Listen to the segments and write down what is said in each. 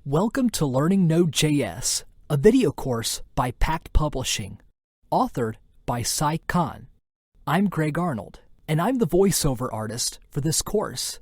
Welcome to Learning Node.js, a video course by Pact Publishing, authored by Sai Khan. I'm Greg Arnold, and I'm the voiceover artist for this course.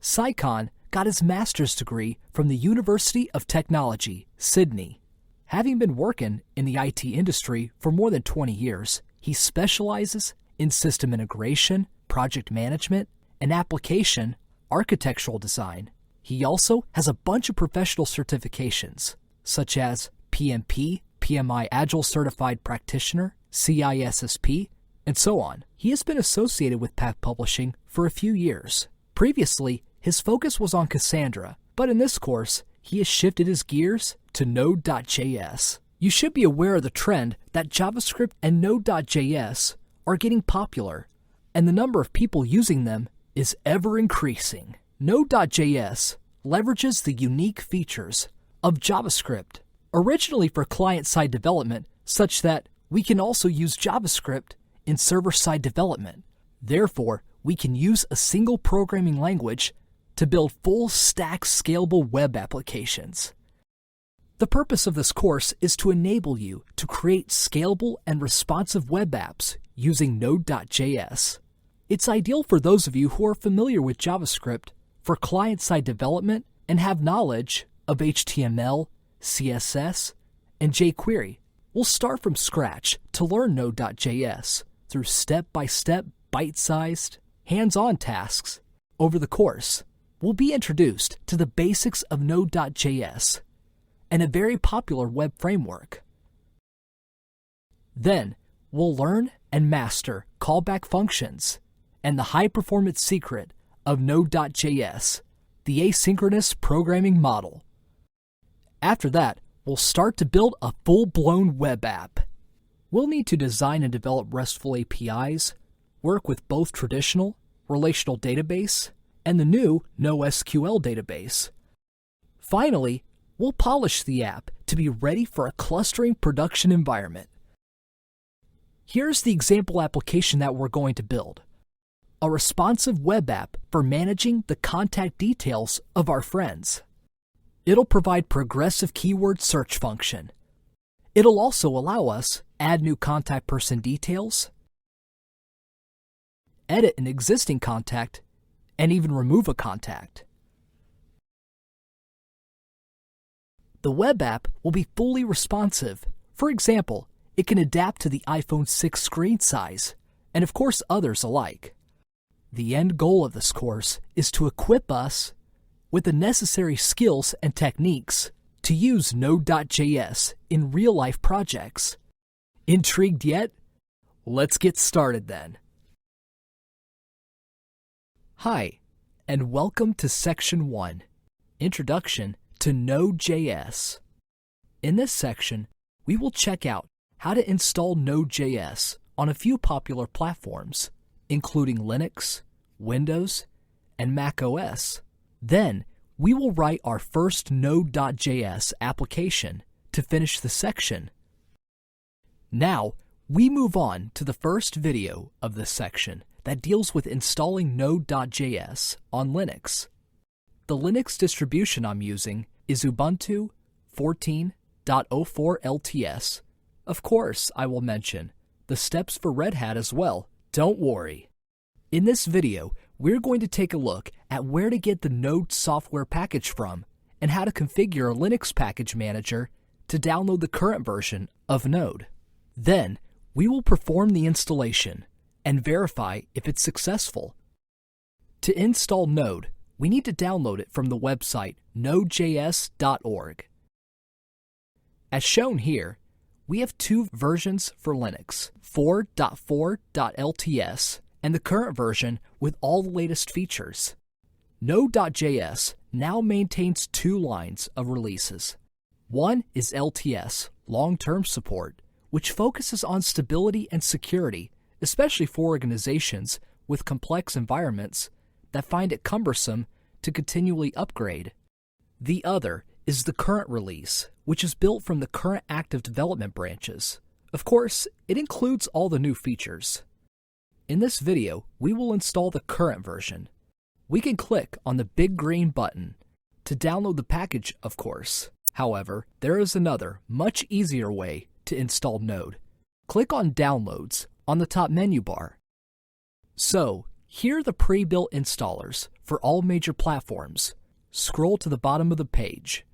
Sai Khan got his master's degree from the University of Technology, Sydney. Having been working in the IT industry for more than 20 years, he specializes in system integration, project management, and application architectural design. He also has a bunch of professional certifications, such as PMP, PMI Agile Certified Practitioner, CISSP, and so on. He has been associated with Pact Publishing for a few years. Previously, his focus was on Cassandra, but in this course, he has shifted his gears to Node.js. You should be aware of the trend that JavaScript and Node.js are getting popular, and the number of people using them is ever increasing. Node.js leverages the unique features of JavaScript, originally for client-side development, such that we can also use JavaScript in server-side development. Therefore, we can use a single programming language to build full-stack scalable web applications. The purpose of this course is to enable you to create scalable and responsive web apps using Node.js. It's ideal for those of you who are familiar with JavaScript for client-side development and have knowledge of HTML, CSS, and jQuery. We'll start from scratch to learn Node.js through step-by-step, bite-sized, hands-on tasks over the course. We'll be introduced to the basics of Node.js and a very popular web framework. Then, we'll learn and master callback functions and the high-performance secret of Node.js, the asynchronous programming model. After that, we'll start to build a full-blown web app. We'll need to design and develop RESTful APIs, work with both traditional relational database and the new NoSQL database. Finally, we'll polish the app to be ready for a clustering production environment. Here's the example application that we're going to build. A responsive web app for managing the contact details of our friends. It'll provide progressive keyword search function. It'll also allow us add new contact person details, edit an existing contact, and even remove a contact. The web app will be fully responsive. For example, it can adapt to the iPhone 6 screen size, and of course others alike. The end goal of this course is to equip us with the necessary skills and techniques to use Node.js in real-life projects. Intrigued yet? Let's get started then. Hi, and welcome to Section 1, Introduction to Node.js. In this section, we will check out how to install Node.js on a few popular platforms, including Linux, Windows, and Mac OS. Then, we will write our first Node.js application to finish the section. Now, we move on to the first video of this section that deals with installing Node.js on Linux. The Linux distribution I'm using is Ubuntu 14.04 LTS. Of course, I will mention the steps for Red Hat as well. Don't worry. In this video, we're going to take a look at where to get the Node software package from and how to configure a Linux package manager to download the current version of Node. Then, we will perform the installation and verify if it's successful. To install Node, we need to download it from the website nodejs.org. As shown here, we have two versions for Linux, 4.4.LTS and the current version with all the latest features. Node.js now maintains two lines of releases. One is LTS, long-term support, which focuses on stability and security, especially for organizations with complex environments that find it cumbersome to continually upgrade. The other is the current release, which is built from the current active development branches. Of course, it includes all the new features. In this video, we will install the current version. We can click on the big green button to download the package, of course. However, there is another, much easier way to install Node. Click on Downloads on the top menu bar. So, here are the pre-built installers for all major platforms. Scroll to the bottom of the page.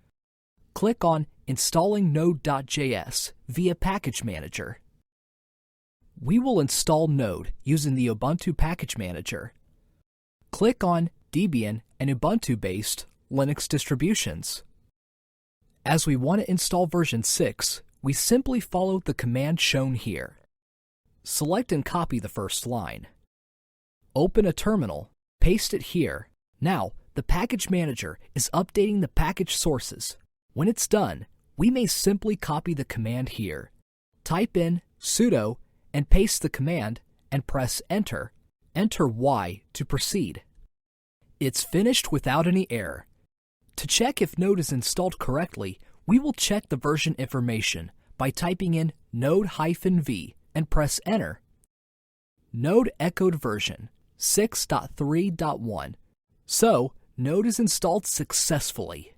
Click on Installing Node.js via Package Manager. We will install Node using the Ubuntu Package Manager. Click on Debian and Ubuntu-based Linux distributions. As we want to install version 6, we simply follow the command shown here. Select and copy the first line. Open a terminal, paste it here. Now, the package manager is updating the package sources. When it's done, we may simply copy the command here. Type in sudo and paste the command and press enter. Enter Y to proceed. It's finished without any error. To check if Node is installed correctly, we will check the version information by typing in node-v and press enter. Node echoed version 6.3.1. So, Node is installed successfully.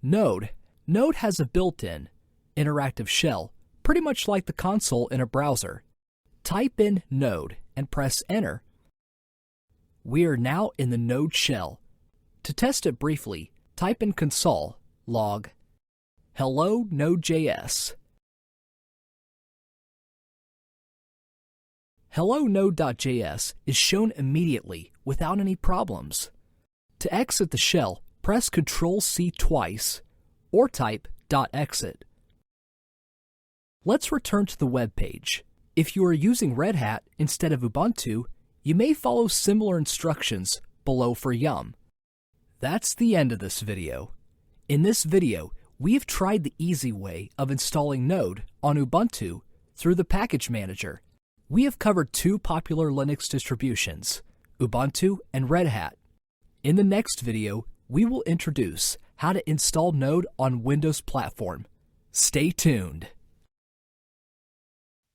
Node has a built-in interactive shell, pretty much like the console in a browser. Type in Node and press enter. We are now in the Node shell. To test it briefly, type in console log hello Node.js. Hello Node.js is shown immediately without any problems. To exit the shell, press Ctrl+C twice or type .exit. Let's return to the web page. If you are using Red Hat instead of Ubuntu, you may follow similar instructions below for Yum. That's the end of this video. In this video, we have tried the easy way of installing Node on Ubuntu through the package manager. We have covered two popular Linux distributions, Ubuntu and Red Hat. In the next video, we will introduce how to install Node on Windows platform. Stay tuned.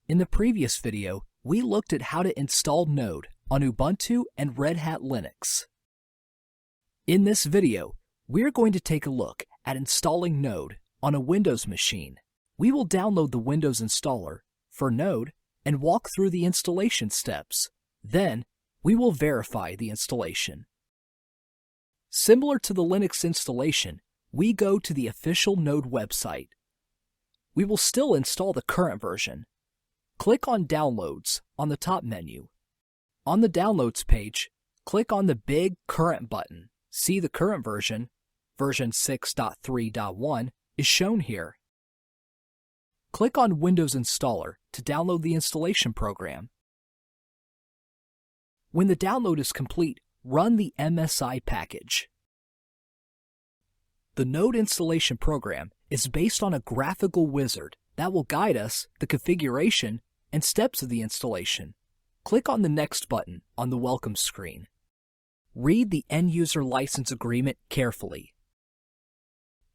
In the previous video, we looked at how to install Node on Ubuntu and Red Hat Linux. In this video, we're going to take a look at installing Node on a Windows machine. We will download the Windows installer for Node and walk through the installation steps. Then, we will verify the installation. Similar to the Linux installation, we go to the official Node website. We will still install the current version. Click on Downloads on the top menu. On the Downloads page, click on the big Current button. See the current version, version 6.3.1, is shown here. Click on Windows Installer to download the installation program. When the download is complete, run the MSI package. The Node installation program is based on a graphical wizard that will guide us the configuration and steps of the installation. Click on the Next button on the welcome screen. Read the end-user license agreement carefully.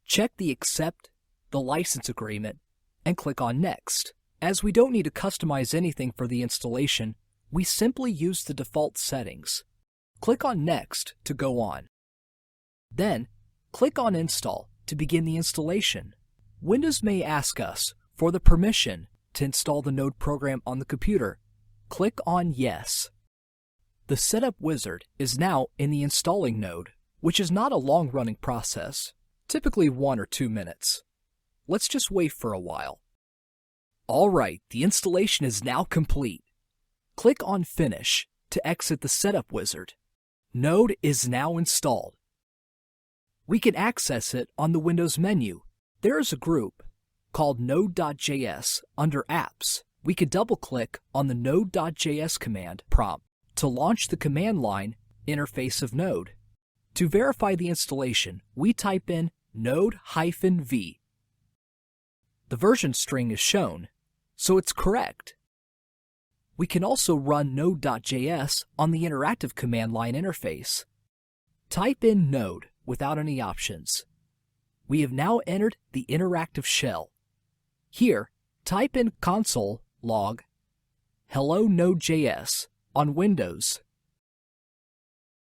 Check the Accept the license agreement and click on Next. As we don't need to customize anything for the installation, we simply use the default settings. Click on Next to go on. Then, click on Install to begin the installation. Windows may ask us for the permission to install the Node program on the computer. Click on Yes. The Setup wizard is now in the installing Node, which is not a long-running process, typically 1 or 2 minutes. Let's just wait for a while. Alright, the installation is now complete. Click on Finish to exit the Setup wizard. Node is now installed. We can access it on the Windows menu. There is a group called Node.js under Apps. We could double-click on the Node.js command prompt to launch the command line interface of Node. To verify the installation, we type in node-v. The version string is shown, so it's correct. We can also run Node.js on the interactive command line interface. Type in Node without any options. We have now entered the interactive shell. Here, type in console log hello Node.js on Windows.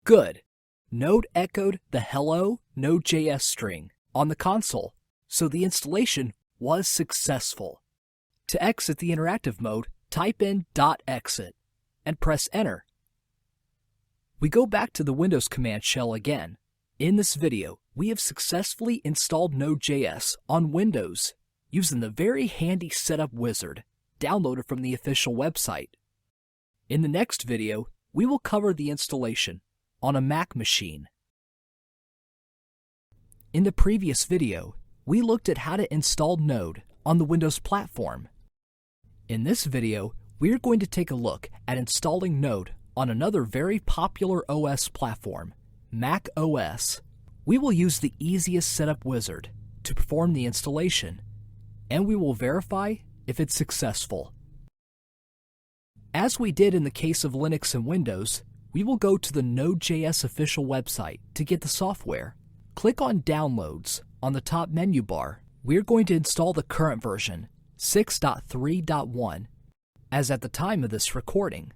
Good. Node echoed the hello Node.js string on the console, so the installation was successful. To exit the interactive mode, type in .exit and press Enter. We go back to the Windows command shell again. In this video, we have successfully installed Node.js on Windows using the very handy setup wizard downloaded from the official website. In the next video, we will cover the installation on a Mac machine. In the previous video, we looked at how to install Node on the Windows platform. In this video, we are going to take a look at installing Node on another very popular OS platform, Mac OS. We will use the easiest setup wizard to perform the installation, and we will verify if it's successful. As we did in the case of Linux and Windows, we will go to the Node.js official website to get the software. Click on Downloads on the top menu bar. We're going to install the current version, 6.3.1, as at the time of this recording.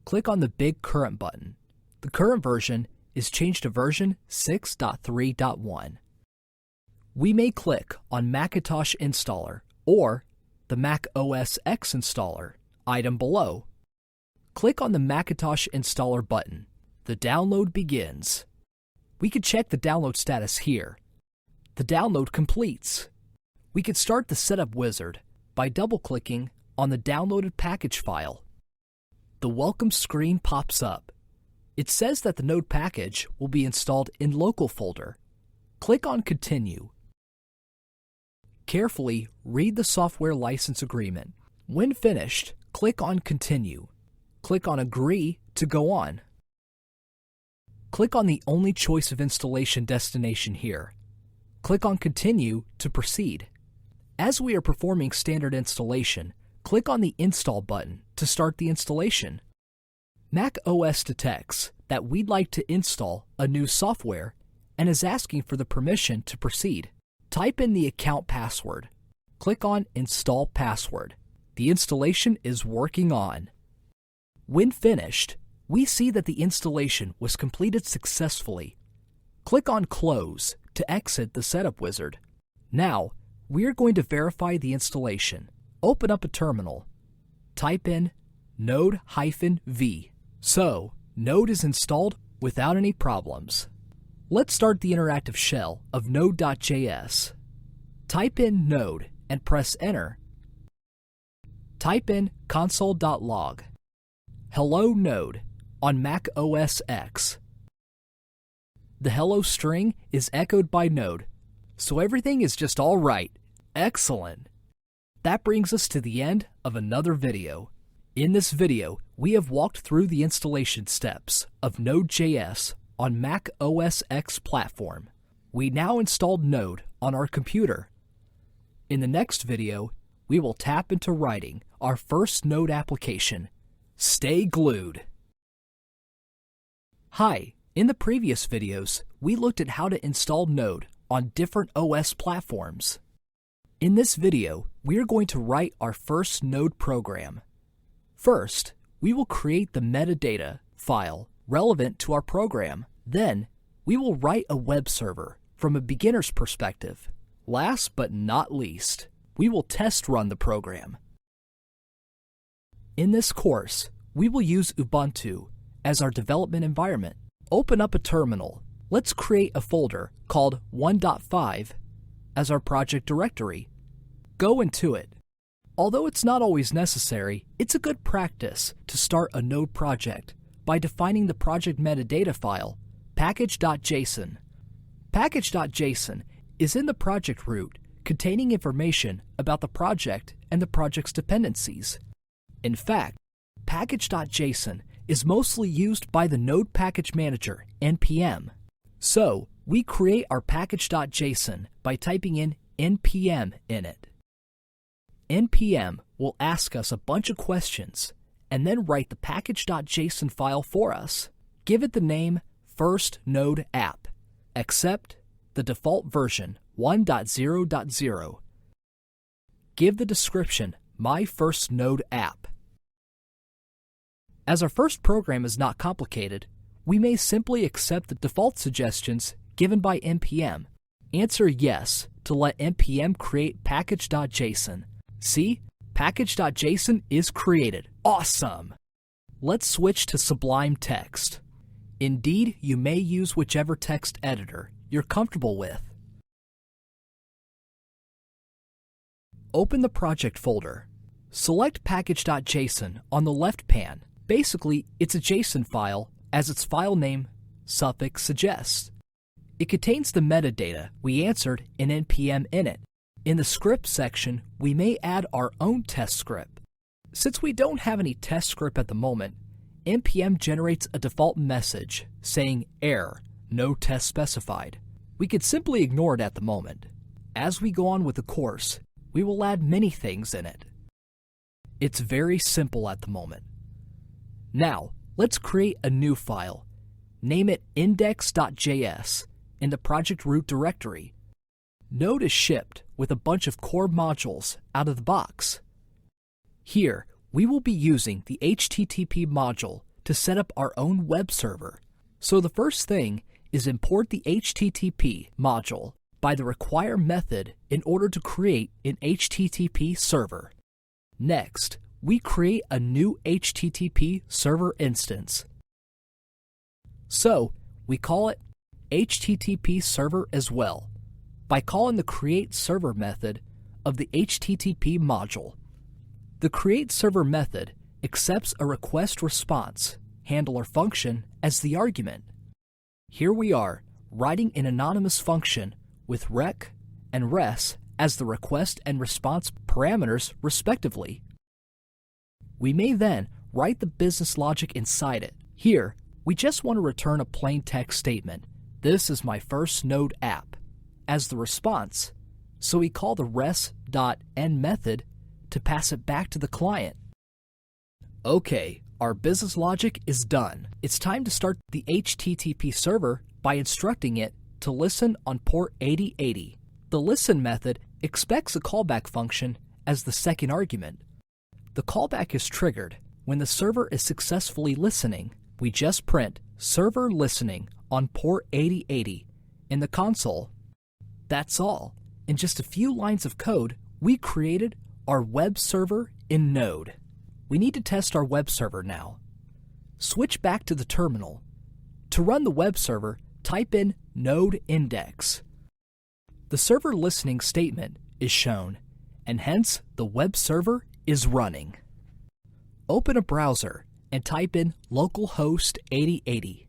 Click on the big Current button. The current version is changed to version 6.3.1. We may click on Macintosh Installer or the Mac OS X Installer item below. Click on the Macintosh Installer button. The download begins. We can check the download status here. The download completes. We can start the setup wizard by double-clicking on the downloaded package file. The welcome screen pops up. It says that the Node package will be installed in Local folder. Click on Continue. Carefully read the software license agreement. When finished, click on Continue. Click on Agree to go on. Click on the only choice of installation destination here. Click on Continue to proceed. As we are performing standard installation, click on the Install button to start the installation. Mac OS detects that we'd like to install a new software and is asking for the permission to proceed. Type in the account password. Click on Install Password. The installation is working on. When finished, we see that the installation was completed successfully. Click on Close to exit the setup wizard. Now, we're going to verify the installation. Open up a terminal. Type in node-v. So, Node is installed without any problems. Let's start the interactive shell of Node.js. Type in Node and press Enter. Type in console.log. Hello Node on Mac OS X. The hello string is echoed by Node, so everything is just all right. Excellent! That brings us to the end of another video. In this video, we have walked through the installation steps of Node.js on Mac OS X platform. We now installed Node on our computer. In the next video, we will tap into writing our first Node application. Stay glued! Hi, in the previous videos, we looked at how to install Node on different OS platforms. In this video, we are going to write our first Node program. First, we will create the metadata file relevant to our program. Then, we will write a web server from a beginner's perspective. Last but not least, we will test run the program. In this course, we will use Ubuntu as our development environment. Open up a terminal. Let's create a folder called 1.5 as our project directory. Go into it. Although it's not always necessary, it's a good practice to start a Node project by defining the project metadata file, package.json. Package.json is in the project root containing information about the project and the project's dependencies. In fact, package.json is mostly used by the Node Package Manager, NPM. So, we create our package.json by typing in npm in it. NPM will ask us a bunch of questions and then write the package.json file for us. Give it the name First Node App, accept the default version 1.0.0. Give the description My First Node App. As our first program is not complicated, we may simply accept the default suggestions given by npm. Answer yes to let npm create package.json. See? Package.json is created. Awesome! Let's switch to Sublime Text. Indeed, you may use whichever text editor you're comfortable with. Open the project folder. Select package.json on the left pane. Basically, it's a JSON file, as its file name suffix suggests. It contains the metadata we answered in npm init. In the script section, we may add our own test script. Since we don't have any test script at the moment, npm generates a default message saying error, no test specified. We could simply ignore it at the moment. As we go on with the course, we will add many things in it. It's very simple at the moment. Now, let's create a new file. Name it index.js in the project root directory. Node is shipped with a bunch of core modules out of the box. Here, we will be using the HTTP module to set up our own web server. So the first thing is import the HTTP module by the require method in order to create an HTTP server. Next, we create a new HTTP server instance. So, we call it HTTP server as well, by calling the create server method of the HTTP module. The create server method accepts a request response handler function as the argument. Here we are, writing an anonymous function with rec and res as the request and response parameters respectively. We may then write the business logic inside it. Here, we just want to return a plain text statement. This is my first Node app as the response, so we call the res.end method to pass it back to the client. Okay, our business logic is done. It's time to start the HTTP server by instructing it to listen on port 8080. The listen method expects a callback function as the second argument. The callback is triggered when the server is successfully listening. We just print server listening on port 8080 in the console. That's all. In just a few lines of code, we created our web server in Node. We need to test our web server now. Switch back to the terminal. To run the web server, type in node index. The server listening statement is shown, and hence the web server is running. Open a browser and type in localhost 8080.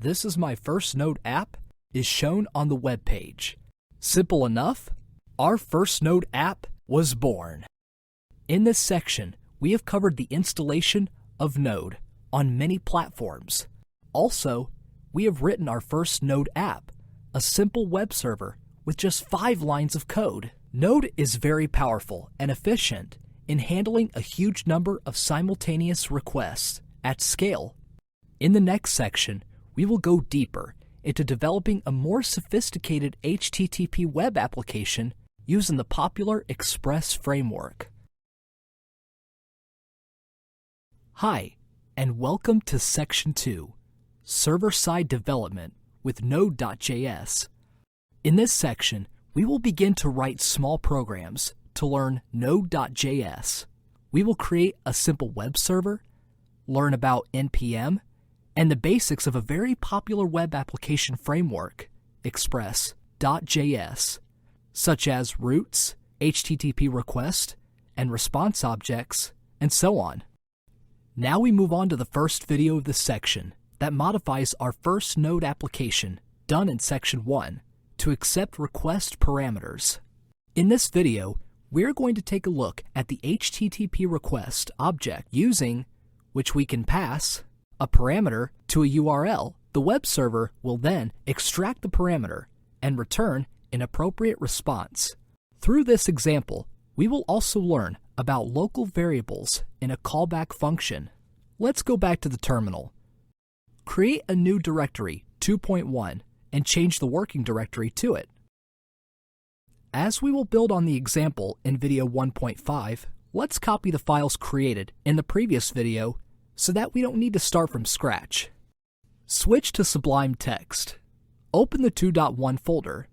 This is my first Node app is shown on the web page. Simple enough, our first Node app was born. In this section, we have covered the installation of Node on many platforms. Also, we have written our first Node app, a simple web server with just 5 lines of code. Node is very powerful and efficient in handling a huge number of simultaneous requests at scale. In the next section, we will go deeper into developing a more sophisticated HTTP web application using the popular Express framework. Hi, and welcome to Section 2, Server-Side Development with Node.js. In this section, we will begin to write small programs to learn Node.js. We will create a simple web server, learn about NPM, and the basics of a very popular web application framework, Express.js, such as routes, HTTP request, and response objects, and so on. Now we move on to the first video of this section that modifies our first Node application done in Section 1 to accept request parameters. In this video, we're going to take a look at the HTTP request object using which we can pass a parameter to a URL. The web server will then extract the parameter and return an appropriate response. Through this example, we will also learn about local variables in a callback function. Let's go back to the terminal. Create a new directory, 2.1, and change the working directory to it. As we will build on the example in video 1.5, let's copy the files created in the previous video so that we don't need to start from scratch. Switch to Sublime Text. Open the 2.1 folder.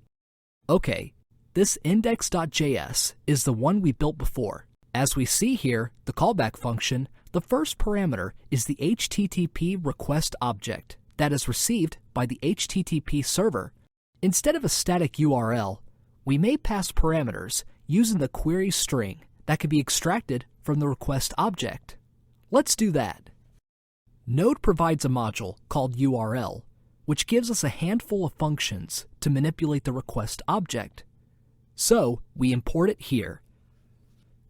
Okay, this index.js is the one we built before. As we see here, the callback function, the first parameter is the HTTP request object that is received by the HTTP server. Instead of a static URL, we may pass parameters using the query string that can be extracted from the request object. Let's do that. Node provides a module called URL, which gives us a handful of functions to manipulate the request object. So we import it here.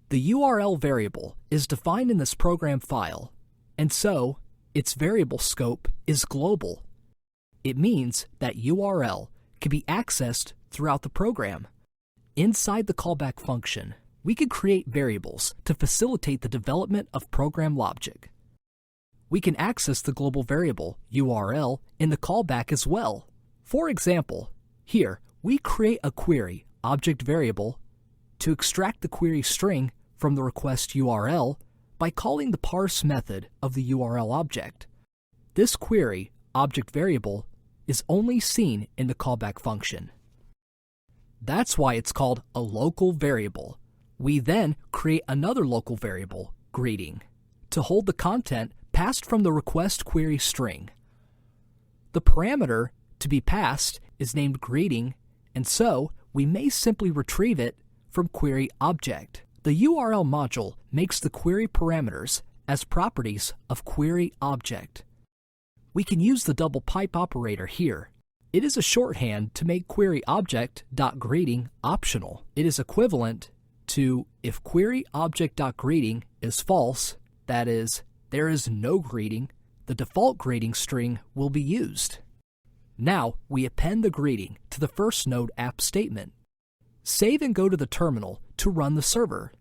The URL variable is defined in this program file, and so its variable scope is global. It means that URL can be accessed throughout the program. Inside the callback function, we can create variables to facilitate the development of program logic. We can access the global variable URL in the callback as well. For example, here we create a query object variable to extract the query string from the request URL by calling the parse method of the URL object. This query object variable is only seen in the callback function. That's why it's called a local variable. We then create another local variable, greeting, to hold the content passed from the request query string. The parameter to be passed is named greeting, and so we may simply retrieve it from query object. The URL module makes the query parameters as properties of query object. We can use the double pipe operator here. It is a shorthand to make query object.greeting optional. It is equivalent to if query object.greeting is false, that is, there is no greeting, the default greeting string will be used. Now we append the greeting to the first Node app statement. Save and go to the terminal to run the server.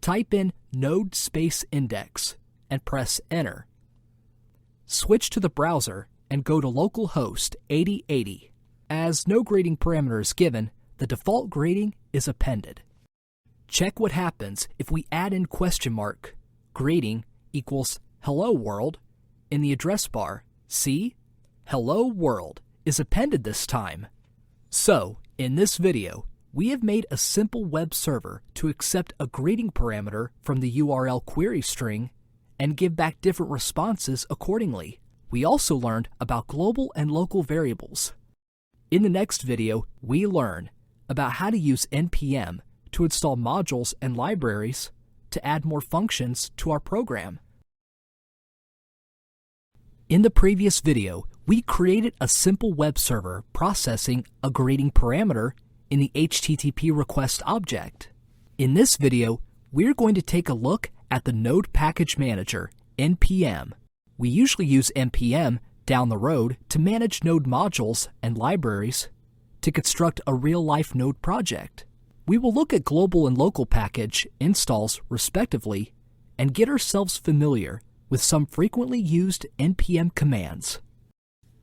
Type in node space index and press enter. Switch to the browser and go to localhost 8080. As no greeting parameter is given, the default greeting is appended. Check what happens if we add in greeting equals hello world in the address bar. See? Hello world is appended this time. So, in this video, we have made a simple web server to accept a greeting parameter from the URL query string and give back different responses accordingly. We also learned about global and local variables. In the next video, we learn about how to use npm to install modules and libraries to add more functions to our program. In the previous video, we created a simple web server processing a greeting parameter in the HTTP request object. In this video, we're going to take a look at the Node Package Manager, npm. We usually use npm down the road to manage Node modules and libraries to construct a real-life Node project. We will look at global and local package installs respectively and get ourselves familiar with some frequently used npm commands.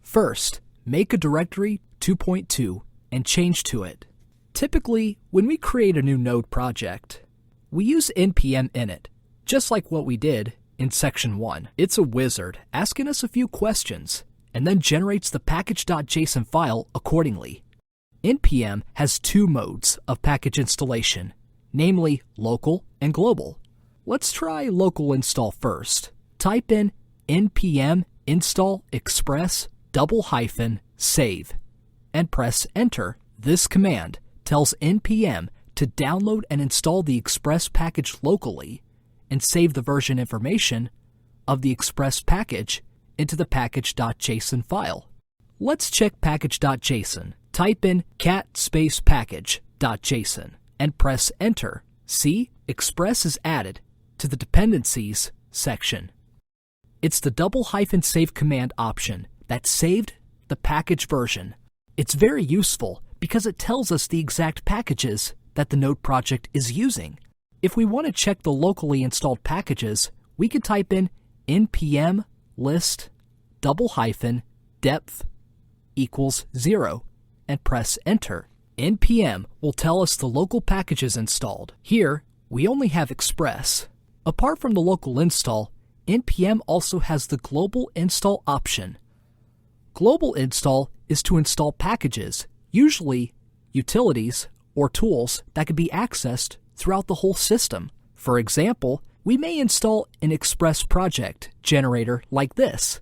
First, make a directory 2.2 and change to it. Typically, when we create a new Node project, we use npm init, just like what we did in section 1. It's a wizard asking us a few questions and then generates the package.json file accordingly. npm has two modes of package installation, namely local and global. Let's try local install first. Type in npm install express --save and press enter. This command tells npm to download and install the Express package locally and save the version information of the Express package into the package.json file. Let's check package.json. Type in cat space package.json and press enter. See, Express is added to the dependencies section. It's the --save command option that saved the package version. It's very useful because it tells us the exact packages that the Node project is using. If we want to check the locally installed packages, we can type in npm list --depth equals 0 and press enter. npm will tell us the local packages installed. Here, we only have Express. Apart from the local install, npm also has the global install option. Global install is to install packages, usually utilities or tools that can be accessed throughout the whole system. For example, we may install an Express project generator like this.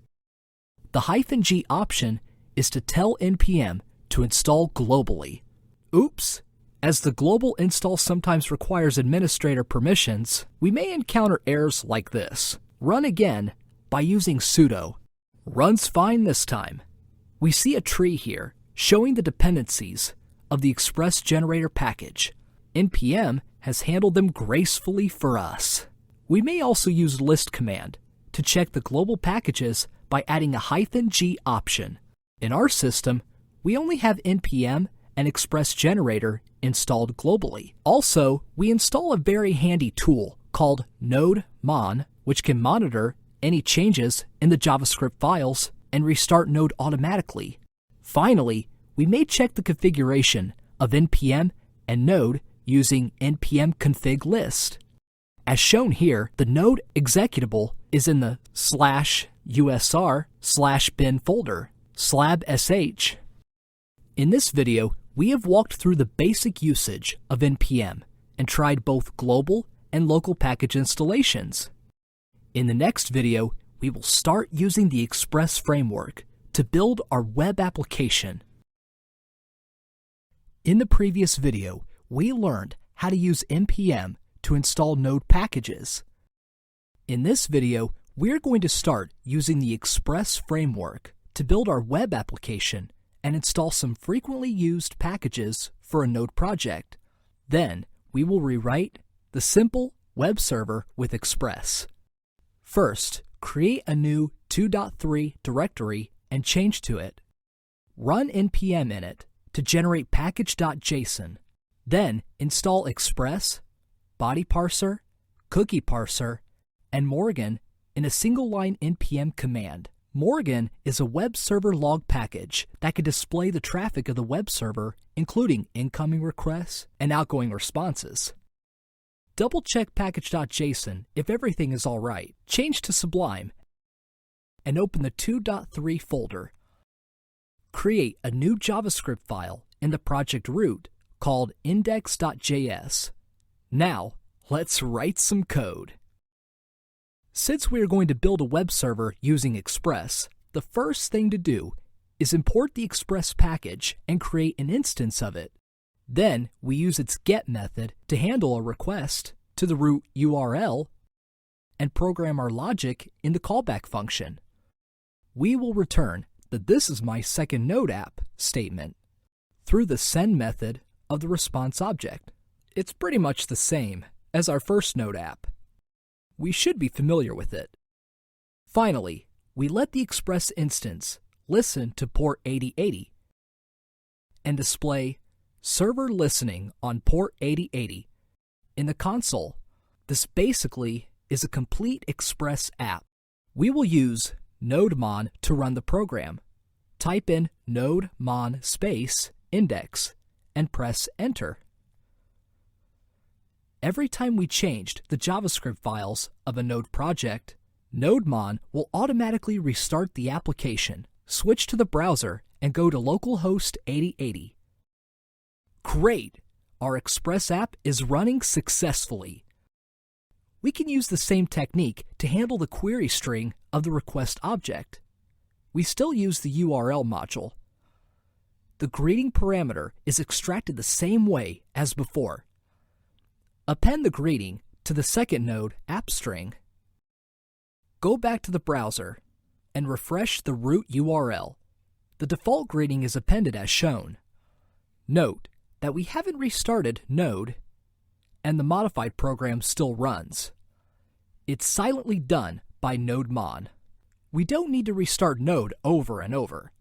The -G option is to tell NPM to install globally. Oops! As the global install sometimes requires administrator permissions, we may encounter errors like this. Run again by using sudo. Runs fine this time. We see a tree here showing the dependencies of the Express generator package. NPM has handled them gracefully for us. We may also use list command to check the global packages by adding a -G option. In our system, we only have NPM and Express generator installed globally. Also, we install a very handy tool called Node.js, which can monitor any changes in the JavaScript files and restart Node automatically. Finally, we may check the configuration of NPM and Node using npm config list. As shown here, the Node executable is in the /usr/bin folder, /sh. In this video, we have walked through the basic usage of NPM and tried both global and local package installations. In the next video, we will start using the Express framework to build our web application. In the previous video, we learned how to use NPM to install Node packages. In this video, we're going to start using the Express framework to build our web application and install some frequently used packages for a Node project. Then, we will rewrite the simple web server with Express. First, create a new 2.3 directory and change to it. Run npm in it to generate package.json. Then, install Express, body parser, cookie parser, and Morgan in a single-line npm command. Morgan is a web server log package that can display the traffic of the web server, including incoming requests and outgoing responses. Double-check package.json if everything is all right. Change to Sublime and open the 2.3 folder. Create a new JavaScript file in the project root called index.js. Now, let's write some code. Since we are going to build a web server using Express, the first thing to do is import the Express package and create an instance of it. Then we use its get method to handle a request to the root URL and program our logic in the callback function. We will return the "this is my second Node app" statement through the send method of the response object. It's pretty much the same as our first Node app. We should be familiar with it. Finally, we let the Express instance listen to port 8080 and display server listening on port 8080 in the console. This basically is a complete Express app. We will use nodemon to run the program. Type in nodemon space index and press enter. Every time we changed the JavaScript files of a Node project, nodemon will automatically restart the application, switch to the browser, and go to localhost 8080. Great! Our Express app is running successfully. We can use the same technique to handle the query string of the request object. We still use the URL module. The greeting parameter is extracted the same way as before. Append the greeting to the second node app string. Go back to the browser and refresh the root URL. The default greeting is appended as shown. Note that we haven't restarted Node and the modified program still runs. It's silently done by nodemon. We don't need to restart Node over and over.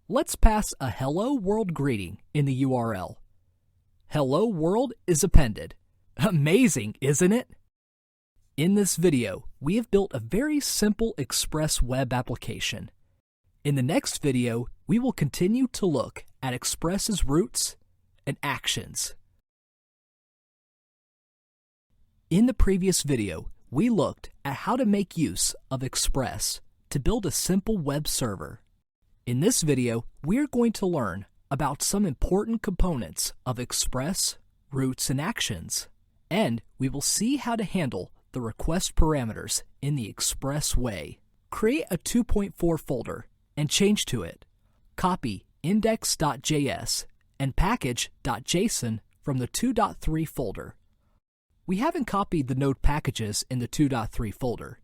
Let's pass a hello world greeting in the URL. Hello world is appended. Amazing, isn't it? In this video, we have built a very simple Express web application. In the next video, we will continue to look at Express's roots and actions. In the previous video, we looked at how to make use of Express to build a simple web server. In this video, we're going to learn about some important components of Express, routes, and actions, and we will see how to handle the request parameters in the Express way. Create a 2.4 folder and change to it. Copy index.js and package.json from the 2.3 folder. We haven't copied the node packages in the 2.3 folder.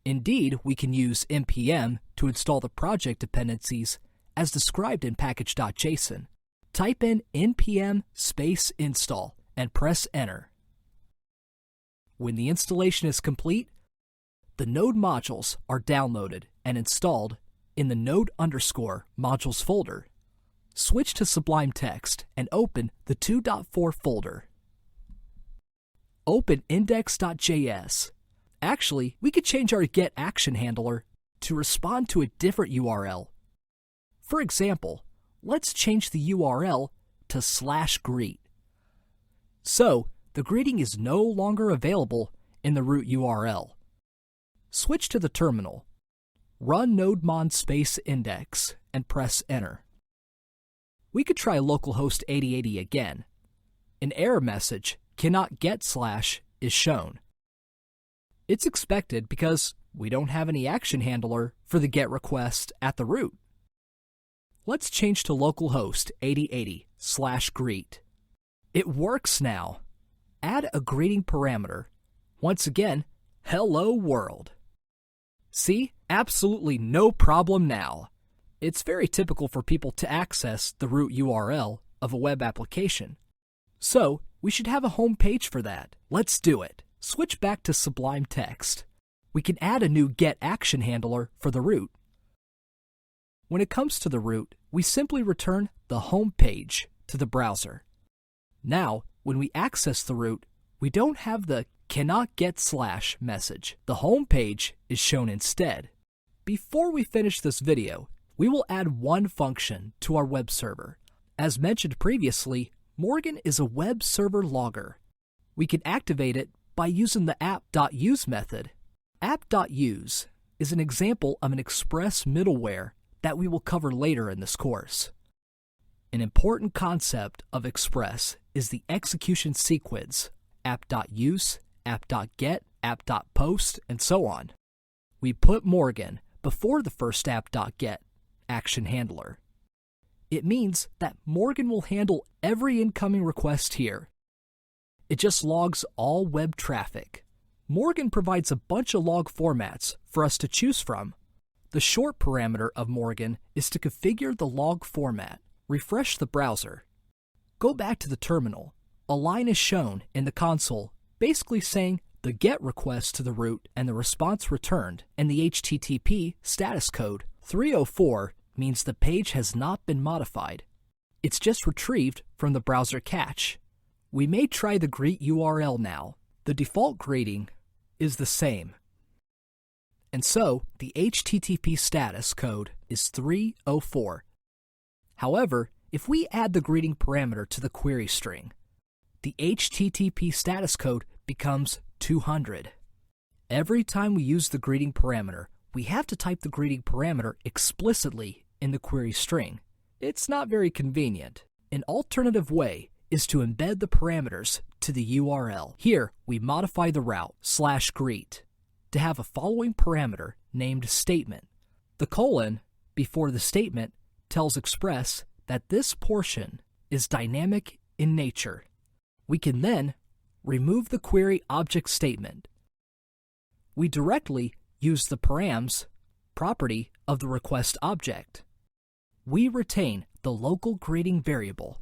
Indeed, we can use npm to install the project dependencies as described in package.json. Type in npm space install and press enter. When the installation is complete, the node modules are downloaded and installed in the node_modules folder. Switch to Sublime Text and open the 2.4 folder. Open index.js. Actually, we could change our get action handler to respond to a different URL. For example, let's change the URL to /greet. So, the greeting is no longer available in the root URL. Switch to the terminal. Run nodemon space index and press enter. We could try localhost 8080 again. An error message, cannot get / is shown. It's expected because we don't have any action handler for the GET request at the root. Let's change to localhost 8080 /greet. It works now. Add a greeting parameter. Once again, hello world. See? Absolutely no problem now. It's very typical for people to access the root URL of a web application. So, we should have a home page for that. Let's do it. Switch back to Sublime Text. We can add a new get action handler for the root. When it comes to the root, we simply return the home page to the browser. Now, when we access the root, we don't have the cannot get / message. The home page is shown instead. Before we finish this video, we will add one function to our web server. As mentioned previously, Morgan is a web server logger. We can activate it by using the app.use method. App.use is an example of an Express middleware that we will cover later in this course. An important concept of Express is the execution sequence, app.use, app.get, app.post, and so on. We put Morgan before the first app.get action handler. It means that Morgan will handle every incoming request here. It just logs all web traffic. Morgan provides a bunch of log formats for us to choose from. The short parameter of Morgan is to configure the log format. Refresh the browser. Go back to the terminal. A line is shown in the console basically saying the GET request to the root and the response returned, and the HTTP status code 304 means the page has not been modified. It's just retrieved from the browser cache. We may try the greet URL now. The default greeting is the same. And so, the HTTP status code is 304. However, if we add the greeting parameter to the query string, the HTTP status code becomes 200. Every time we use the greeting parameter, we have to type the greeting parameter explicitly in the query string. It's not very convenient. An alternative way is to embed the parameters to the URL. Here, we modify the route /greet to have a following parameter named statement. The colon before the statement tells Express that this portion is dynamic in nature. We can then remove the query object statement. We directly use the params property of the request object. We retain the local greeting variable.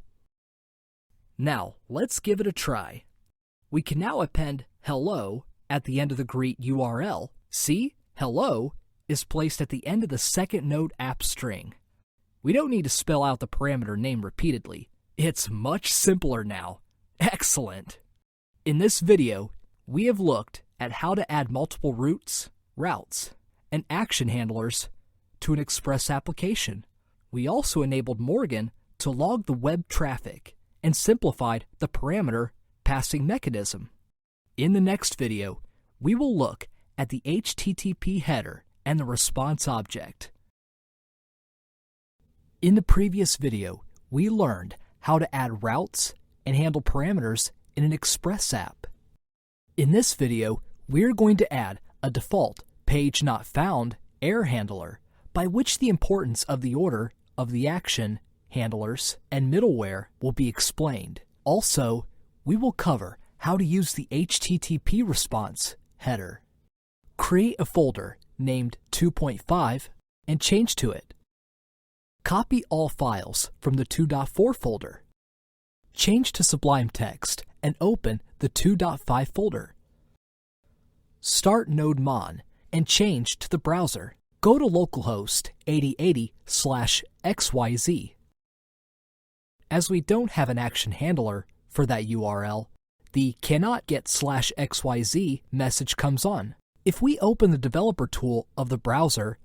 Now, let's give it a try. We can now append hello at the end of the greet URL. See, hello is placed at the end of the second node app string. We don't need to spell out the parameter name repeatedly. It's much simpler now. Excellent! In this video, we have looked at how to add multiple routes, routes, and action handlers to an Express application. We also enabled Morgan to log the web traffic and simplified the parameter passing mechanism. In the next video, we will look at the HTTP header and the response object. In the previous video, we learned how to add routes and handle parameters in an Express app. In this video, we're going to add a default page not found error handler by which the importance of the order of the action, handlers, and middleware will be explained. Also, we will cover how to use the HTTP response header. Create a folder named 2.5 and change to it. Copy all files from the 2.4 folder. Change to Sublime Text and open the 2.5 folder. Start NodeMon and change to the browser. Go to localhost 8080/XYZ. As we don't have an action handler for that URL, the cannot get /XYZ message comes on. If we open the developer tool of the browser,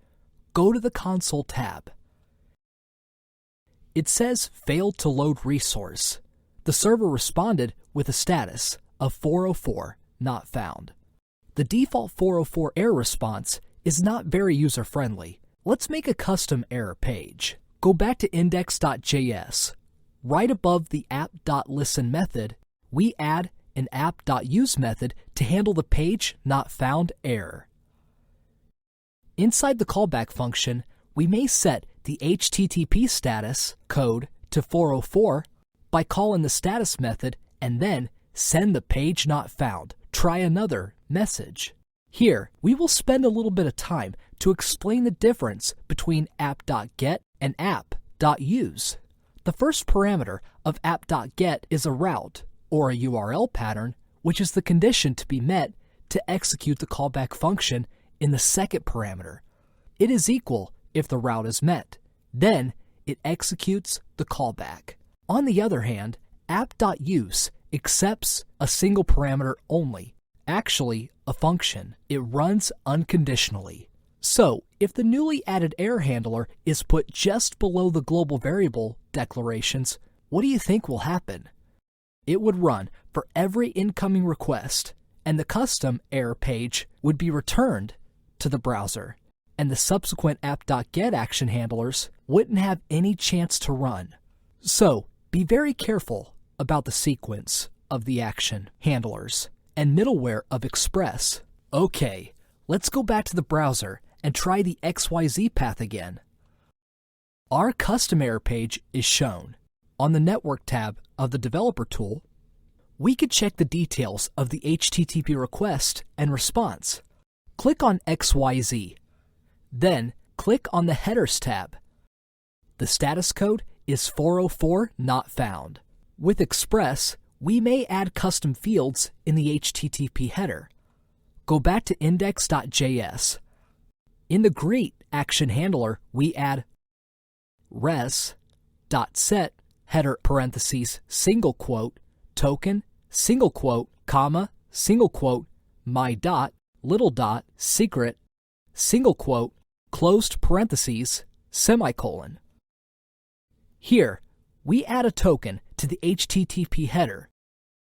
go to the console tab. It says failed to load resource. The server responded with a status of 404 not found. The default 404 error response is not very user-friendly. Let's make a custom error page. Go back to index.js. Right above the app.listen method, we add an app.use method to handle the page not found error. Inside the callback function, we may set the HTTP status code to 404 by calling the status method and then send the page not found. Try another message. Here, we will spend a little bit of time to explain the difference between app.get and app.use. The first parameter of app.get is a route, or a URL pattern, which is the condition to be met to execute the callback function in the second parameter. It is equal if the route is met. Then, it executes the callback. On the other hand, app.use accepts a single parameter only, actually a function. It runs unconditionally. So, if the newly added error handler is put just below the global variable declarations, what do you think will happen? It would run for every incoming request, and the custom error page would be returned to the browser, and the subsequent app.get action handlers wouldn't have any chance to run. So, be very careful about the sequence of the action handlers and middleware of Express. Okay, let's go back to the browser and try the XYZ path again. Our custom error page is shown. On the Network tab of the Developer tool, we could check the details of the HTTP request and response. Click on XYZ. Then, click on the Headers tab. The status code is 404 not found. With Express, we may add custom fields in the HTTP header. Go back to index.js. In the greet action handler, we add res.set header parentheses single quote token single quote comma single quote my dot little dot secret single quote closed parentheses semicolon. Here, we add a token to the HTTP header,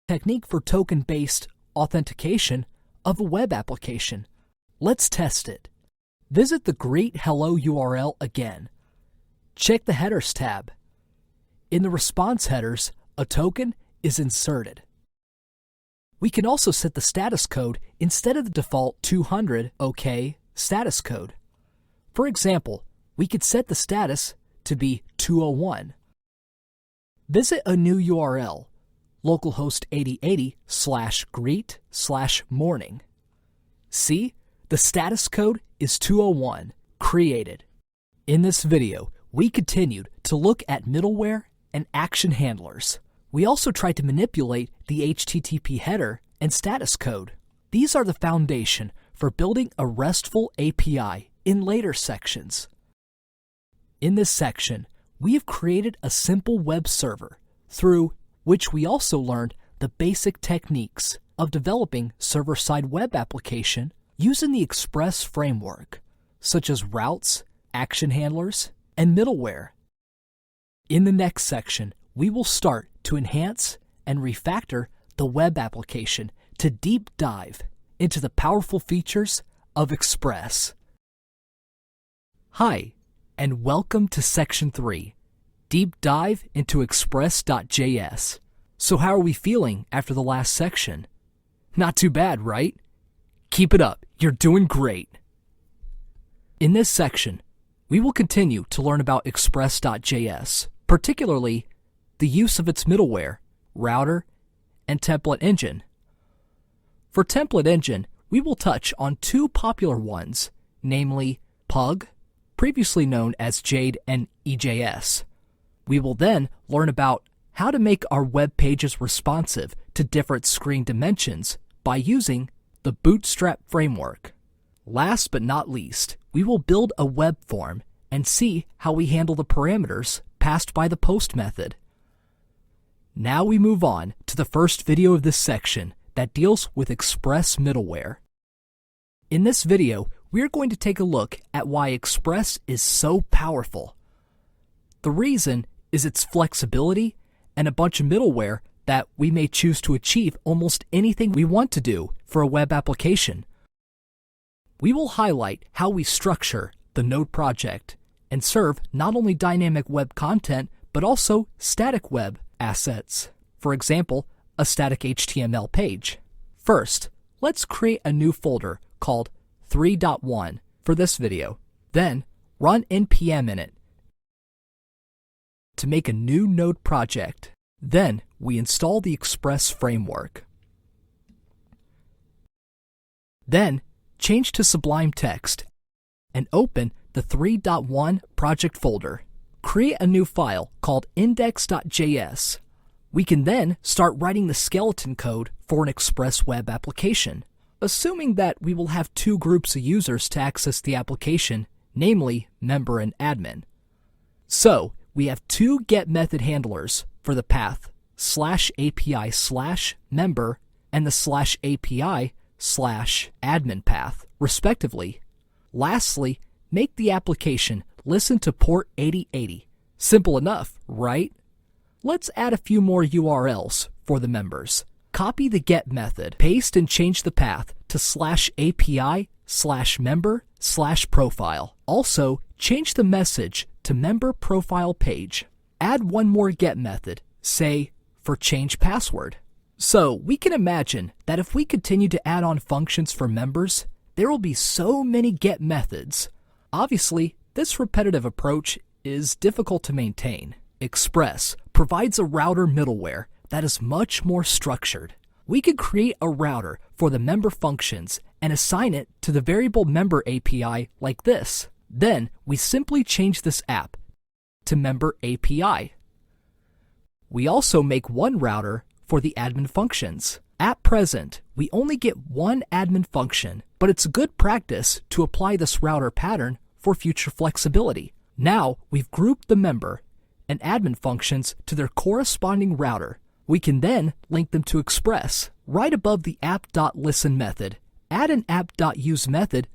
technique for token-based authentication of a web application. Let's test it. Visit the greet hello URL again. Check the Headers tab. In the response headers, a token is inserted. We can also set the status code instead of the default 200 OK status code. For example, we could set the status to be 201. Visit a new URL, localhost 8080/greet/morning. See, the status code is 201, created. In this video, we continued to look at middleware and action handlers. We also tried to manipulate the HTTP header and status code. These are the foundation for building a RESTful API in later sections. In this section, we have created a simple web server through which we also learned the basic techniques of developing server-side web application using the Express framework, such as routes, action handlers, and middleware. In the next section, we will start to enhance and refactor the web application to deep dive into the powerful features of Express. Hi, and welcome to Section 3, deep dive into Express.js. So how are we feeling after the last section? Not too bad, right? Keep it up, you're doing great. In this section, we will continue to learn about Express.js, particularly the use of its middleware, router, and template engine. For template engine, we will touch on two popular ones, namely Pug, previously known as Jade and EJS. We will then learn about how to make our web pages responsive to different screen dimensions by using the Bootstrap framework. Last but not least, we will build a web form and see how we handle the parameters passed by the post method. Now we move on to the first video of this section that deals with Express middleware. In this video, we are going to take a look at why Express is so powerful. The reason is its flexibility and a bunch of middleware that we may choose to achieve almost anything we want to do for a web application. We will highlight how we structure the Node project and serve not only dynamic web content, but also static web assets. For example, a static HTML page. First, let's create a new folder called 3.1 for this video. Then, run npm init to make a new Node project. Then, we install the Express framework. Then, change to Sublime Text and open the 3.1 project folder. Create a new file called index.js. We can then start writing the skeleton code for an Express web application, assuming that we will have two groups of users to access the application, namely member and admin. So, we have two get method handlers for the path /API/member and the /API/admin path, respectively. Lastly, make the application listen to port 8080. Simple enough, right? Let's add a few more URLs for the members. Copy the get method, paste and change the path to /API/member/profile. Also, change the message to member profile page. Add one more get method, say for change password. So we can imagine that if we continue to add on functions for members, there will be so many get methods. Obviously, this repetitive approach is difficult to maintain. Express provides a router middleware that is much more structured. We could create a router for the member functions and assign it to the variable member API like this. Then we simply change this app to member API. We also make one router for the admin functions. At present, we only get one admin function, but it's good practice to apply this router pattern for future flexibility. Now we've grouped the member and admin functions to their corresponding router. We can then link them to Express. Right above the app.listen method, add an app.use method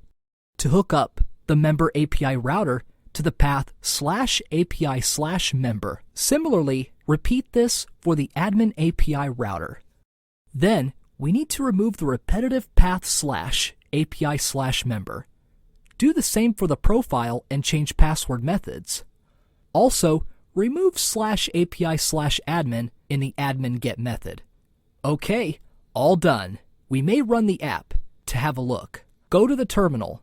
to hook up the member API router to the path /API/member. Similarly, repeat this for the admin API router. Then, we need to remove the repetitive path /API/member. Do the same for the profile and change password methods. Also, remove /API/admin in the admin get method. Okay, all done. We may run the app to have a look. Go to the terminal,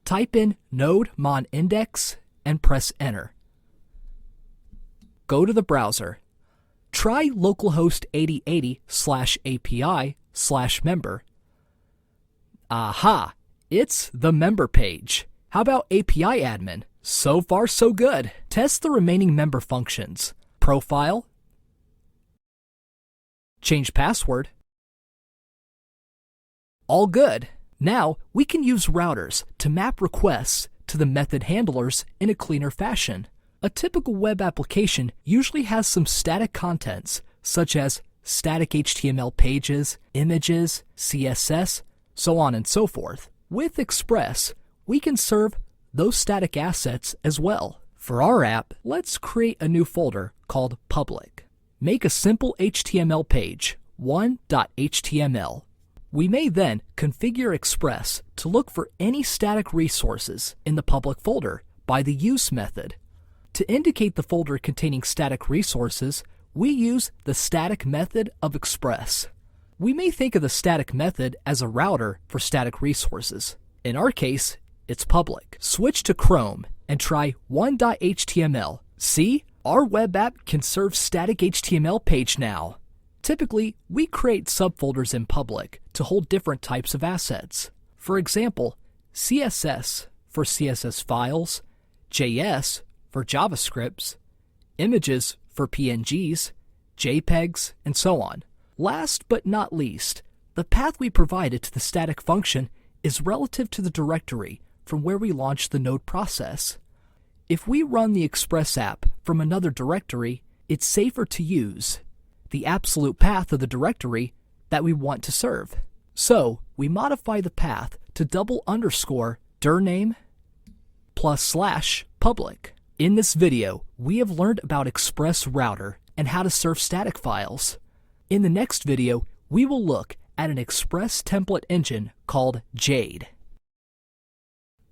type in node-mon-index and press enter. Go to the browser. Try localhost 8080/API/member. Aha! It's the member page. How about API admin? So far, so good. Test the remaining member functions. Profile. Change password. All good. Now, we can use routers to map requests to the method handlers in a cleaner fashion. A typical web application usually has some static contents, such as static HTML pages, images, CSS, so on and so forth. With Express, we can serve those static assets as well. For our app, let's create a new folder called public. Make a simple HTML page, 1.html. We may then configure Express to look for any static resources in the public folder by the use method. To indicate the folder containing static resources, we use the static method of Express. We may think of the static method as a router for static resources. In our case, it's public. Switch to Chrome and try 1.html. See, our web app can serve static HTML page now. Typically, we create subfolders in public to hold different types of assets. For example, CSS for CSS files, JS for JavaScripts, images for PNGs, JPEGs, and so on. Last but not least, the path we provided to the static function is relative to the directory from where we launched the Node process. If we run the Express app from another directory, it's safer to use the absolute path of the directory that we want to serve. So we modify the path to _dir name + /public. In this video, we have learned about Express Router and how to serve static files. In the next video, we will look at an Express template engine called Jade.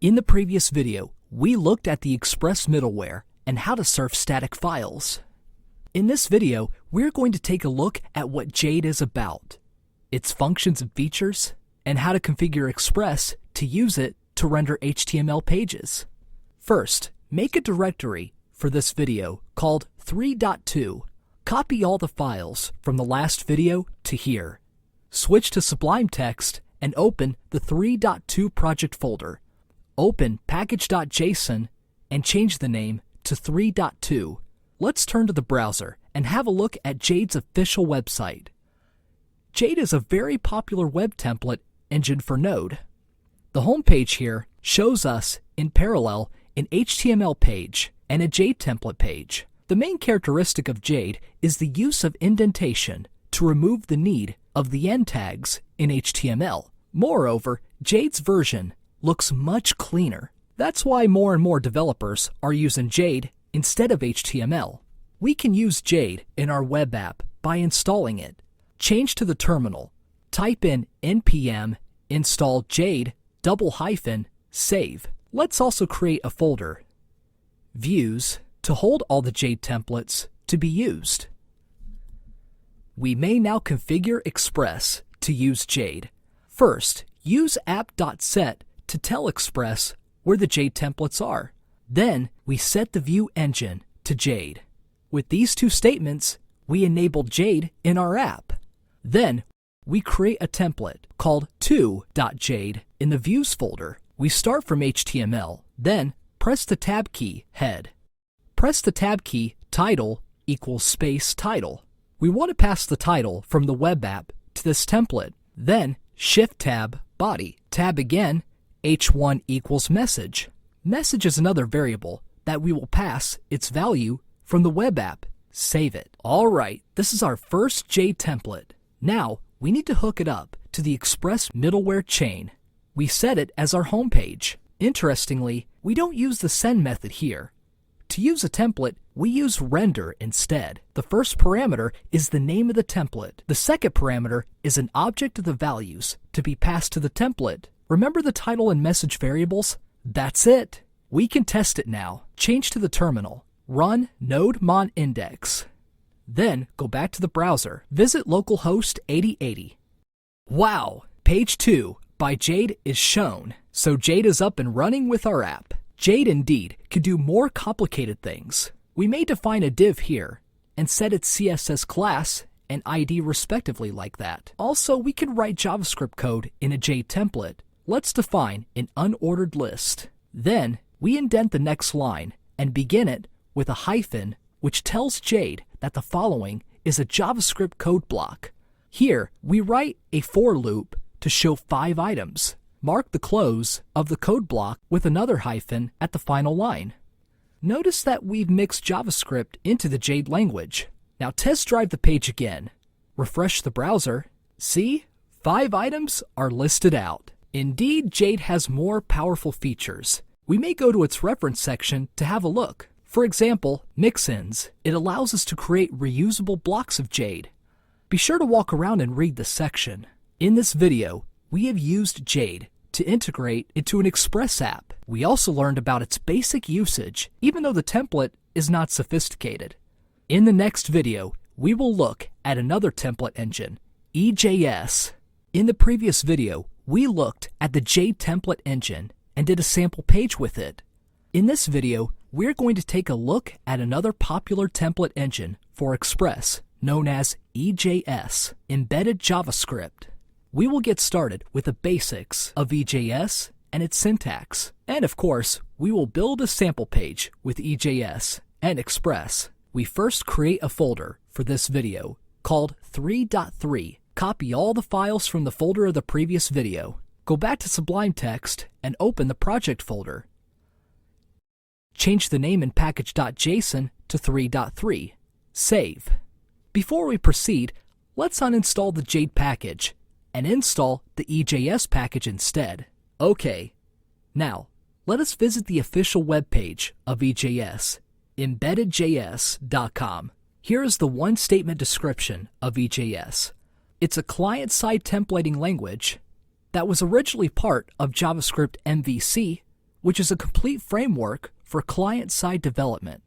In the previous video, we looked at the Express middleware and how to serve static files. In this video, we're going to take a look at what Jade is about, its functions and features, and how to configure Express to use it to render HTML pages. First, make a directory for this video called 3.2. Copy all the files from the last video to here. Switch to Sublime Text and open the 3.2 project folder. Open package.json and change the name to 3.2. Let's turn to the browser and have a look at Jade's official website. Jade is a very popular web template engine for Node. The home page here shows us, in parallel, an HTML page and a Jade template page. The main characteristic of Jade is the use of indentation to remove the need of the end tags in HTML. Moreover, Jade's version looks much cleaner. That's why more and more developers are using Jade instead of HTML. We can use Jade in our web app by installing it. Change to the terminal. Type in npm install jade --save. Let's also create a folder, Views, to hold all the Jade templates to be used. We may now configure Express to use Jade. First, use app.set to tell Express where the Jade templates are. Then, we set the view engine to Jade. With these two statements, we enable Jade in our app. Then, we create a template called to.jade in the Views folder. We start from HTML, then press the Tab key, Head. Press the Tab key, Title =space title. We want to pass the title from the web app to this template. Then, Shift-Tab, Body. Tab again, h1 = message. Message is another variable that we will pass its value from the web app. Save it. Alright, this is our first Jade template. Now, we need to hook it up to the Express middleware chain. We set it as our home page. Interestingly, we don't use the send method here. To use a template, we use render instead. The first parameter is the name of the template. The second parameter is an object of the values to be passed to the template. Remember the title and message variables? That's it. We can test it now. Change to the terminal. Run node-mon index. Then go back to the browser. Visit localhost 8080. Wow! Page 2 by Jade is shown. So Jade is up and running with our app. Jade indeed can do more complicated things. We may define a div here and set its CSS class and ID respectively like that. Also, we can write JavaScript code in a Jade template. Let's define an unordered list. Then, we indent the next line and begin it with a hyphen, which tells Jade that the following is a JavaScript code block. Here, we write a for loop to show 5 items. Mark the close of the code block with another hyphen at the final line. Notice that we've mixed JavaScript into the Jade language. Now test drive the page again. Refresh the browser. See? 5 items are listed out. Indeed, Jade has more powerful features. We may go to its reference section to have a look. For example, mix-ins. It allows us to create reusable blocks of Jade. Be sure to walk around and read this section. In this video, we have used Jade to integrate into an Express app. We also learned about its basic usage. Even though the template is not sophisticated. In the next video, we will look at another template engine, EJS. In the previous video, we looked at the Jade template engine and did a sample page with it. In this video, we're going to take a look at another popular template engine for Express, known as EJS, Embedded JavaScript. We will get started with the basics of EJS and its syntax. And of course, we will build a sample page with EJS and Express. We first create a folder for this video called 3.3. Copy all the files from the folder of the previous video. Go back to Sublime Text and open the project folder. Change the name in package.json to 3.3. Save. Before we proceed, let's uninstall the Jade package and install the EJS package instead. Okay, now let us visit the official webpage of EJS, embeddedjs.com. Here is the one-statement description of EJS. It's a client-side templating language that was originally part of JavaScript MVC, which is a complete framework for client-side development.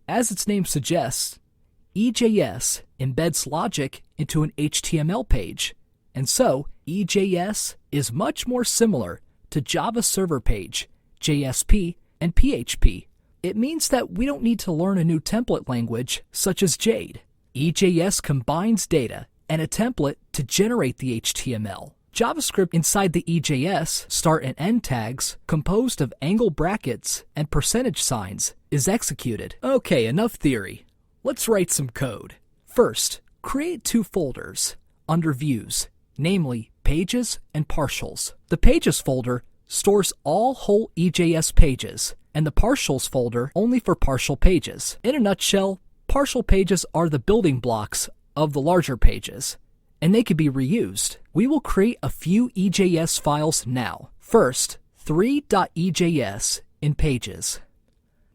As its name suggests, EJS embeds logic into an HTML page, and so EJS is much more similar to Java Server Page, JSP, and PHP. It means that we don't need to learn a new template language such as Jade. EJS combines data and a template to generate the HTML. JavaScript inside the EJS start and end tags composed of angle brackets and percentage signs is executed. Okay, enough theory. Let's write some code. First, create two folders under views, namely pages and partials. The pages folder stores all whole EJS pages, and the partials folder only for partial pages. In a nutshell, partial pages are the building blocks of the larger pages, and they can be reused. We will create a few EJS files now. First, 3.ejs in pages.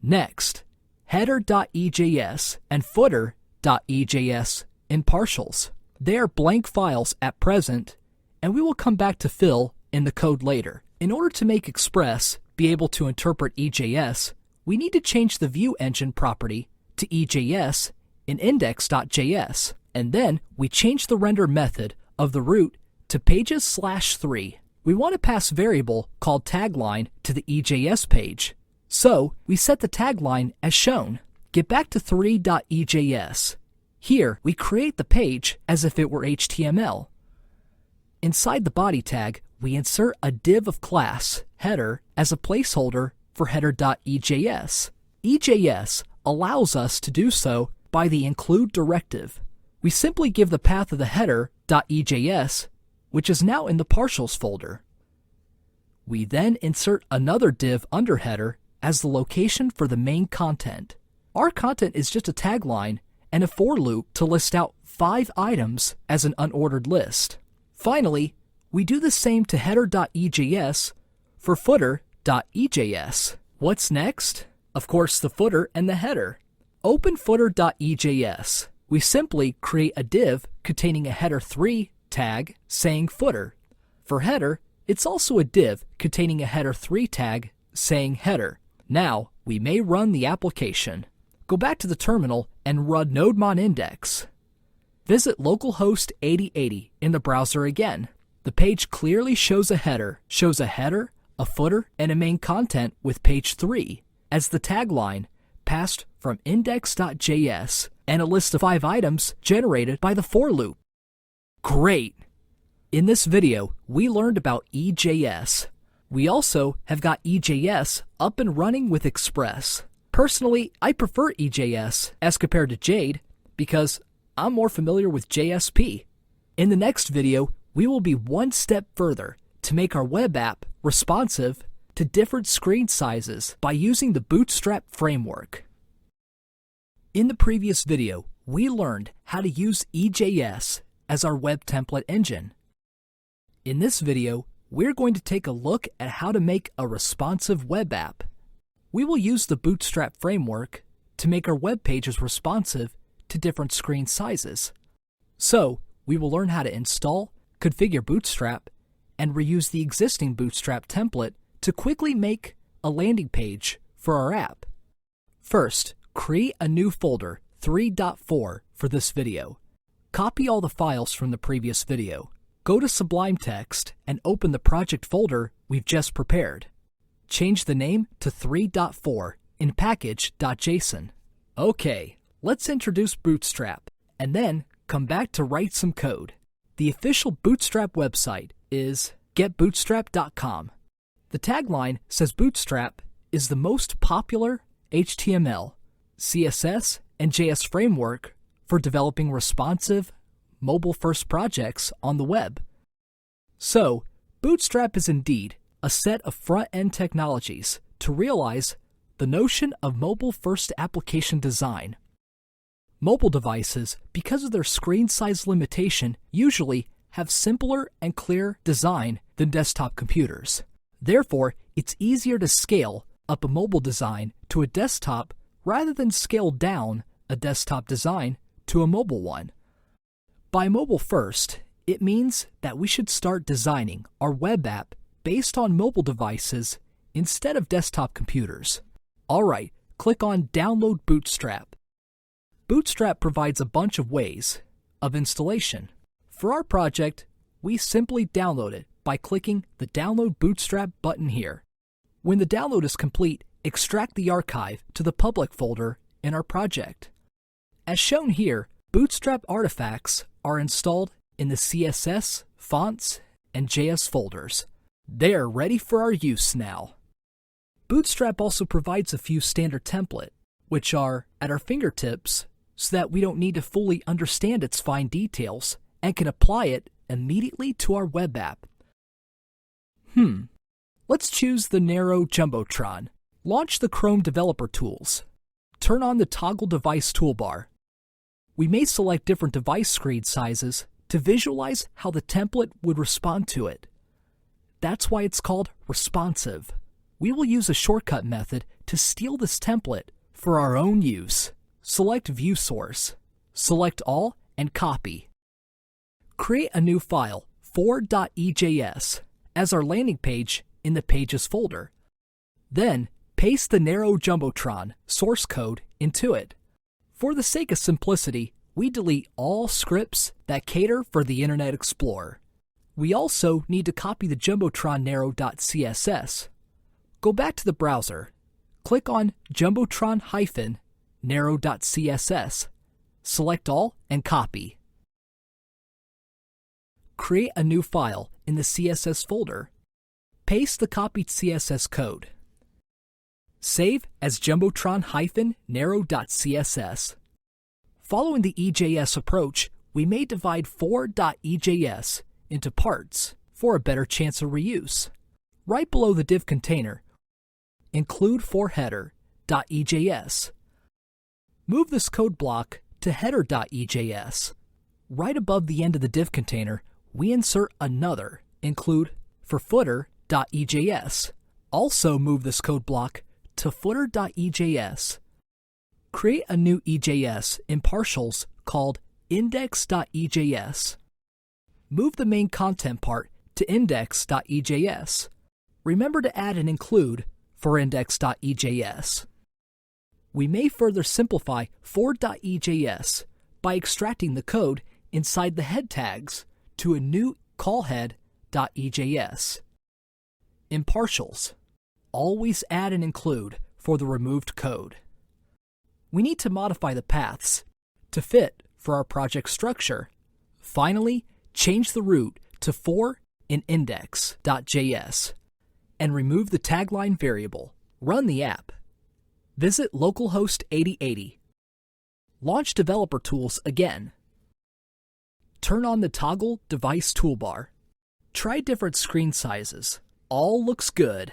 Next, header.ejs and footer.ejs in partials. They are blank files at present, and we will come back to fill in the code later. In order to make Express be able to interpret EJS, we need to change the view engine property to EJS in index.js, and then we change the render method of the root to pages/3. We want to pass variable called tagline to the EJS page, so we set the tagline as shown. Get back to 3.ejs. Here, we create the page as if it were HTML. Inside the body tag, we insert a div of class, header, as a placeholder for header.ejs. EJS allows us to do so by the include directive. We simply give the path of the header.ejs, which is now in the partials folder. We then insert another div under header as the location for the main content. Our content is just a tagline and a for loop to list out 5 items as an unordered list. Finally, we do the same to header.ejs for footer.ejs. What's next? Of course, the footer and the header. Open footer.ejs. We simply create a div containing a header3 tag saying footer. For header, it's also a div containing a header3 tag saying header. Now, we may run the application. Go back to the terminal and run nodemon index. Visit localhost 8080 in the browser again. The page clearly shows a header, a footer, and a main content with page 3 as the tagline passed from index.js and a list of 5 items generated by the for loop. Great! In this video, we learned about EJS. We also have got EJS up and running with Express. Personally, I prefer EJS as compared to Jade because I'm more familiar with JSP. In the next video, we will be one step further to make our web app responsive to different screen sizes by using the Bootstrap framework. In the previous video, we learned how to use EJS as our web template engine. In this video, we're going to take a look at how to make a responsive web app. We will use the Bootstrap framework to make our web pages responsive to different screen sizes. So, we will learn how to install, configure Bootstrap, and reuse the existing Bootstrap template to quickly make a landing page for our app. First, create a new folder 3.4 for this video. Copy all the files from the previous video. Go to Sublime Text and open the project folder we've just prepared. Change the name to 3.4 in package.json. Okay, let's introduce Bootstrap and then come back to write some code. The official Bootstrap website is getbootstrap.com. The tagline says Bootstrap is the most popular HTML, CSS, and JS framework for developing responsive, mobile-first projects on the web. So, Bootstrap is indeed a set of front-end technologies to realize the notion of mobile-first application design. Mobile devices, because of their screen size limitation, usually have simpler and clearer design than desktop computers. Therefore, it's easier to scale up a mobile design to a desktop rather than scale down a desktop design to a mobile one. By mobile first, it means that we should start designing our web app based on mobile devices instead of desktop computers. Alright, click on Download Bootstrap. Bootstrap provides a bunch of ways of installation. For our project, we simply download it by clicking the Download Bootstrap button here. When the download is complete, extract the archive to the public folder in our project. As shown here, Bootstrap artifacts are installed in the CSS, fonts, and JS folders. They are ready for our use now. Bootstrap also provides a few standard templates, which are at our fingertips so that we don't need to fully understand its fine details and can apply it immediately to our web app. Let's choose the narrow Jumbotron. Launch the Chrome Developer Tools. Turn on the Toggle Device toolbar. We may select different device screen sizes to visualize how the template would respond to it. That's why it's called responsive. We will use a shortcut method to steal this template for our own use. Select View Source. Select All and copy. Create a new file, 4.ejs, as our landing page in the Pages folder. Then, paste the narrow Jumbotron source code into it. For the sake of simplicity, we delete all scripts that cater for the Internet Explorer. We also need to copy the Jumbotron narrow.css. Go back to the browser, click on Jumbotron-narrow.css, select all and copy. Create a new file in the CSS folder. Paste the copied CSS code. Save as Jumbotron-narrow.css. Following the EJS approach, we may divide 4.ejs into parts for a better chance of reuse. Right below the div container, include for header.ejs. Move this code block to header.ejs. Right above the end of the div container, we insert another include for footer.ejs. Also move this code block to footer.ejs. Create a new EJS in partials called index.ejs. Move the main content part to index.ejs. Remember to add an include for index.ejs. We may further simplify for.ejs by extracting the code inside the head tags to a new callhead.ejs. In partials, always add an include for the removed code. We need to modify the paths to fit for our project structure. Finally, change the root to for in index.js and remove the tagline variable. Run the app. Visit localhost 8080. Launch Developer Tools again. Turn on the Toggle Device toolbar. Try different screen sizes. All looks good.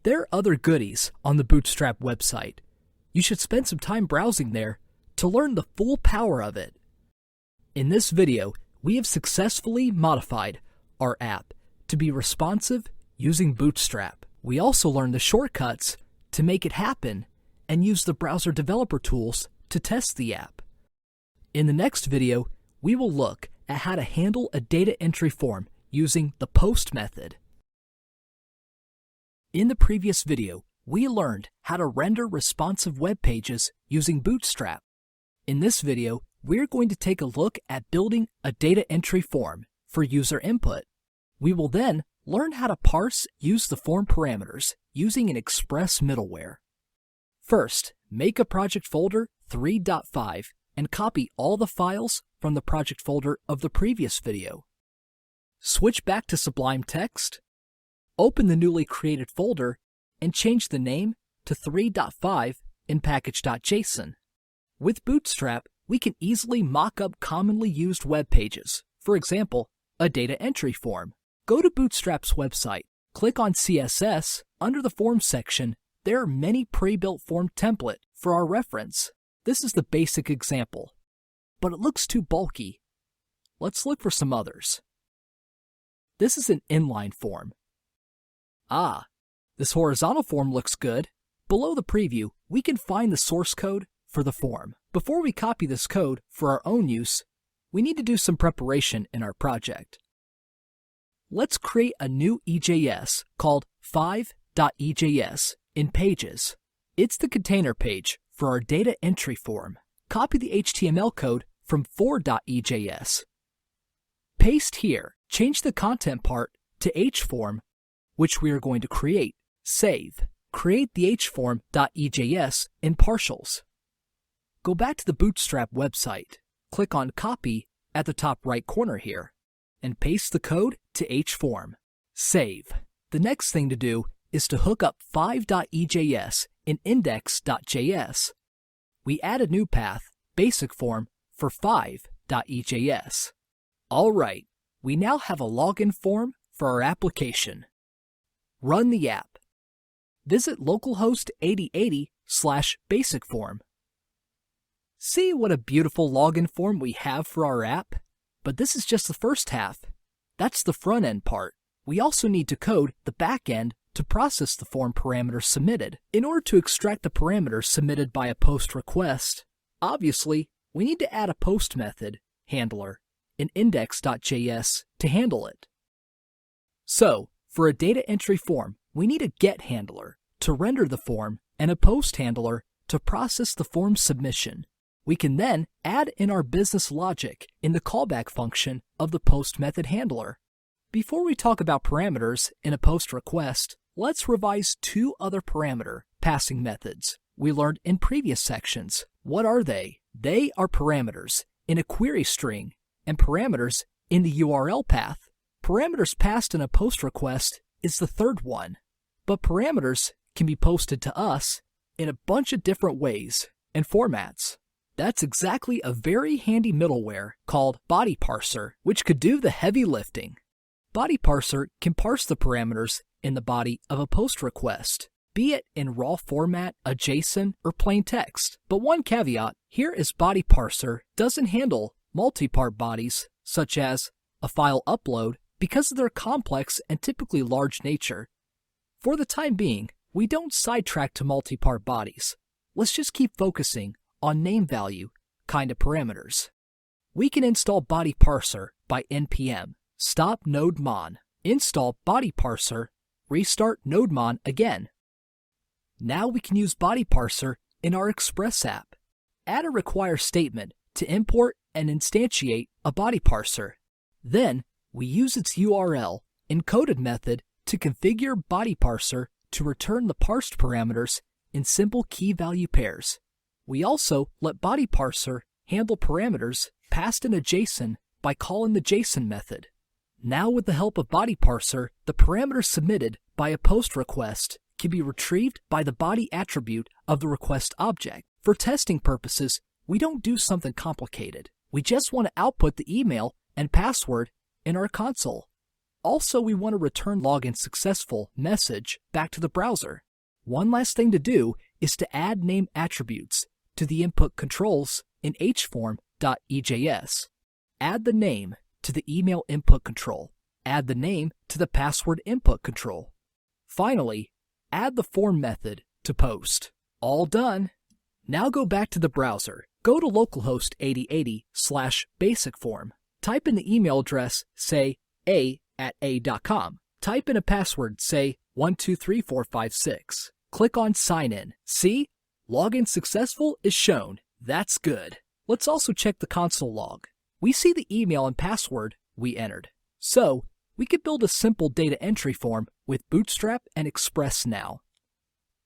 There are other goodies on the Bootstrap website. You should spend some time browsing there to learn the full power of it. In this video, we have successfully modified our app to be responsive using Bootstrap. We also learned the shortcuts to make it happen and use the browser developer tools to test the app. In the next video, we will look at how to handle a data entry form using the post method. In the previous video, we learned how to render responsive web pages using Bootstrap. In this video, we're going to take a look at building a data entry form for user input. We will then learn how to use the form parameters using an Express middleware. First, make a project folder 3.5 and copy all the files from the project folder of the previous video. Switch back to Sublime Text, open the newly created folder, and change the name to 3.5 in package.json. With Bootstrap, we can easily mock up commonly used web pages, for example, a data entry form. Go to Bootstrap's website, click on CSS. Under the Forms section, there are many pre-built form templates for our reference. This is the basic example, but it looks too bulky. Let's look for some others. This is an inline form. This horizontal form looks good. Below the preview, we can find the source code for the form. Before we copy this code for our own use, we need to do some preparation in our project. Let's create a new EJS called 5.ejs in Pages. It's the container page for our data entry form. Copy the HTML code from 4.ejs. Paste here. Change the content part to hform, which we are going to create. Save. Create the hform.ejs in partials. Go back to the Bootstrap website. Click on Copy at the top right corner here, and paste the code to hform. Save. The next thing to do is to hook up 5.ejs in index.js. We add a new path, basic form, for 5.ejs. All right, we now have a login form for our application. Run the app. Visit localhost 8080/basic form. See what a beautiful login form we have for our app? But this is just the first half. That's the front end part. We also need to code the back end to process the form parameters submitted. In order to extract the parameters submitted by a post request, obviously, we need to add a post method handler in index.js to handle it. So, for a data entry form, we need a get handler to render the form and a post handler to process the form submission. We can then add in our business logic in the callback function of the post method handler. Before we talk about parameters in a post request, let's revise two other parameter passing methods we learned in previous sections. What are they? They are parameters in a query string and parameters in the URL path. Parameters passed in a post request is the third one, but parameters can be posted to us in a bunch of different ways and formats. That's exactly a very handy middleware called Body Parser, which could do the heavy lifting. Body Parser can parse the parameters in the body of a post request, be it in raw format, a JSON, or plain text. But one caveat here is Body Parser doesn't handle multi-part bodies, such as a file upload, because of their complex and typically large nature. For the time being, we don't sidetrack to multi-part bodies. Let's just keep focusing on name value kind of parameters. We can install Body Parser by npm stop nodemon, install Body Parser, restart nodemon again. Now we can use Body Parser in our Express app. Add a require statement to import and instantiate a Body Parser. Then we use its URL encoded method to configure Body Parser to return the parsed parameters in simple key-value pairs. We also let Body Parser handle parameters passed in a JSON by calling the JSON method. Now with the help of Body Parser, the parameters submitted by a post request can be retrieved by the body attribute of the request object. For testing purposes, we don't do something complicated. We just want to output the email and password in our console. Also, we want to return login successful message back to the browser. One last thing to do is to add name attributes to the input controls in hform.ejs. Add the name to the email input control. Add the name to the password input control. Finally, add the form method to post. All done. Now go back to the browser. Go to localhost 8080/basic form. Type in the email address, say a@a.com. Type in a password, say 123456. Click on Sign In. See? Login successful is shown. That's good. Let's also check the console log. We see the email and password we entered. So, we could build a simple data entry form with Bootstrap and Express now.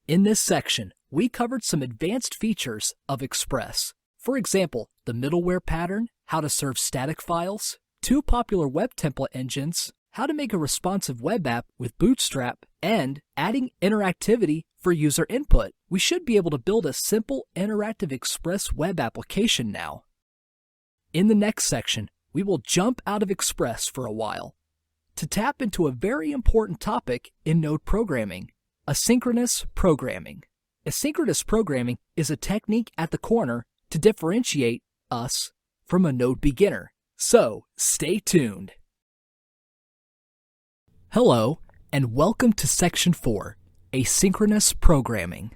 In this section, we covered some advanced features of Express. For example, the middleware pattern, how to serve static files, 2 popular web template engines, how to make a responsive web app with Bootstrap, and adding interactivity for user input. We should be able to build a simple interactive Express web application now. In the next section, we will jump out of Express for a while to tap into a very important topic in Node programming, asynchronous programming. Asynchronous programming is a technique at the corner to differentiate us from a Node beginner. So, stay tuned. Hello, and welcome to Section 4, Asynchronous Programming.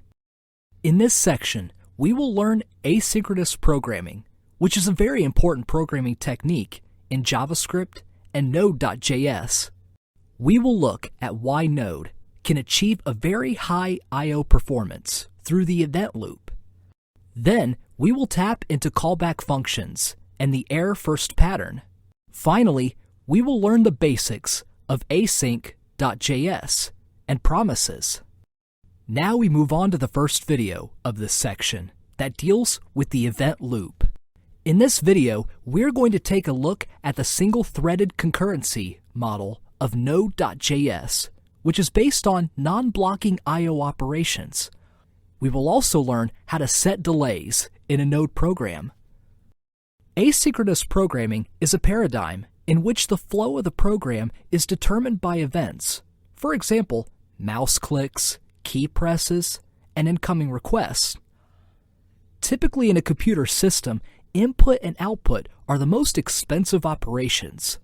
In this section, we will learn asynchronous programming, which is a very important programming technique in JavaScript and Node.js. We will look at why Node can achieve a very high I/O performance through the event loop. Then, we will tap into callback functions and the error first pattern. Finally, we will learn the basics of async.js and promises. Now we move on to the first video of this section that deals with the event loop. In this video, we're going to take a look at the single-threaded concurrency model of Node.js, which is based on non-blocking I/O operations. We will also learn how to set delays in a Node program. Asynchronous programming is a paradigm in which the flow of the program is determined by events. For example, mouse clicks, key presses, and incoming requests. Typically in a computer system, input and output are the most expensive operations.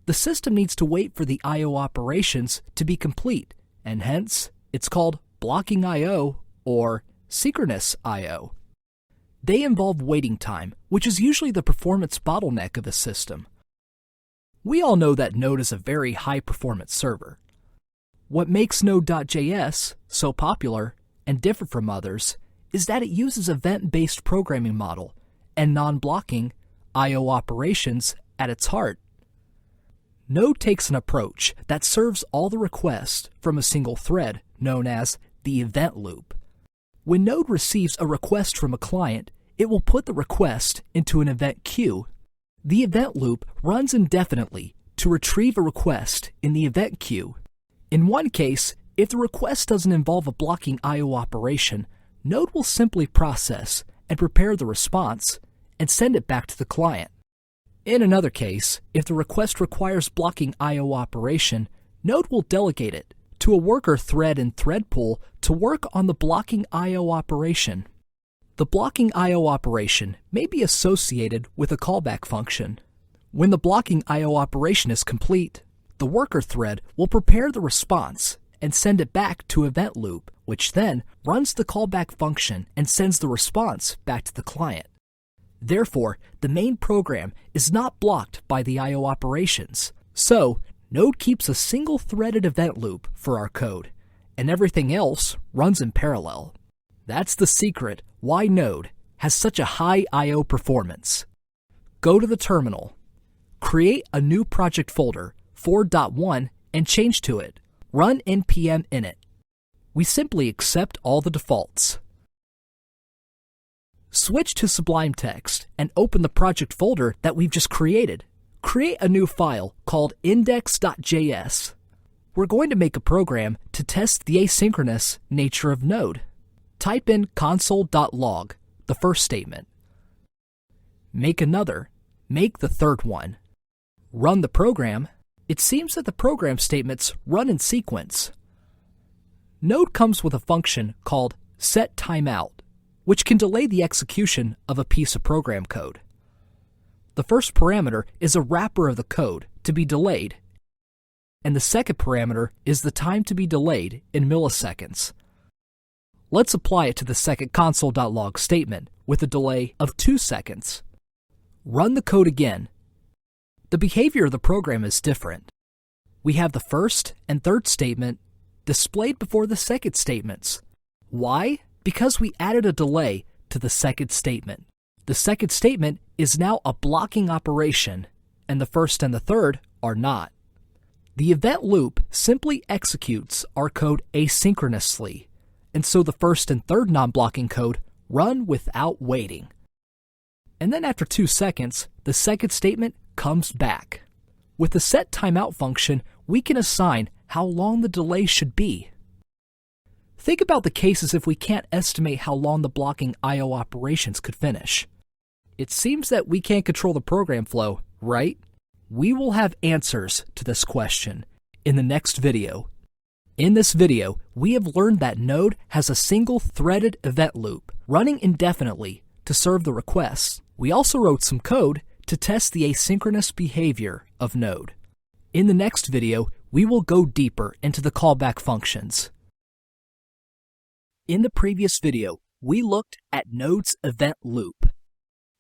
The system needs to wait for the I/O operations to be complete, and hence, it's called blocking I/O or synchronous I/O. They involve waiting time, which is usually the performance bottleneck of a system. We all know that Node is a very high-performance server. What makes Node.js so popular and different from others is that it uses event-based programming model and non-blocking I/O operations at its heart. Node takes an approach that serves all the requests from a single thread known as the event loop. When Node receives a request from a client, it will put the request into an event queue. The event loop runs indefinitely to retrieve a request in the event queue. In one case, if the request doesn't involve a blocking I/O operation, Node will simply process and prepare the response and send it back to the client. In another case, if the request requires blocking I/O operation, Node will delegate it to a worker thread in thread pool to work on the blocking I/O operation. The blocking I/O operation may be associated with a callback function. When the blocking I/O operation is complete, the worker thread will prepare the response and send it back to event loop, which then runs the callback function and sends the response back to the client. Therefore, the main program is not blocked by the I/O operations. So, Node keeps a single-threaded event loop for our code, and everything else runs in parallel. That's the secret why Node has such a high I/O performance. Go to the terminal, create a new project folder, 4.1, and change to it. Run npm init. We simply accept all the defaults. Switch to Sublime Text and open the project folder that we've just created. Create a new file called index.js. We're going to make a program to test the asynchronous nature of Node. Type in console.log, the first statement. Make another. Make the third one. Run the program. It seems that the program statements run in sequence. Node comes with a function called setTimeout, which can delay the execution of a piece of program code. The first parameter is a wrapper of the code to be delayed, and the second parameter is the time to be delayed in milliseconds. Let's apply it to the second console.log statement with a delay of 2 seconds. Run the code again. The behavior of the program is different. We have the first and third statement displayed before the second statements, Why? Because we added a delay to the second statement. The second statement is now a blocking operation, and the first and the third are not. The event loop simply executes our code asynchronously, and so the first and third non-blocking code run without waiting. And then after 2 seconds, the second statement comes back. With the setTimeout function, we can assign how long the delay should be. Think about the cases if we can't estimate how long the blocking I/O operations could finish. It seems that we can't control the program flow, right? We will have answers to this question in the next video. In this video, we have learned that Node has a single threaded event loop running indefinitely to serve the requests. We also wrote some code to test the asynchronous behavior of Node. In the next video, we will go deeper into the callback functions. In the previous video, we looked at Node's event loop.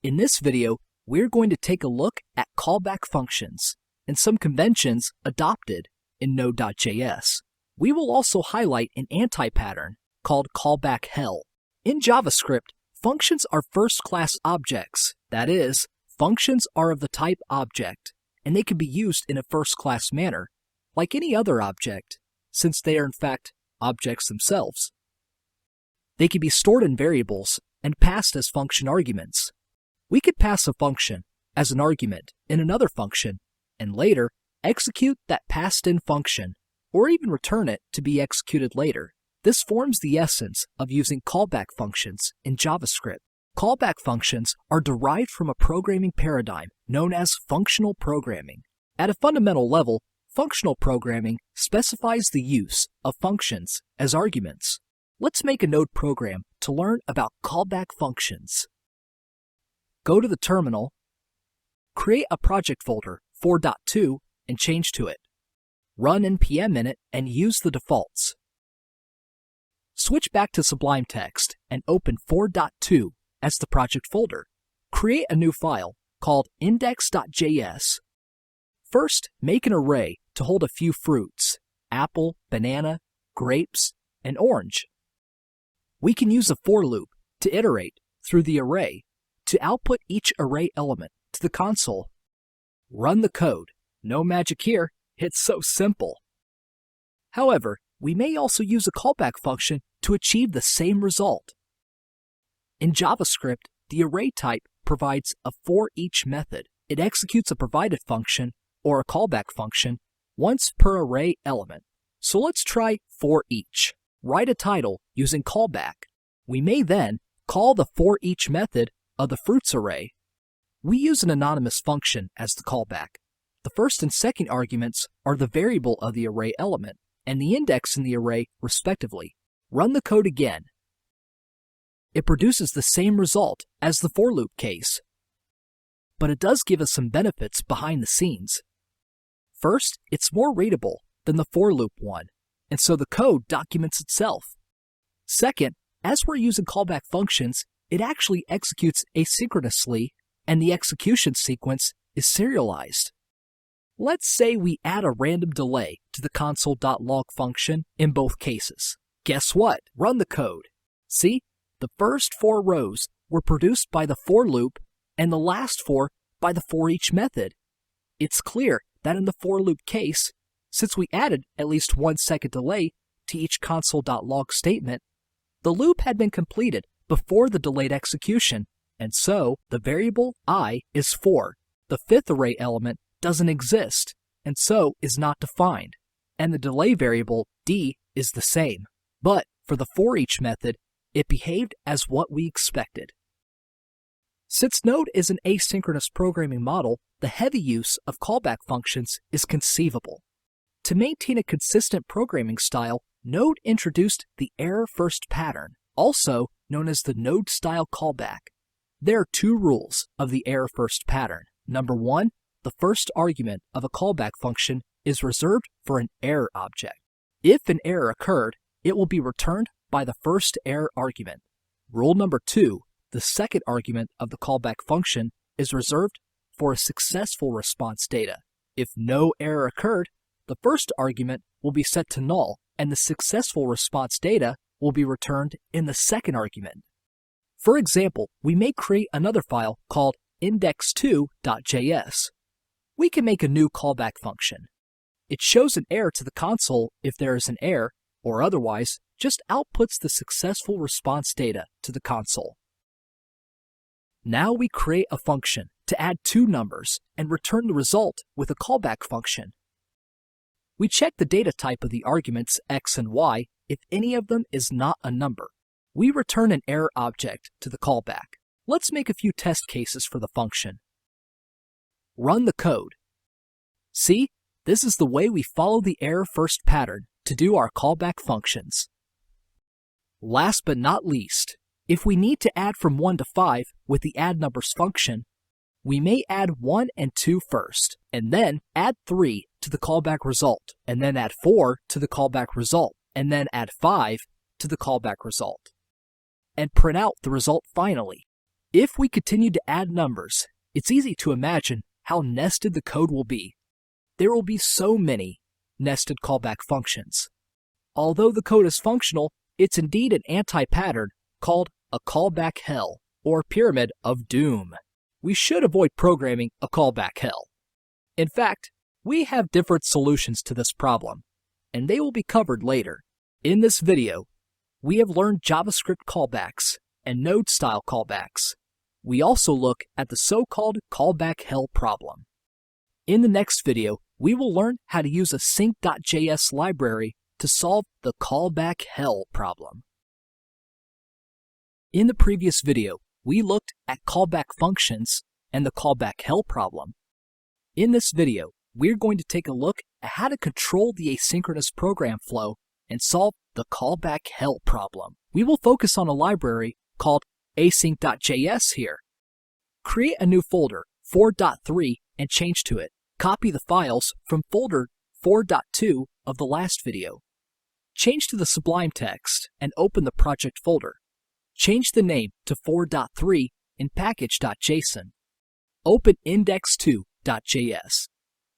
In this video, we're going to take a look at callback functions and some conventions adopted in Node.js. We will also highlight an anti-pattern called callback hell. In JavaScript, functions are first-class objects. That is, functions are of the type object, and they can be used in a first-class manner, like any other object, since they are in fact objects themselves. They can be stored in variables and passed as function arguments. We could pass a function as an argument in another function, and later execute that passed-in function, or even return it to be executed later. This forms the essence of using callback functions in JavaScript. Callback functions are derived from a programming paradigm known as functional programming. At a fundamental level, functional programming specifies the use of functions as arguments. Let's make a Node program to learn about callback functions. Go to the terminal, create a project folder 4.2 and change to it. Run npm init and use the defaults. Switch back to Sublime Text and open 4.2 as the project folder. Create a new file called index.js. First, make an array to hold a few fruits: apple, banana, grapes, and orange. We can use a for loop to iterate through the array to output each array element to the console. Run the code. No magic here, it's so simple. However, we may also use a callback function to achieve the same result. In JavaScript, the array type provides a for each method. It executes a provided function or a callback function once per array element. So let's try for each. Write a title using callback. We may then call the for each method of the fruits array. We use an anonymous function as the callback. The first and second arguments are the variable of the array element and the index in the array respectively. Run the code again. It produces the same result as the for loop case, but it does give us some benefits behind the scenes. First, it's more readable than the for loop one, and so the code documents itself. Second, as we're using callback functions, it actually executes asynchronously, and the execution sequence is serialized. Let's say we add a random delay to the console.log function in both cases. Guess what? Run the code. See, the first 4 rows were produced by the for loop and the last 4 by the for each method. It's clear that in the for loop case, since we added at least 1 second delay to each console.log statement, the loop had been completed before the delayed execution, and so the variable I is 4. The 5th array element doesn't exist, and so is not defined, and the delay variable d is the same. But for the for each method, it behaved as what we expected. Since Node is an asynchronous programming model, the heavy use of callback functions is conceivable. To maintain a consistent programming style, Node introduced the error-first pattern, also known as the Node-style callback. There are 2 rules of the error-first pattern. Number 1, the first argument of a callback function is reserved for an error object. If an error occurred, it will be returned by the first error argument. Rule number 2, the second argument of the callback function is reserved for a successful response data. If no error occurred, the first argument will be set to null and the successful response data will be returned in the second argument. For example, we may create another file called index2.js. We can make a new callback function. It shows an error to the console if there is an error, or otherwise just outputs the successful response data to the console. Now we create a function to add two numbers and return the result with a callback function. We check the data type of the arguments x and y. If any of them is not a number, we return an error object to the callback. Let's make a few test cases for the function. Run the code. See, this is the way we follow the error first pattern to do our callback functions. Last but not least, if we need to add from 1 to 5 with the addNumbers function, we may add 1 and 2 first, and then add 3 to the callback result, and then add 4 to the callback result, and then add 5 to the callback result, and print out the result finally. If we continue to add numbers, it's easy to imagine how nested the code will be. There will be so many nested callback functions. Although the code is functional, it's indeed an anti-pattern called a callback hell, or pyramid of doom. We should avoid programming a callback hell. In fact, we have different solutions to this problem, and they will be covered later. In this video, we have learned JavaScript callbacks and Node-style callbacks. We also look at the so-called callback hell problem. In the next video, we will learn how to use a sync.js library to solve the callback hell problem. In the previous video, we looked at callback functions and the callback hell problem. In this video, we're going to take a look at how to control the asynchronous program flow and solve the callback hell problem. We will focus on a library called async.js here. Create a new folder, 4.3, and change to it. Copy the files from folder 4.2 of the last video. Change to the Sublime text and open the project folder. Change the name to 4.3 in package.json. Open index2.js.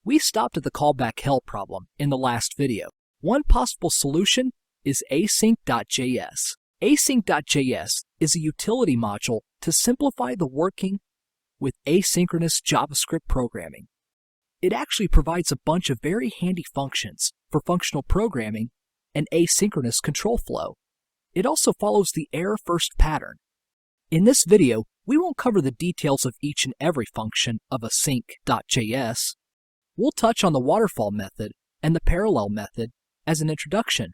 We stopped at the callback hell problem in the last video. One possible solution is async.js. Async.js is a utility module to simplify the working with asynchronous JavaScript programming. It actually provides a bunch of very handy functions for functional programming and asynchronous control flow. It also follows the error first pattern. In this video, we won't cover the details of each and every function of async.js. We'll touch on the waterfall method and the parallel method as an introduction.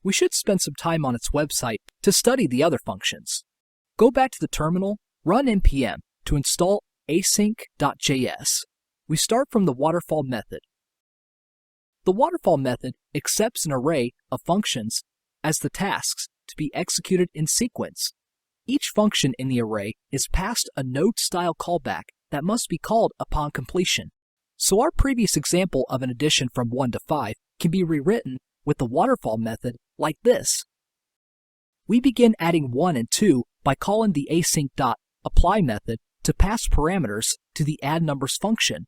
We should spend some time on its website to study the other functions. Go back to the terminal, run npm to install async.js. We start from the waterfall method. The waterfall method accepts an array of functions as the tasks to be executed in sequence. Each function in the array is passed a node-style callback that must be called upon completion. So our previous example of an addition from 1 to 5 can be rewritten with the waterfall method like this. We begin adding 1 and 2 by calling the async.apply method to pass parameters to the addNumbers function.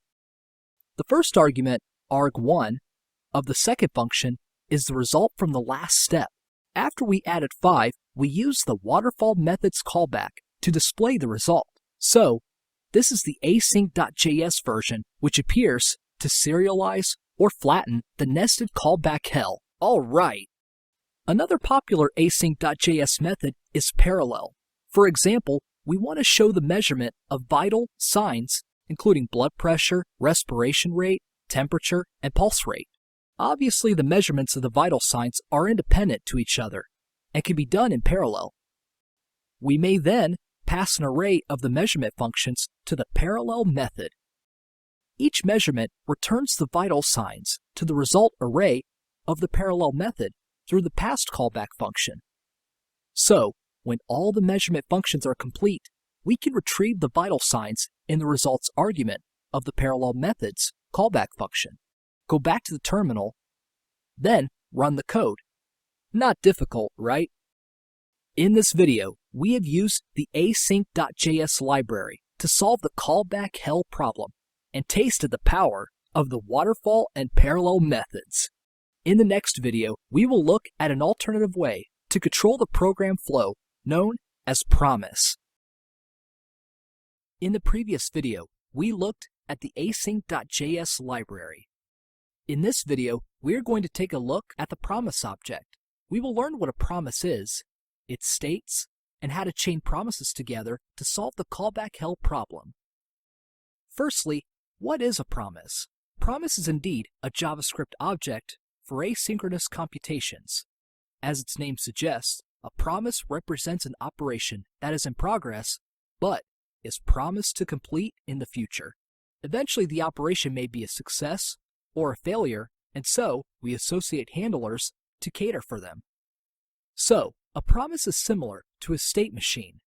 The first argument, arg1, of the second function is the result from the last step. After we added 5, we use the waterfall method's callback to display the result. So, this is the async.js version, which appears to serialize or flatten the nested callback hell. All right. Another popular async.js method is parallel. For example, we want to show the measurement of vital signs, including blood pressure, respiration rate, temperature, and pulse rate. Obviously, the measurements of the vital signs are independent to each other and can be done in parallel. We may then pass an array of the measurement functions to the parallel method. Each measurement returns the vital signs to the result array of the parallel method through the passed callback function. So, when all the measurement functions are complete, we can retrieve the vital signs in the results argument of the parallel method's callback function. Go back to the terminal, then run the code. Not difficult, right? In this video, we have used the async.js library to solve the callback hell problem and tasted the power of the waterfall and parallel methods. In the next video, we will look at an alternative way to control the program flow known as promise. In the previous video, we looked at the async.js library. In this video, we're going to take a look at the promise object. We will learn what a promise is, its states, and how to chain promises together to solve the callback hell problem. Firstly, what is a promise? Promise is indeed a JavaScript object for asynchronous computations. As its name suggests, a promise represents an operation that is in progress, but is promised to complete in the future. Eventually, the operation may be a success or a failure, and so we associate handlers to cater for them. So, a promise is similar to a state machine.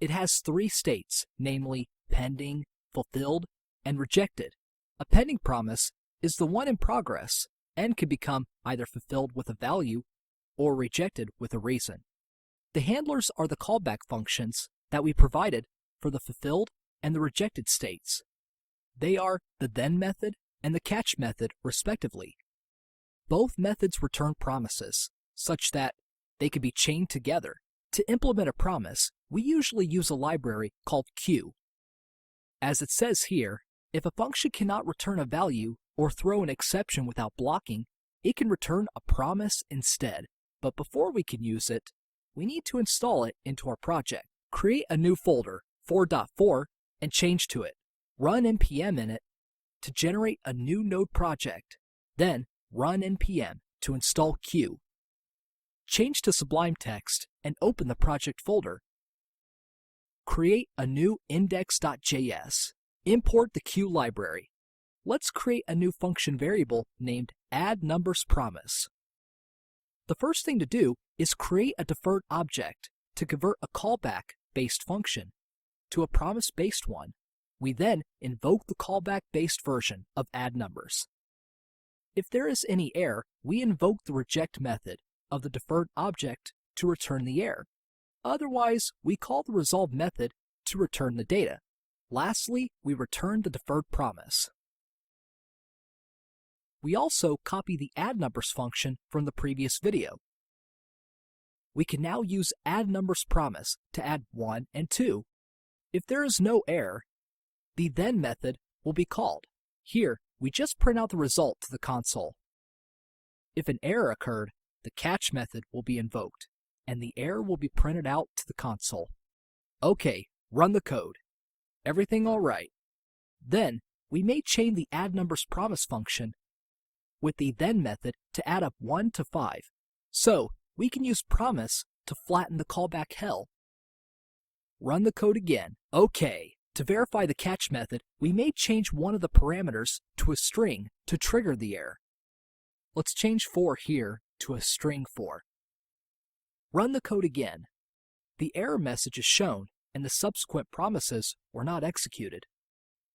It has three states, namely pending, fulfilled, and rejected. A pending promise is the one in progress and can become either fulfilled with a value or rejected with a reason. The handlers are the callback functions that we provided for the fulfilled and the rejected states. They are the then method and the catch method, respectively. Both methods return promises, such that they can be chained together. To implement a promise, we usually use a library called CRUD. As it says here, if a function cannot return a value or throw an exception without blocking, it can return a promise instead. But before we can use it, we need to install it into our project. Create a new folder, 4.4, and change to it. Run npm in it to generate a new node project. Then run npm to install CRUD. Change to Sublime Text and open the project folder. Create a new index.js. Import the CRUD library. Let's create a new function variable named addNumbersPromise. The first thing to do is create a deferred object to convert a callback-based function to a promise-based one. We then invoke the callback-based version of addNumbers. If there is any error, we invoke the reject method of the deferred object to return the error. Otherwise, we call the resolve method to return the data. Lastly, we return the deferred promise. We also copy the addNumbers function from the previous video. We can now use addNumbersPromise to add 1 and 2. If there is no error, the then method will be called. Here, we just print out the result to the console. If an error occurred, the catch method will be invoked, and the error will be printed out to the console. Okay, run the code. Everything all right. Then, we may chain the addNumbersPromise function with the then method to add up 1 to 5. So, we can use promise to flatten the callback hell. Run the code again. Okay, to verify the catch method, we may change one of the parameters to a string to trigger the error. Let's change 4 here to a string 4. Run the code again. The error message is shown and the subsequent promises were not executed.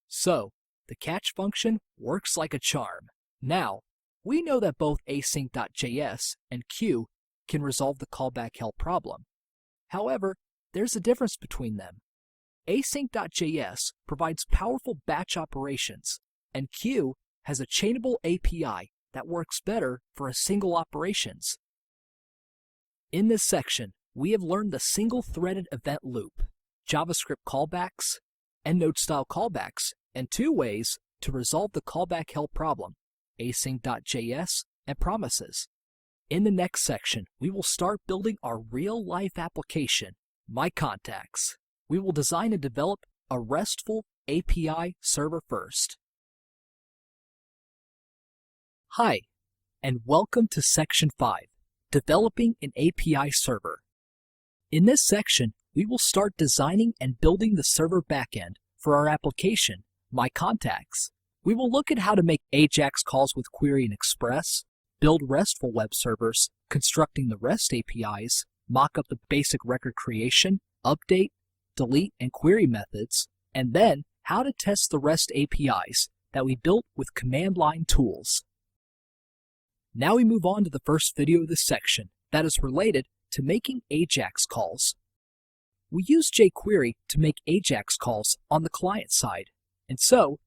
So, the catch function works like a charm. Now, we know that both async.js and CRUD can resolve the callback hell problem. However, there's a difference between them. Async.js provides powerful batch operations, and CRUD has a chainable API that works better for a single operations. In this section, we have learned the single-threaded event loop, JavaScript callbacks, and node-style callbacks, and 2 ways to resolve the callback hell problem, async.js and promises. In the next section, we will start building our real-life application, My Contacts. We will design and develop a RESTful API server first. Hi, and welcome to Section 5, Developing an API Server. In this section, we will start designing and building the server backend for our application, My Contacts. We will look at how to make AJAX calls with Query and Express, build RESTful web servers, constructing the REST APIs, mock up the basic record creation, update, delete, and query methods, and then how to test the REST APIs that we built with command line tools. Now we move on to the first video of this section that is related to making AJAX calls. We use jQuery to make AJAX calls on the client side, and so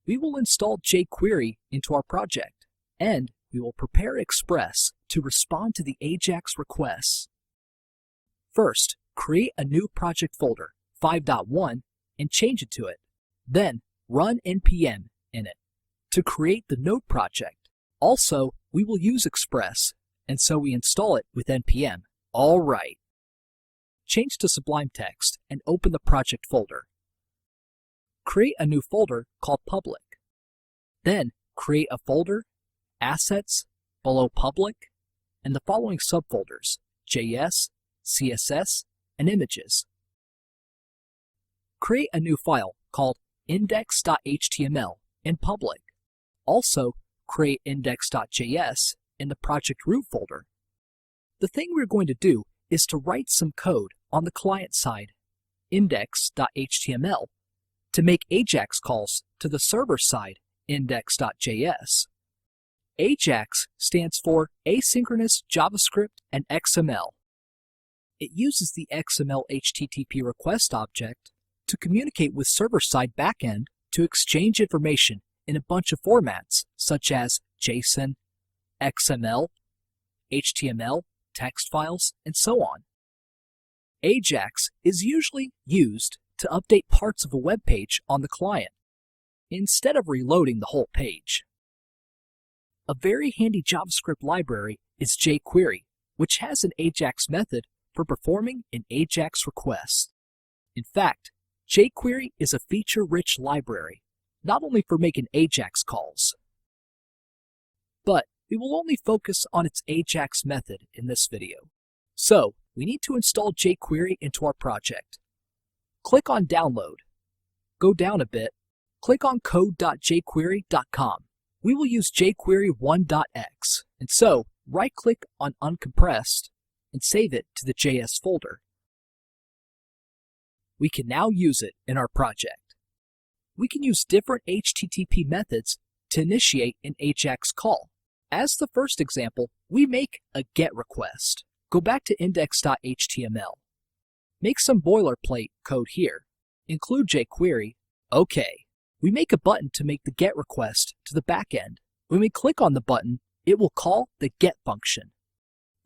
we will install jQuery into our project, and we will prepare Express to respond to the AJAX requests. First, create a new project folder, 5.1, and change it to it. Then, run npm in it to create the Node project. Also, we will use Express, and so we install it with npm. All right. Change to Sublime Text and open the project folder. Create a new folder called Public. Then, create a folder, Assets, below Public, and the following subfolders, JS, CSS, and Images. Create a new file called index.html in Public. Also, create index.js in the project root folder. The thing we're going to do is to write some code on the client side, index.html, to make AJAX calls to the server side, index.js. AJAX stands for asynchronous JavaScript and XML. It uses the XML HTTP request object to communicate with server-side backend to exchange information in a bunch of formats such as JSON, XML, HTML, text files, and so on. AJAX is usually used to update parts of a web page on the client, instead of reloading the whole page. A very handy JavaScript library is jQuery, which has an AJAX method for performing an AJAX request. In fact, jQuery is a feature-rich library, not only for making AJAX calls, but we will only focus on its AJAX method in this video. So, we need to install jQuery into our project. Click on Download. Go down a bit. Click on code.jquery.com. We will use jQuery 1.x, and so right-click on Uncompressed and save it to the JS folder. We can now use it in our project. We can use different HTTP methods to initiate an AJAX call. As the first example, we make a GET request. Go back to index.html. Make some boilerplate code here. Include jQuery. OK. We make a button to make the GET request to the backend. When we click on the button, it will call the GET function.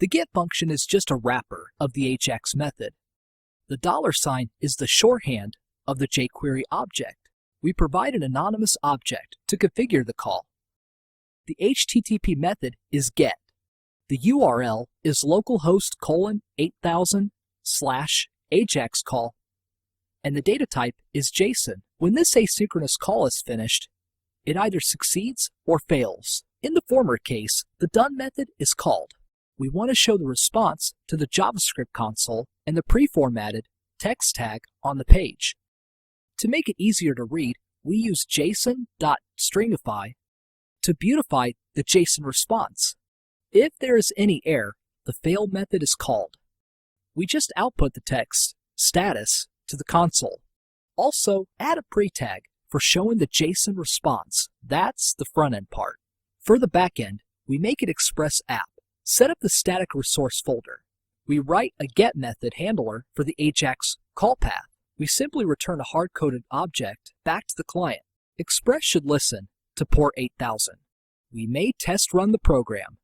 The GET function is just a wrapper of the AJAX method. The $sign is the shorthand of the jQuery object. We provide an anonymous object to configure the call. The HTTP method is GET. The URL is localhost :8000/AJAX call, and the data type is JSON. When this asynchronous call is finished, it either succeeds or fails. In the former case, the done method is called. We want to show the response to the JavaScript console and the pre-formatted text tag on the page. To make it easier to read, we use JSON.stringify to beautify the JSON response. If there is any error, the fail method is called. We just output the text status to the console. Also, add a pre-tag for showing the JSON response. That's the front-end part. For the backend, we make an Express app. Set up the static resource folder. We write a GET method handler for the AJAX call path. We simply return a hard-coded object back to the client. Express should listen to port 8000. We may test run the program.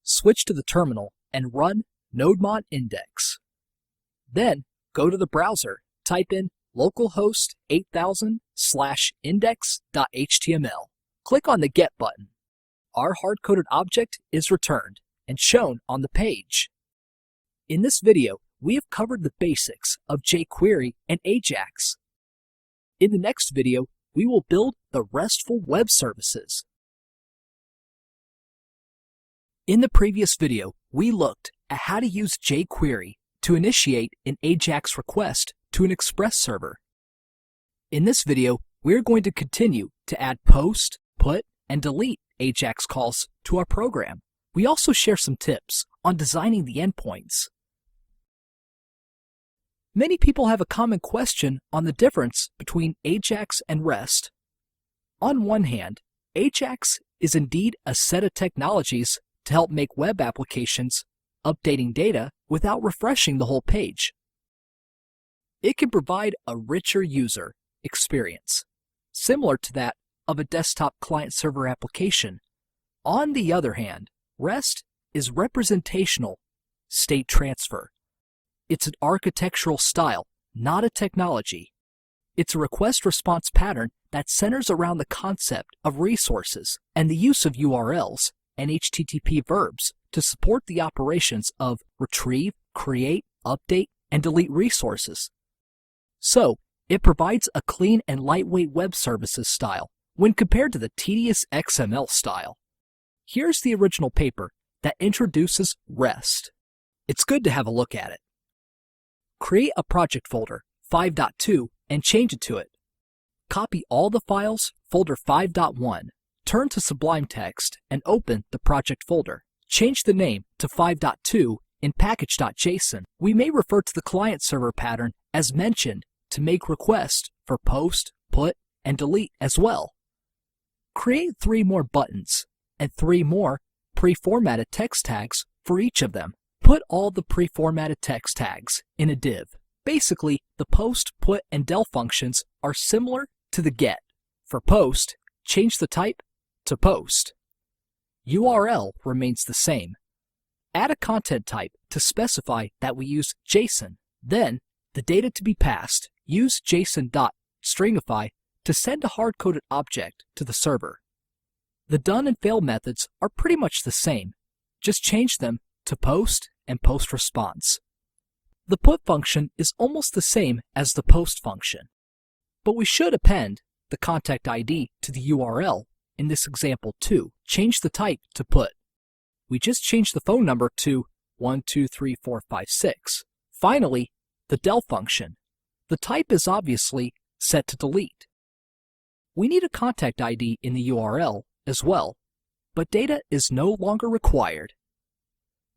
Switch to the terminal and run nodemon index. Then go to the browser, type in localhost 8000/index.html. Click on the GET button. Our hard-coded object is returned and shown on the page. In this video, we have covered the basics of jQuery and AJAX. In the next video, we will build the RESTful web services. In the previous video, we looked at how to use jQuery to initiate an AJAX request to an Express server. In this video, we're going to continue to add post, put, and delete AJAX calls to our program. We also share some tips on designing the endpoints. Many people have a common question on the difference between AJAX and REST. On one hand, AJAX is indeed a set of technologies to help make web applications updating data without refreshing the whole page. It can provide a richer user experience, similar to that of a desktop client-server application. On the other hand, REST is representational state transfer. It's an architectural style, not a technology. It's a request-response pattern that centers around the concept of resources and the use of URLs and HTTP verbs to support the operations of retrieve, create, update, and delete resources. So, it provides a clean and lightweight web services style when compared to the tedious XML style. Here's the original paper that introduces REST. It's good to have a look at it. Create a project folder, 5.2, and change it to it. Copy all the files, folder 5.1, turn to Sublime Text, and open the project folder. Change the name to 5.2 in package.json. We may refer to the client-server pattern as mentioned to make requests for post, put, and delete as well. Create 3 more buttons and 3 more pre-formatted text tags for each of them. Put all the pre-formatted text tags in a div. Basically, the post, put, and del functions are similar to the get. For post, change the type to post. URL remains the same. Add a content type to specify that we use JSON. Then, the data to be passed, use JSON.stringify to send a hard-coded object to the server. The done and fail methods are pretty much the same. Just change them to post and post response. The put function is almost the same as the post function, but we should append the contact ID to the URL in this example too. Change the type to put. We just changed the phone number to 123456. Finally, the del function. The type is obviously set to delete. We need a contact ID in the URL as well, but data is no longer required.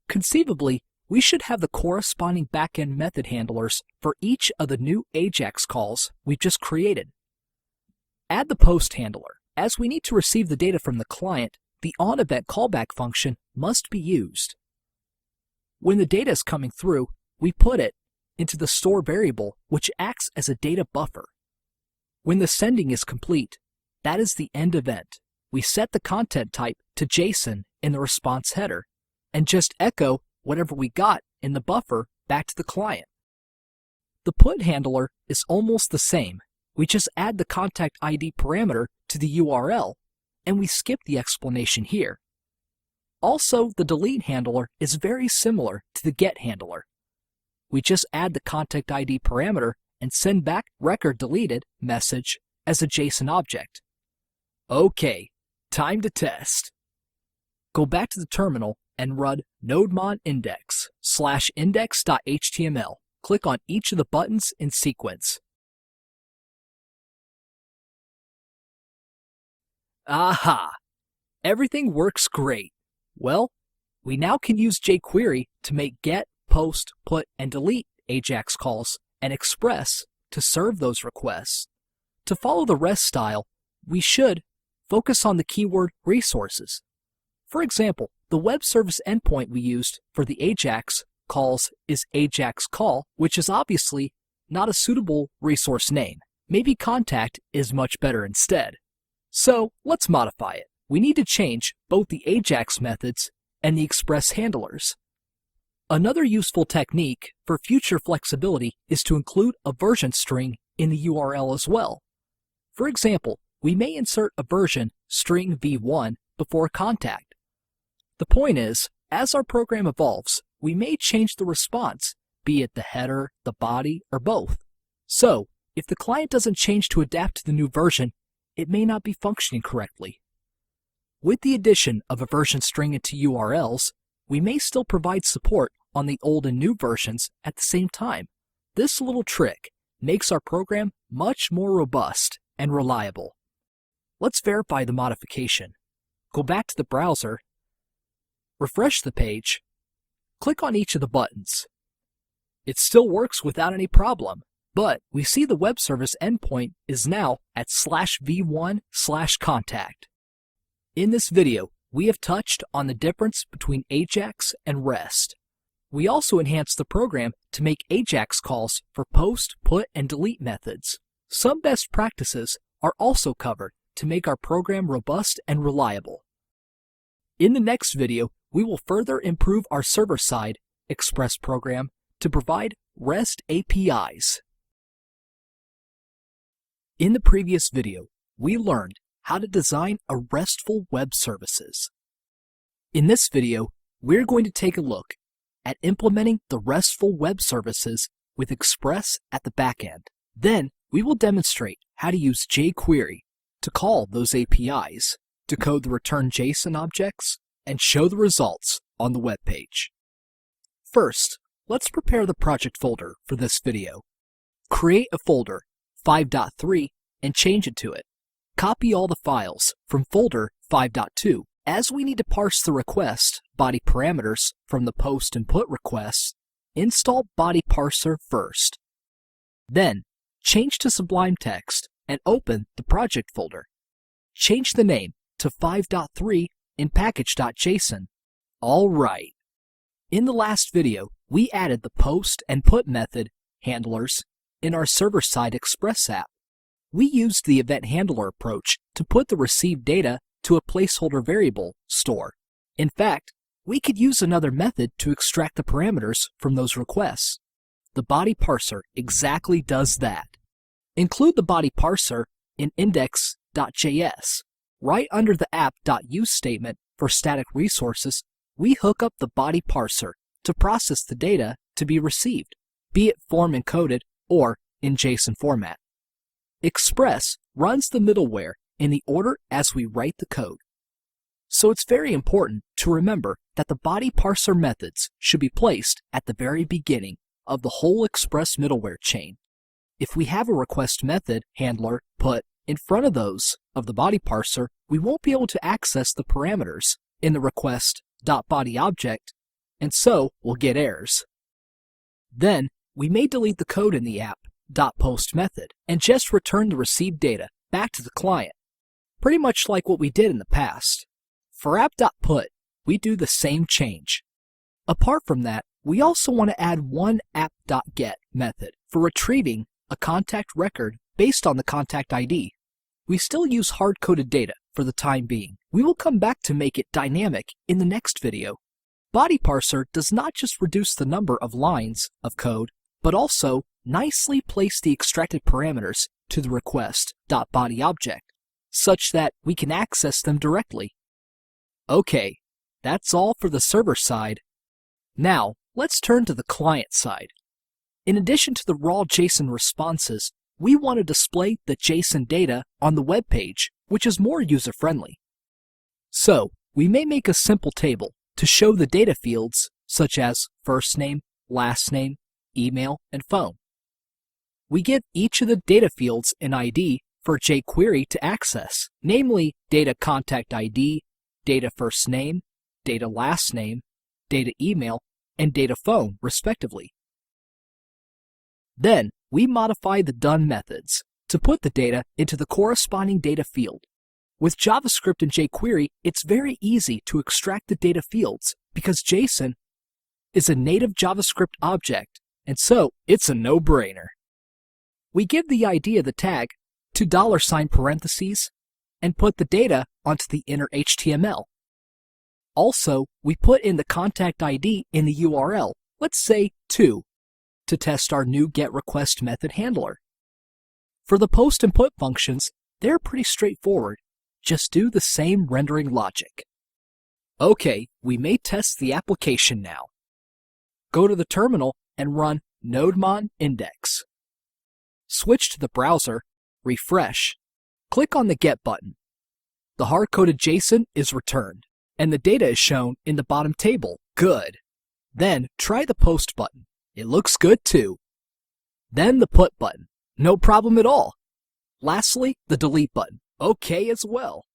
Conceivably, we should have the corresponding backend method handlers for each of the new AJAX calls we've just created. Add the post handler. As we need to receive the data from the client, the onEvent callback function must be used. When the data is coming through, we put it into the store variable, which acts as a data buffer. When the sending is complete, that is the end event. We set the content type to JSON in the response header and just echo whatever we got in the buffer back to the client. The put handler is almost the same. We just add the contact ID parameter to the URL, and we skip the explanation here. Also, the delete handler is very similar to the get handler. We just add the contact ID parameter and send back record deleted message as a JSON object. Okay, time to test. Go back to the terminal and run nodemon index/index.html. Click on each of the buttons in sequence. Aha! Everything works great. Well, we now can use jQuery to make get, post, put, and delete AJAX calls and Express to serve those requests. To follow the REST style, we should focus on the keyword resources. For example, the web service endpoint we used for the AJAX calls is AJAX call, which is obviously not a suitable resource name. Maybe contact is much better instead. So let's modify it. We need to change both the AJAX methods and the Express handlers. Another useful technique for future flexibility is to include a version string in the URL as well. For example, we may insert a version string v1 before contact. The point is, as our program evolves, we may change the response, be it the header, the body, or both. So, if the client doesn't change to adapt to the new version, it may not be functioning correctly. With the addition of a version string into URLs, we may still provide support on the old and new versions at the same time. This little trick makes our program much more robust and reliable. Let's verify the modification. Go back to the browser, refresh the page, click on each of the buttons. It still works without any problem, but we see the web service endpoint is now at /v1/contact. In this video, we have touched on the difference between AJAX and REST. We also enhanced the program to make AJAX calls for post, put, and delete methods. Some best practices are also covered to make our program robust and reliable. In the next video, we will further improve our server-side Express program to provide REST APIs. In the previous video, we learned how to design a RESTful web services. In this video, we're going to take a look at implementing the RESTful web services with Express at the backend. Then, we will demonstrate how to use jQuery to call those APIs, decode the return JSON objects, and show the results on the web page. First, let's prepare the project folder for this video. Create a folder, 5.3, and change it to it. Copy all the files from folder 5.2. As we need to parse the request body parameters from the post and put requests, install body parser first. Then, change to Sublime Text and open the project folder. Change the name to 5.3 in package.json. All right. In the last video, we added the post and put method handlers in our server-side Express app. We used the event handler approach to put the received data to a placeholder variable store. In fact, we could use another method to extract the parameters from those requests. The body parser exactly does that. Include the body parser in index.js. Right under the app.use statement for static resources, we hook up the body parser to process the data to be received, be it form encoded or in JSON format. Express runs the middleware in the order as we write the code. So it's very important to remember that the body parser methods should be placed at the very beginning of the whole Express middleware chain. If we have a request method handler put in front of those of the body parser, we won't be able to access the parameters in the request.body object, and so we'll get errors. Then, we may delete the code in the app.post method and just return the received data back to the client, pretty much like what we did in the past. For app.put, we do the same change. Apart from that, we also want to add one app.get method for retrieving a contact record based on the contact ID. We still use hard-coded data for the time being. We will come back to make it dynamic in the next video. Body parser does not just reduce the number of lines of code, but also nicely place the extracted parameters to the request.body object, such that we can access them directly. Okay, that's all for the server side. Now, let's turn to the client side. In addition to the raw JSON responses, we want to display the JSON data on the web page, which is more user-friendly. So, we may make a simple table to show the data fields such as first name, last name, email, and phone. We give each of the data fields an ID for jQuery to access, namely data contact ID, data first name, data last name, data email, and data phone, respectively. Then, we modify the done methods to put the data into the corresponding data field. With JavaScript and jQuery, it's very easy to extract the data fields because JSON is a native JavaScript object, and so it's a no-brainer. We give the ID of the tag to $ parentheses and put the data onto the inner HTML. Also, we put in the contact ID in the URL, let's say 2, to test our new getRequest method handler. For the post and put functions, they're pretty straightforward. Just do the same rendering logic. Okay, we may test the application now. Go to the terminal and run nodemon index. Switch to the browser, refresh, click on the Get button. The hard-coded JSON is returned, and the data is shown in the bottom table. Good. Then try the Post button. It looks good too. Then the Put button. No problem at all. Lastly, the Delete button. Okay as well.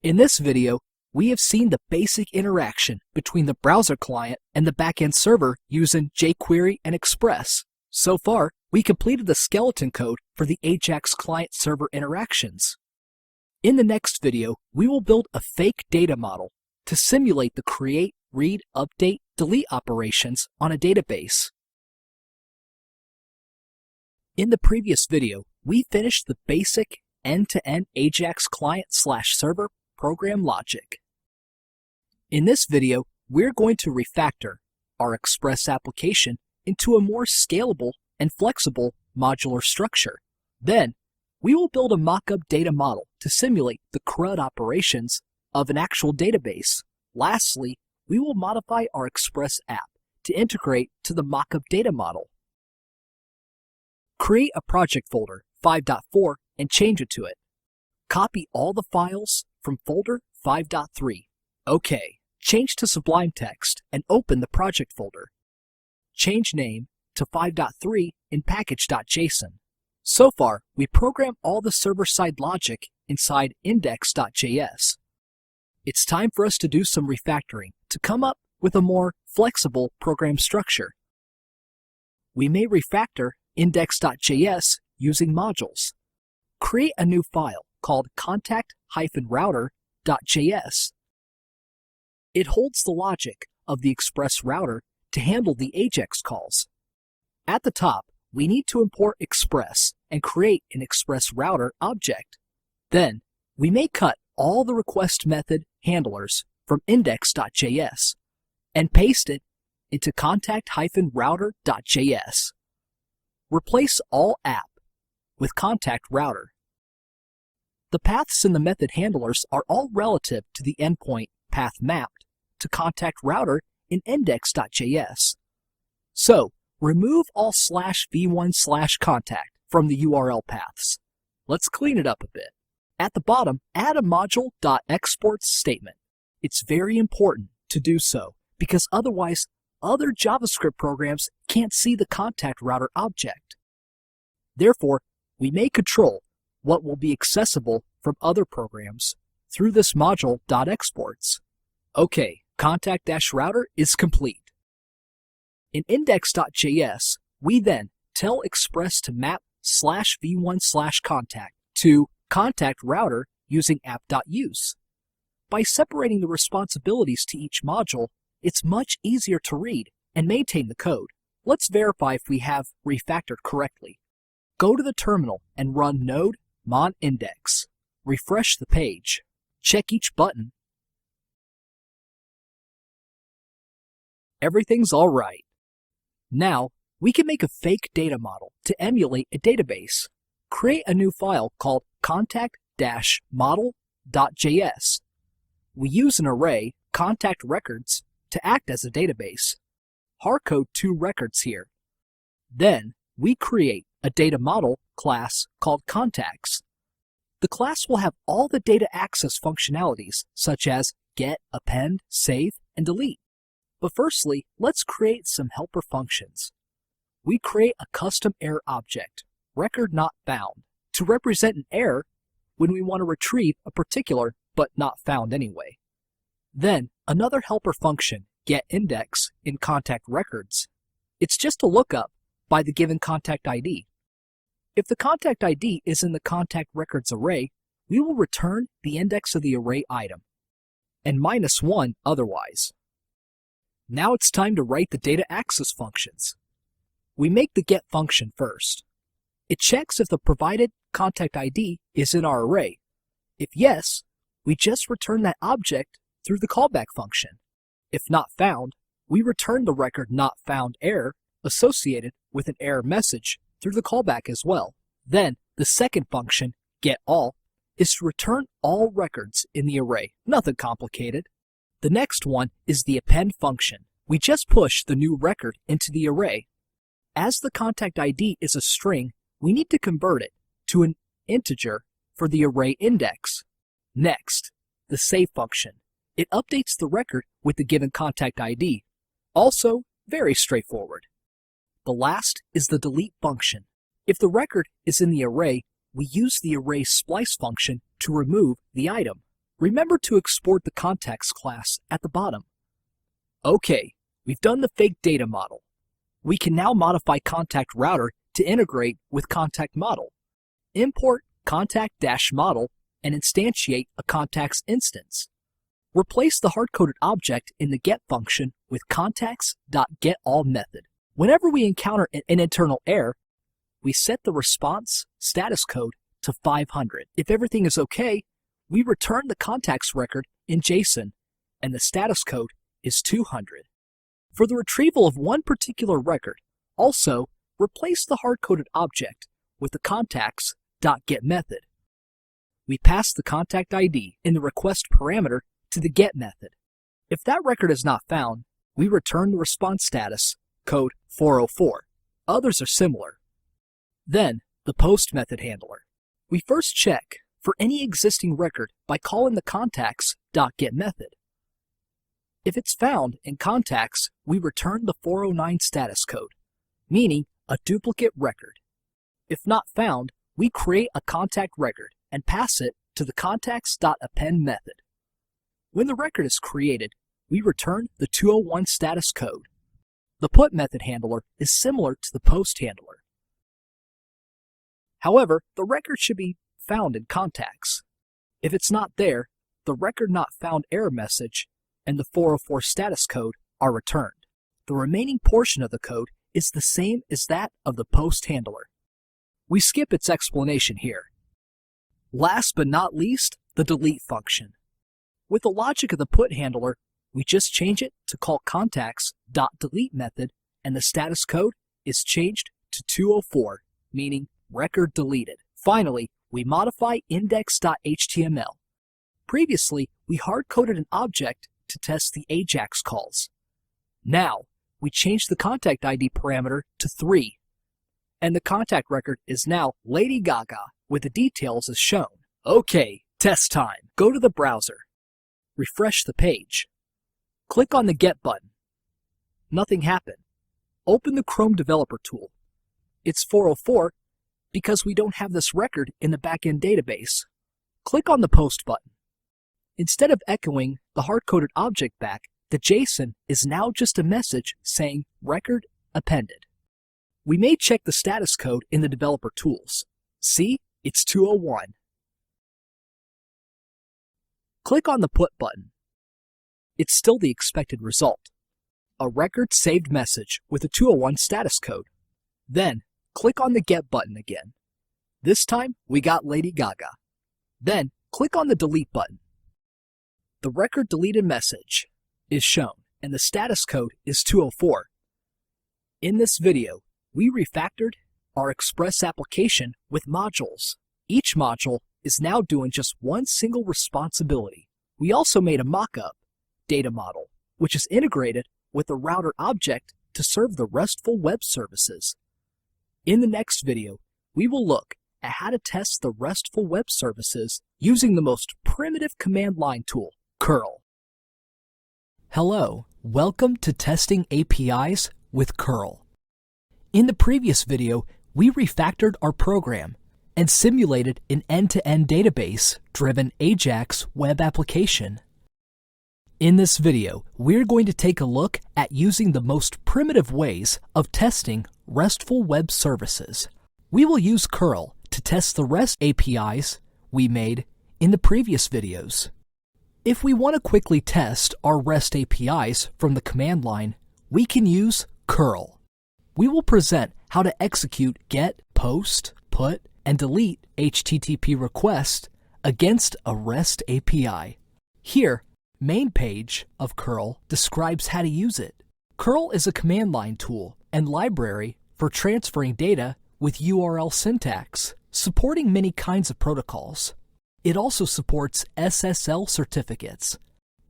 In this video, we have seen the basic interaction between the browser client and the backend server using jQuery and Express. So far, we completed the skeleton code for the Ajax client-server interactions. In the next video, we will build a fake data model to simulate the create, read, update, delete operations on a database. In the previous video, we finished the basic end-to-end Ajax client/server program logic. In this video, we're going to refactor our Express application into a more scalable and flexible modular structure. Then, we will build a mock-up data model to simulate the CRUD operations of an actual database. Lastly, we will modify our Express app to integrate to the mock-up data model. Create a project folder 5.4 and change it to it. Copy all the files from folder 5.3. OK. Change to Sublime Text and open the project folder. Change name to 5.3 in package.json. So far, we programmed all the server-side logic inside index.js. It's time for us to do some refactoring to come up with a more flexible program structure. We may refactor index.js using modules. Create a new file called contact-router.js. It holds the logic of the Express router to handle the AJAX calls. At the top, we need to import Express and create an Express router object. Then, we may cut all the request method handlers from index.js and paste it into contact-router.js. Replace all app with contact router. The paths in the method handlers are all relative to the endpoint path mapped to contact router in index.js. So, remove all /v1/contact from the URL paths. Let's clean it up a bit. At the bottom, add a module.exports statement. It's very important to do so because otherwise, other JavaScript programs can't see the contact router object. Therefore, we may control what will be accessible from other programs through this module.exports. OK, contact-router is complete. In index.js, we then tell Express to map /v1/contact to contact router using app.use. By separating the responsibilities to each module, it's much easier to read and maintain the code. Let's verify if we have refactored correctly. Go to the terminal and run node mon-index. Refresh the page. Check each button. Everything's all right. Now, we can make a fake data model to emulate a database. Create a new file called contact-model.js. We use an array, contact records, to act as a database. Hardcode 2 records here. Then, we create a data model class called contacts. The class will have all the data access functionalities such as get, append, save, and delete. But firstly, let's create some helper functions. We create a custom error object, record not found, to represent an error when we want to retrieve a particular but not found anyway. Then, another helper function, getIndex, in contact records. It's just a lookup by the given contact ID. If the contact ID is in the contact records array, we will return the index of the array item, and -1 otherwise. Now it's time to write the data access functions. We make the get function first. It checks if the provided contact ID is in our array. If yes, we just return that object through the callback function. If not found, we return the record not found error associated with an error message through the callback as well. Then, the second function, getAll, is to return all records in the array. Nothing complicated. The next one is the append function. We just push the new record into the array. As the contact ID is a string, we need to convert it to an integer for the array index. Next, the save function. It updates the record with the given contact ID. Also, very straightforward. The last is the delete function. If the record is in the array, we use the array splice function to remove the item. Remember to export the contacts class at the bottom. OK, we've done the fake data model. We can now modify contact router to integrate with contact model. Import contact-model and instantiate a contacts instance. Replace the hard-coded object in the get function with contacts.getAll method. Whenever we encounter an internal error, we set the response status code to 500. If everything is OK, we return the contacts record in JSON, and the status code is 200. For the retrieval of one particular record, also replace the hard-coded object with the contacts.get method. We pass the contact ID in the request parameter to the get method. If that record is not found, we return the response status, code 404. Others are similar. Then, the post method handler. We first check for any existing record by calling the contacts.get method. If it's found in contacts, we return the 409 status code, meaning a duplicate record. If not found, we create a contact record and pass it to the contacts.append method. When the record is created, we return the 201 status code. The put method handler is similar to the post handler. However, the record should be found in contacts. If it's not there, the record not found error message and the 404 status code are returned. The remaining portion of the code is the same as that of the post handler. We skip its explanation here. Last but not least, the delete function. With the logic of the put handler, we just change it to call contacts.delete method and the status code is changed to 204, meaning record deleted. Finally, we modify index.html. Previously, we hard-coded an object to test the AJAX calls. Now, we change the contact ID parameter to 3, and the contact record is now Lady Gaga with the details as shown. Okay, test time. Go to the browser. Refresh the page. Click on the Get button. Nothing happened. Open the Chrome Developer Tool. It's 404 because we don't have this record in the backend database. Click on the Post button. Instead of echoing the hard-coded object back, the JSON is now just a message saying record appended. We may check the status code in the developer tools. See, it's 201. Click on the Put button. It's still the expected result, a record saved message with a 201 status code. Then, click on the Get button again. This time, we got Lady Gaga. Then, click on the Delete button. The record deleted message is shown, and the status code is 204. In this video, we refactored our Express application with modules. Each module is now doing just one single responsibility. We also made a mock-up data model, which is integrated with a router object to serve the RESTful web services. In the next video, we will look at how to test the RESTful web services using the most primitive command line tool, curl. Hello, welcome to Testing APIs with curl. In the previous video, we refactored our program and simulated an end-to-end database-driven AJAX web application. In this video, we're going to take a look at using the most primitive ways of testing RESTful web services. We will use curl to test the REST APIs we made in the previous videos. If we want to quickly test our REST APIs from the command line, we can use curl. We will present how to execute get, post, put, and delete HTTP requests against a REST API. Here, main page of curl describes how to use it. Curl is a command line tool and library for transferring data with URL syntax, supporting many kinds of protocols. It also supports SSL certificates.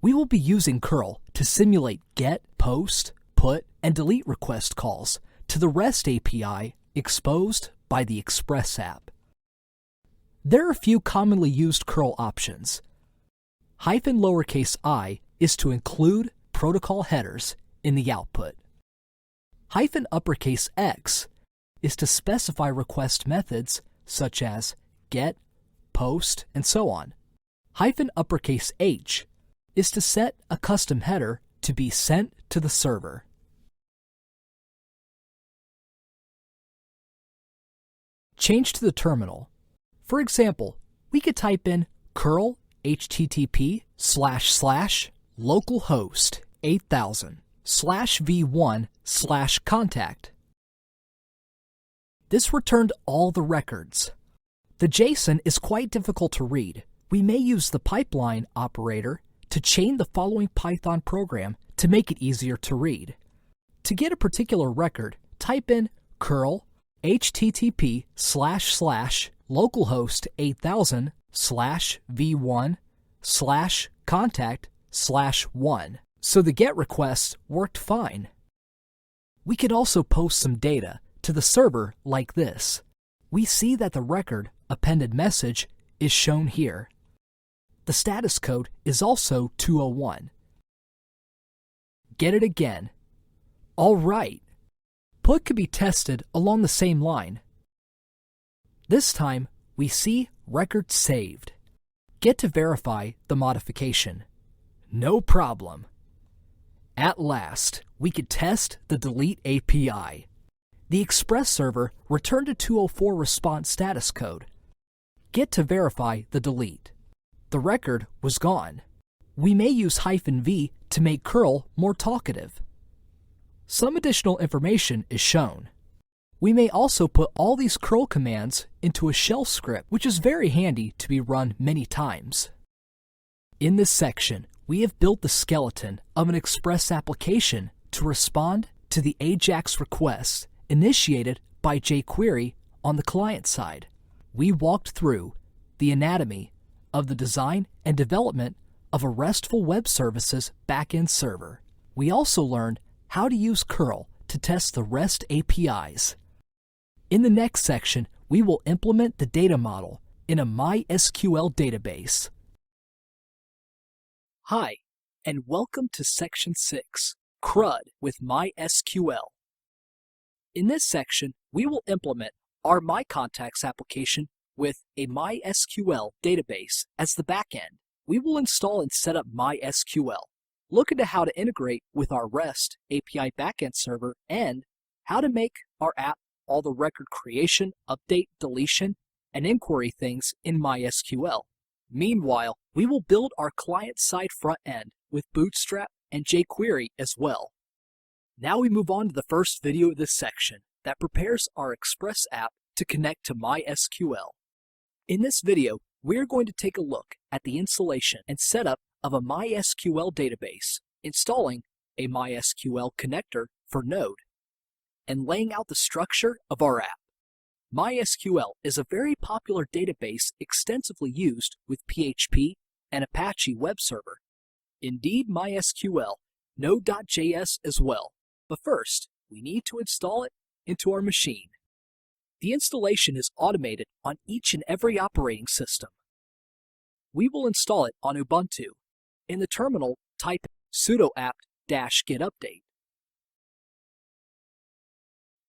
We will be using curl to simulate get, post, put, and delete request calls to the REST API exposed by the Express app. There are a few commonly used curl options. -i is to include protocol headers in the output. -X is to specify request methods such as get, post, and so on. -H is to set a custom header to be sent to the server. Change to the terminal. For example, we could type in curl http://localhost 8000/v1/contact. This returned all the records. The JSON is quite difficult to read. We may use the pipeline operator to chain the following Python program to make it easier to read. To get a particular record, type in curl http:// localhost 8000 /v1 /contact /1. So the GET request worked fine. We could also post some data to the server like this. We see that the record appended message is shown here. The status code is also 201. Get it again. All right. Put could be tested along the same line. This time, we see record saved. Get to verify the modification. No problem. At last, we could test the delete API. The Express server returned a 204 response status code. Get to verify the delete. The record was gone. We may use -v to make curl more talkative. Some additional information is shown. We may also put all these curl commands into a shell script, which is very handy to be run many times. In this section, we have built the skeleton of an Express application to respond to the AJAX request initiated by jQuery on the client side. We walked through the anatomy of the design and development of a RESTful web services backend server. We also learned how to use curl to test the REST APIs. In the next section, we will implement the data model in a MySQL database. Hi, and welcome to Section 6, CRUD with MySQL. In this section, we will implement our MyContacts application with a MySQL database as the backend. We will install and set up MySQL, look into how to integrate with our REST API backend server, and how to make our app all the record creation, update, deletion, and inquiry things in MySQL. Meanwhile, we will build our client-side front end with Bootstrap and jQuery as well. Now we move on to the first video of this section that prepares our Express app to connect to MySQL. In this video, we're going to take a look at the installation and setup of a MySQL database, installing a MySQL connector for Node, and laying out the structure of our app. MySQL is a very popular database extensively used with PHP and Apache web server. Indeed, MySQL, Node.js as well. But first, we need to install it into our machine. The installation is automated on each and every operating system. We will install it on Ubuntu. In the terminal, type sudo apt-get update.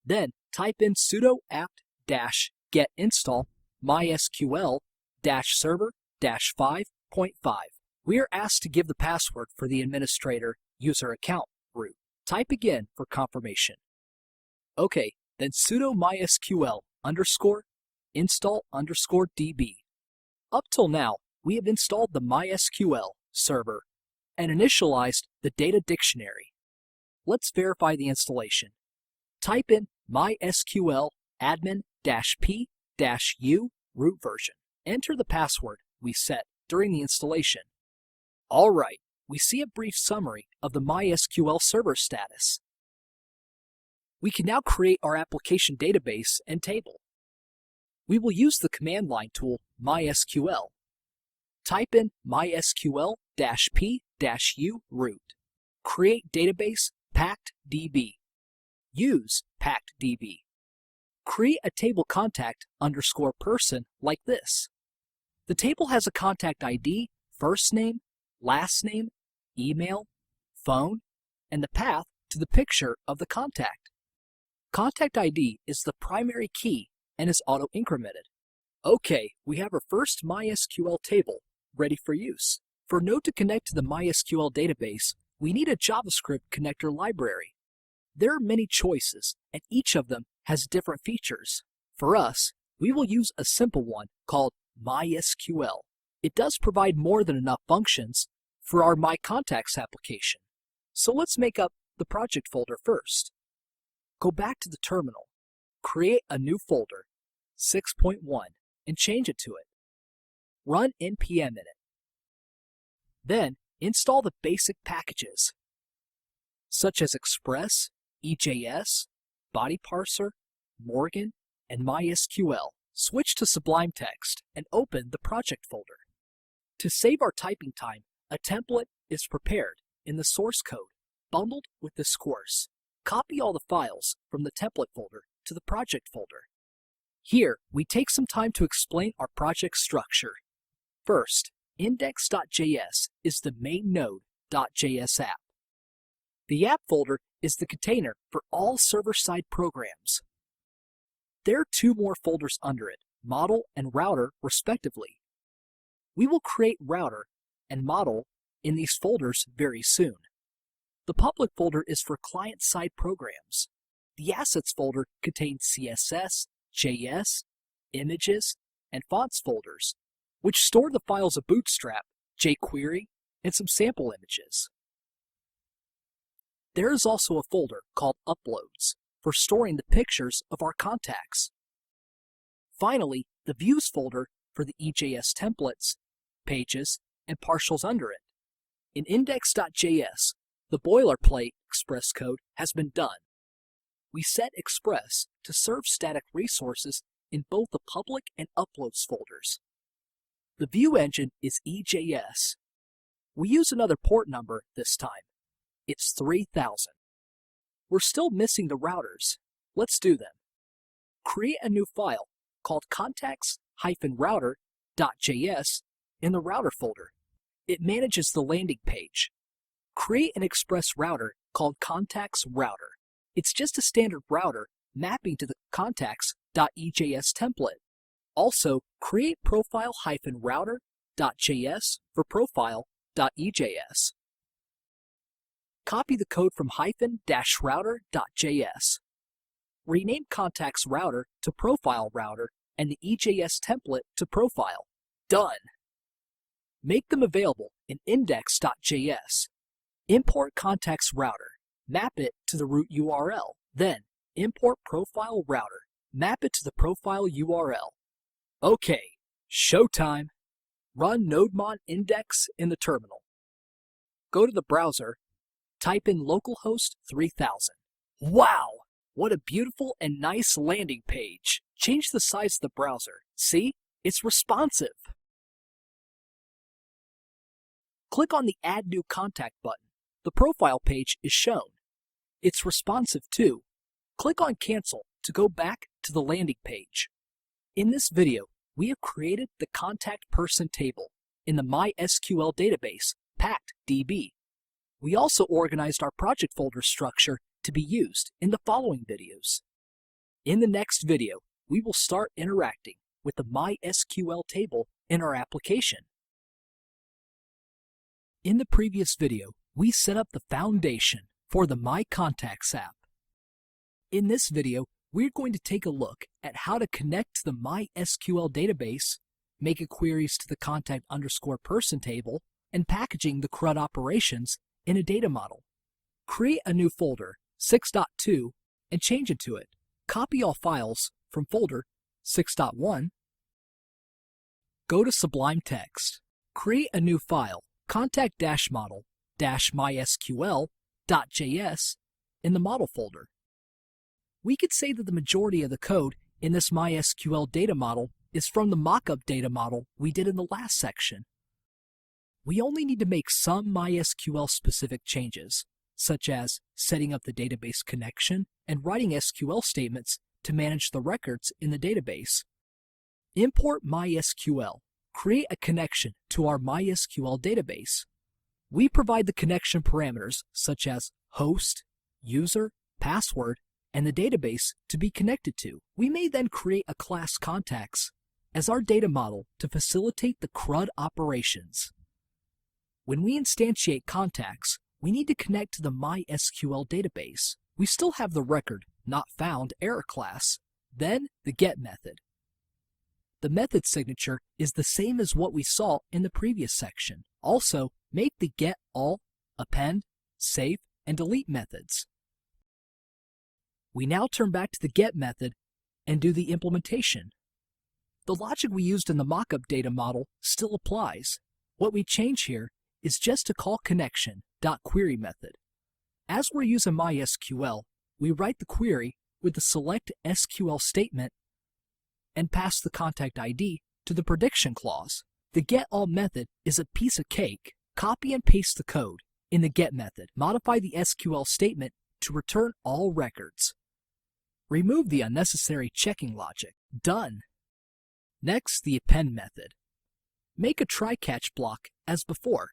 Then type in sudo apt-get install mysql-server-5.5. We are asked to give the password for the administrator user account root. Type again for confirmation. Okay, then sudo mysql_install_db. Up till now, we have installed the MySQL server and initialized the data dictionary. Let's verify the installation. Type in mysql admin-p-u root version. Enter the password we set during the installation. All right, we see a brief summary of the MySQL server status. We can now create our application database and table. We will use the command line tool MySQL. Type in mysql-p-u root. Create database pactdb. Use pactdb. Create a table contact_person like this. The table has a contact ID, first name, last name, email, phone, and the path to the picture of the contact. Contact ID is the primary key and is auto-incremented. Okay, we have our first MySQL table ready for use. For Node to connect to the MySQL database, we need a JavaScript connector library. There are many choices, and each of them has different features. For us, we will use a simple one called MySQL. It does provide more than enough functions for our MyContacts application. So let's make up the project folder first. Go back to the terminal, create a new folder, 6.1, and change it to it. Run npm in it. Then install the basic packages, such as Express, EJS, Body Parser, Morgan, and MySQL. Switch to Sublime Text and open the project folder. To save our typing time, a template is prepared in the source code bundled with this course. Copy all the files from the template folder to the project folder. Here, we take some time to explain our project structure. First, index.js is the main Node.js app. The app folder is the container for all server-side programs. There are two more folders under it, model and router respectively. We will create router and model in these folders very soon. The public folder is for client-side programs. The assets folder contains CSS, JS, images, and fonts folders, which store the files of Bootstrap, jQuery, and some sample images. There is also a folder called Uploads for storing the pictures of our contacts. Finally, the Views folder for the EJS templates, pages, and partials under it. In index.js, the boilerplate Express code has been done. We set Express to serve static resources in both the public and Uploads folders. The view engine is EJS. We use another port number this time. It's 3000. We're still missing the routers. Let's do them. Create a new file called contacts-router.js in the router folder. It manages the landing page. Create an Express router called contacts router. It's just a standard router mapping to the contacts.ejs template. Also, create profile-router.js for profile.ejs. Copy the code from -router.js. Rename contacts router to profile router and the EJS template to profile. Done! Make them available in index.js. Import contacts router. Map it to the root URL. Then, import profile router. Map it to the profile URL. Okay, showtime. Run nodemon index in the terminal. Go to the browser. Type in localhost 3000. Wow! What a beautiful and nice landing page. Change the size of the browser. See? It's responsive. Click on the Add New Contact button. The profile page is shown. It's responsive too. Click on Cancel to go back to the landing page. In this video, we have created the contact person table in the MySQL database, PackedDB. We also organized our project folder structure to be used in the following videos. In the next video, we will start interacting with the MySQL table in our application. In the previous video, we set up the foundation for the My Contacts app. In this video, we're going to take a look at how to connect to the MySQL database, make queries to the contact_person table, and packaging the CRUD operations in a data model. Create a new folder, 6.2, and change it to it. Copy all files from folder 6.1. Go to Sublime Text. Create a new file, contact-model-mysql.js in the model folder. We could say that the majority of the code in this MySQL data model is from the mockup data model we did in the last section. We only need to make some MySQL specific changes, such as setting up the database connection and writing SQL statements to manage the records in the database. Import MySQL. Create a connection to our MySQL database. We provide the connection parameters such as host, user, password, and the database to be connected to. We may then create a class contacts as our data model to facilitate the CRUD operations. When we instantiate contacts, we need to connect to the MySQL database. We still have the record not found error class, then the get method. The method signature is the same as what we saw in the previous section. Also, make the get all, append, save, and delete methods. We now turn back to the get method and do the implementation. The logic we used in the mockup data model still applies. What we change here is just to call connection.query method. As we're using MySQL, we write the query with the select SQL statement and pass the contact ID to the prediction clause. The getAll method is a piece of cake. Copy and paste the code. In the get method, modify the SQL statement to return all records. Remove the unnecessary checking logic. Done. Next, the append method. Make a try-catch block as before.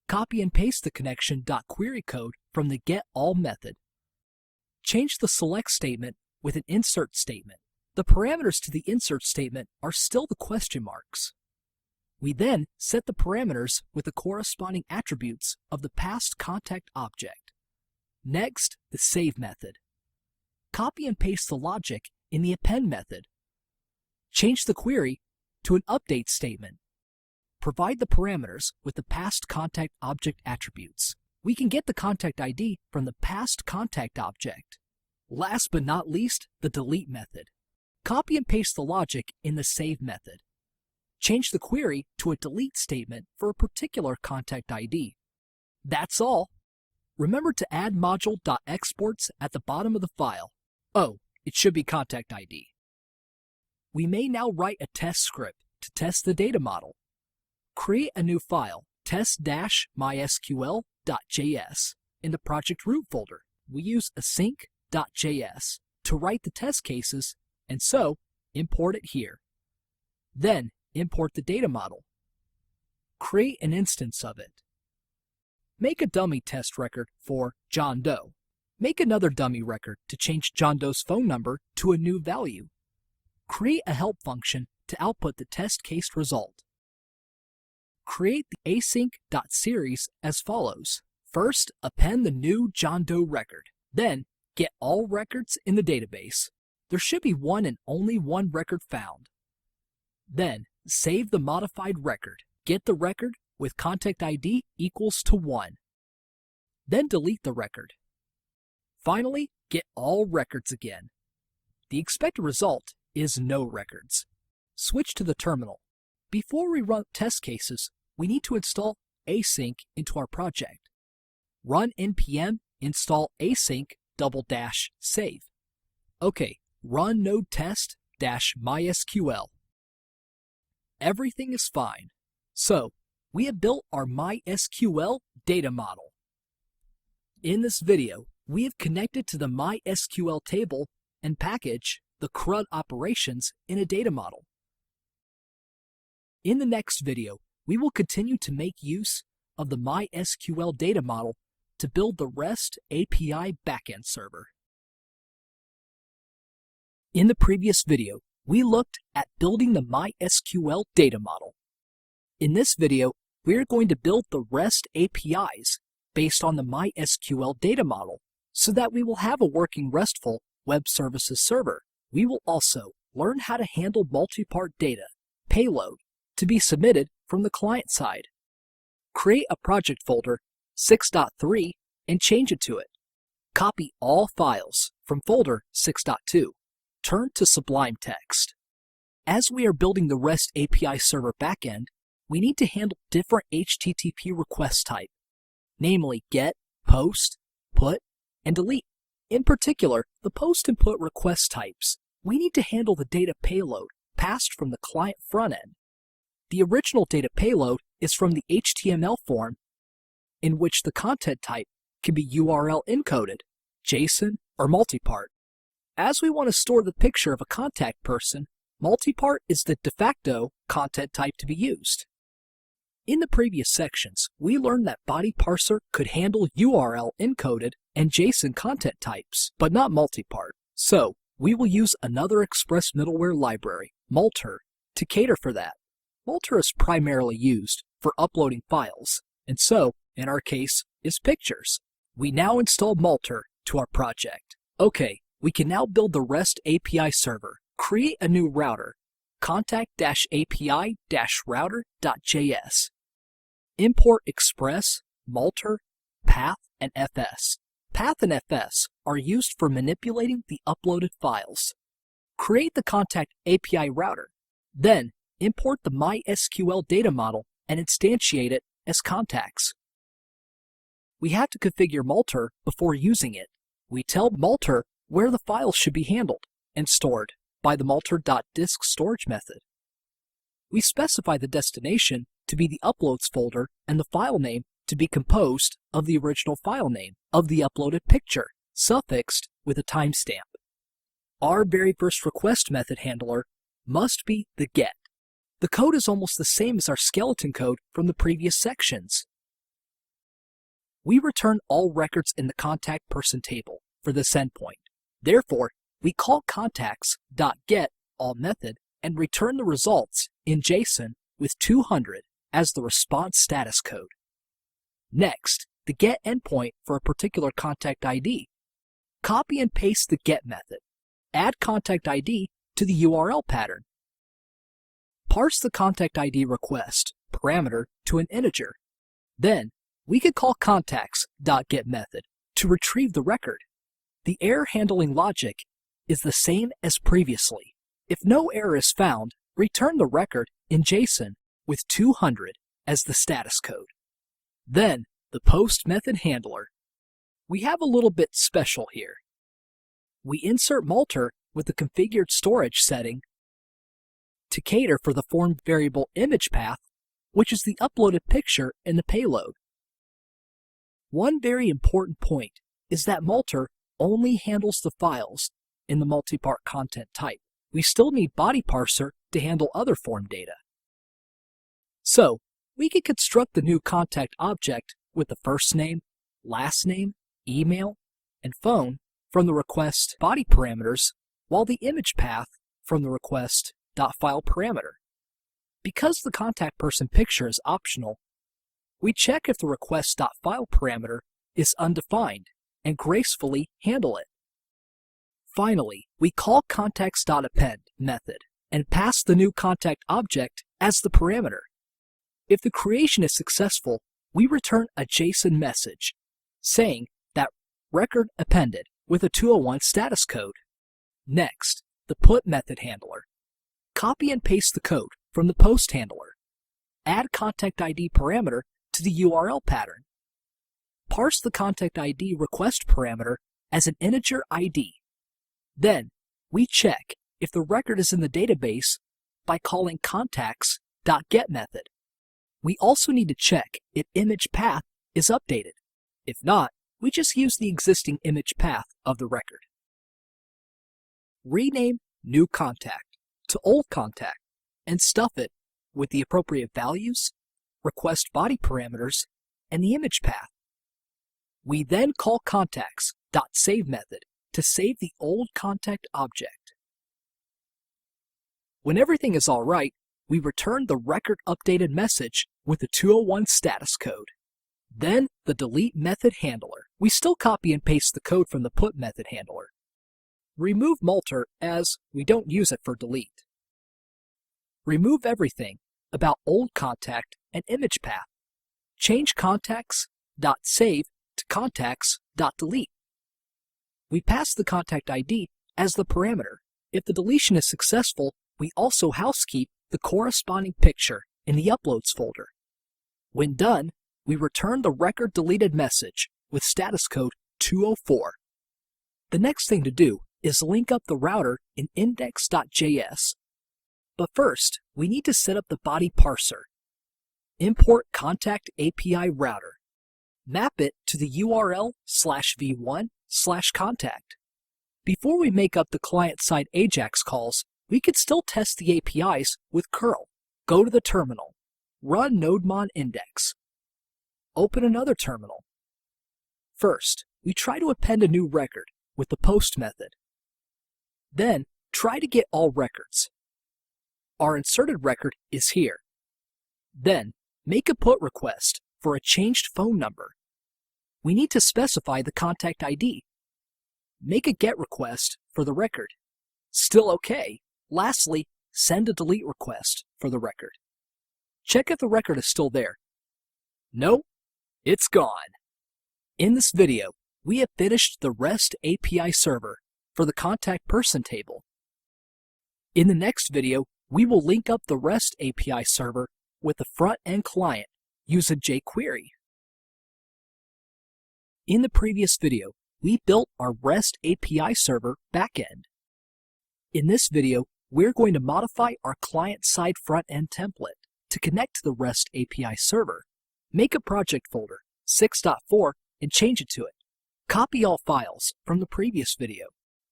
Copy and paste the connection.query code from the getAll method. Change the select statement with an insert statement. The parameters to the insert statement are still the question marks. We then set the parameters with the corresponding attributes of the past contact object. Next, the save method. Copy and paste the logic in the append method. Change the query to an update statement. Provide the parameters with the past contact object attributes. We can get the contact ID from the past contact object. Last but not least, the delete method. Copy and paste the logic in the save method. Change the query to a delete statement for a particular contact ID. That's all. Remember to add module.exports at the bottom of the file. Oh, it should be contact ID. We may now write a test script to test the data model. Create a new file, test-mysql.js, in the project root folder. We use async.js to write the test cases, and so import it here. Then import the data model. Create an instance of it. Make a dummy test record for John Doe. Make another dummy record to change John Doe's phone number to a new value. Create a help function to output the test case result. Create the async.series as follows. First, append the new John Doe record. Then, get all records in the database. There should be one and only one record found. Then, save the modified record. Get the record with contact ID equals to 1. Then delete the record. Finally, get all records again. The expected result is no records. Switch to the terminal. Before we run test cases, we need to install async into our project. Run npm install async --save. Okay, run node test-mysql. Everything is fine. So, we have built our MySQL data model. In this video, we have connected to the MySQL table and package the CRUD operations in a data model. In the next video, we will continue to make use of the MySQL data model to build the REST API backend server. In the previous video, we looked at building the MySQL data model. In this video, we are going to build the REST APIs based on the MySQL data model so that we will have a working RESTful web services server. We will also learn how to handle multi-part data, payload, to be submitted from the client side. Create a project folder 6.3 and change it to it. Copy all files from folder 6.2. Turn to Sublime Text. As we are building the REST API server backend, we need to handle different HTTP request type, namely GET, POST, PUT, and DELETE. In particular, the POST and PUT request types. We need to handle the data payload passed from the client front end. The original data payload is from the HTML form in which the content type can be URL encoded, JSON, or multipart. As we want to store the picture of a contact person, multipart is the de facto content type to be used. In the previous sections, we learned that body parser could handle URL encoded and JSON content types, but not multipart. So, we will use another Express middleware library, Multer, to cater for that. Multer is primarily used for uploading files, and so, in our case, is pictures. We now install Multer to our project. Okay, we can now build the REST API server. Create a new router, contact-api-router.js. Import Express, Multer, Path, and FS. Path and FS are used for manipulating the uploaded files. Create the contact API router. Then, import the MySQL data model and instantiate it as contacts. We have to configure Multer before using it. We tell Multer where the files should be handled and stored by the multer.diskStorage method. We specify the destination to be the uploads folder and the file name to be composed of the original file name of the uploaded picture, suffixed with a timestamp. Our very first request method handler must be the get. The code is almost the same as our skeleton code from the previous sections. We return all records in the contact person table for this endpoint. Therefore, we call contacts.getAll method and return the results in JSON with 200 as the response status code. Next, the get endpoint for a particular contact ID. Copy and paste the get method. Add contact ID to the URL pattern. Parse the contact ID request parameter to an integer. Then, we could call contacts.get method to retrieve the record. The error handling logic is the same as previously. If no error is found, return the record in JSON with 200 as the status code. Then, the post method handler. We have a little bit special here. We insert Multer with the configured storage setting to cater for the form variable image path, which is the uploaded picture in the payload. One very important point is that Multer only handles the files in the multi-part content type. We still need body parser to handle other form data. So, we can construct the new contact object with the first name, last name, email, and phone from the request body parameters, while the image path from the request.file parameter. Because the contact person picture is optional, we check if the request.file parameter is undefined and gracefully handle it. Finally, we call contacts.append method and pass the new contact object as the parameter. If the creation is successful, we return a JSON message saying that record appended with a 201 status code. Next, the put method handler. Copy and paste the code from the post handler. Add contact ID parameter to the URL pattern. Parse the contact ID request parameter as an integer ID. Then, we check if the record is in the database by calling contacts.get method. We also need to check if image path is updated. If not, we just use the existing image path of the record. Rename new contact to old contact and stuff it with the appropriate values, request body parameters, and the image path. We then call contacts.save method to save the old contact object. When everything is all right, we return the record updated message with the 201 status code. Then the delete method handler. We still copy and paste the code from the put method handler. Remove Multer as we don't use it for delete. Remove everything about old contact and image path. Change contacts.save to contacts.delete. We pass the contact ID as the parameter. If the deletion is successful, we also housekeep the corresponding picture in the uploads folder. When done, we return the record deleted message with status code 204. The next thing to do is link up the router in index.js. But first, we need to set up the body parser. Import contact API router. Map it to the URL /v1/contact. Before we make up the client-side AJAX calls, we could still test the APIs with curl. Go to the terminal. Run nodemon index. Open another terminal. First, we try to append a new record with the post method. Then, try to get all records. Our inserted record is here. Then, make a put request for a changed phone number. We need to specify the contact ID. Make a get request for the record. Still okay. Lastly, send a delete request for the record. Check if the record is still there. No, it's gone. In this video, we have finished the REST API server for the contact person table. In the next video, we will link up the REST API server with the front-end client using jQuery. In the previous video, we built our REST API server backend. In this video, we're going to modify our client-side front-end template to connect to the REST API server. Make a project folder, 6.4, and change it to it. Copy all files from the previous video.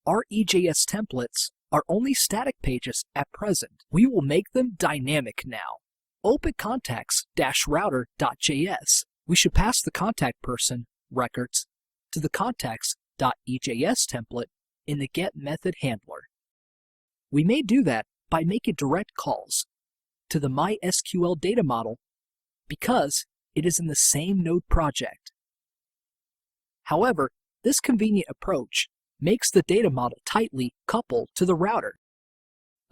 Our EJS templates are only static pages at present. We will make them dynamic now. Open contacts-router.js. We should pass the contact person records to the contacts.ejs template in the get method handler. We may do that by making direct calls to the MySQL data model because it is in the same Node project. However, this convenient approach makes the data model tightly coupled to the router.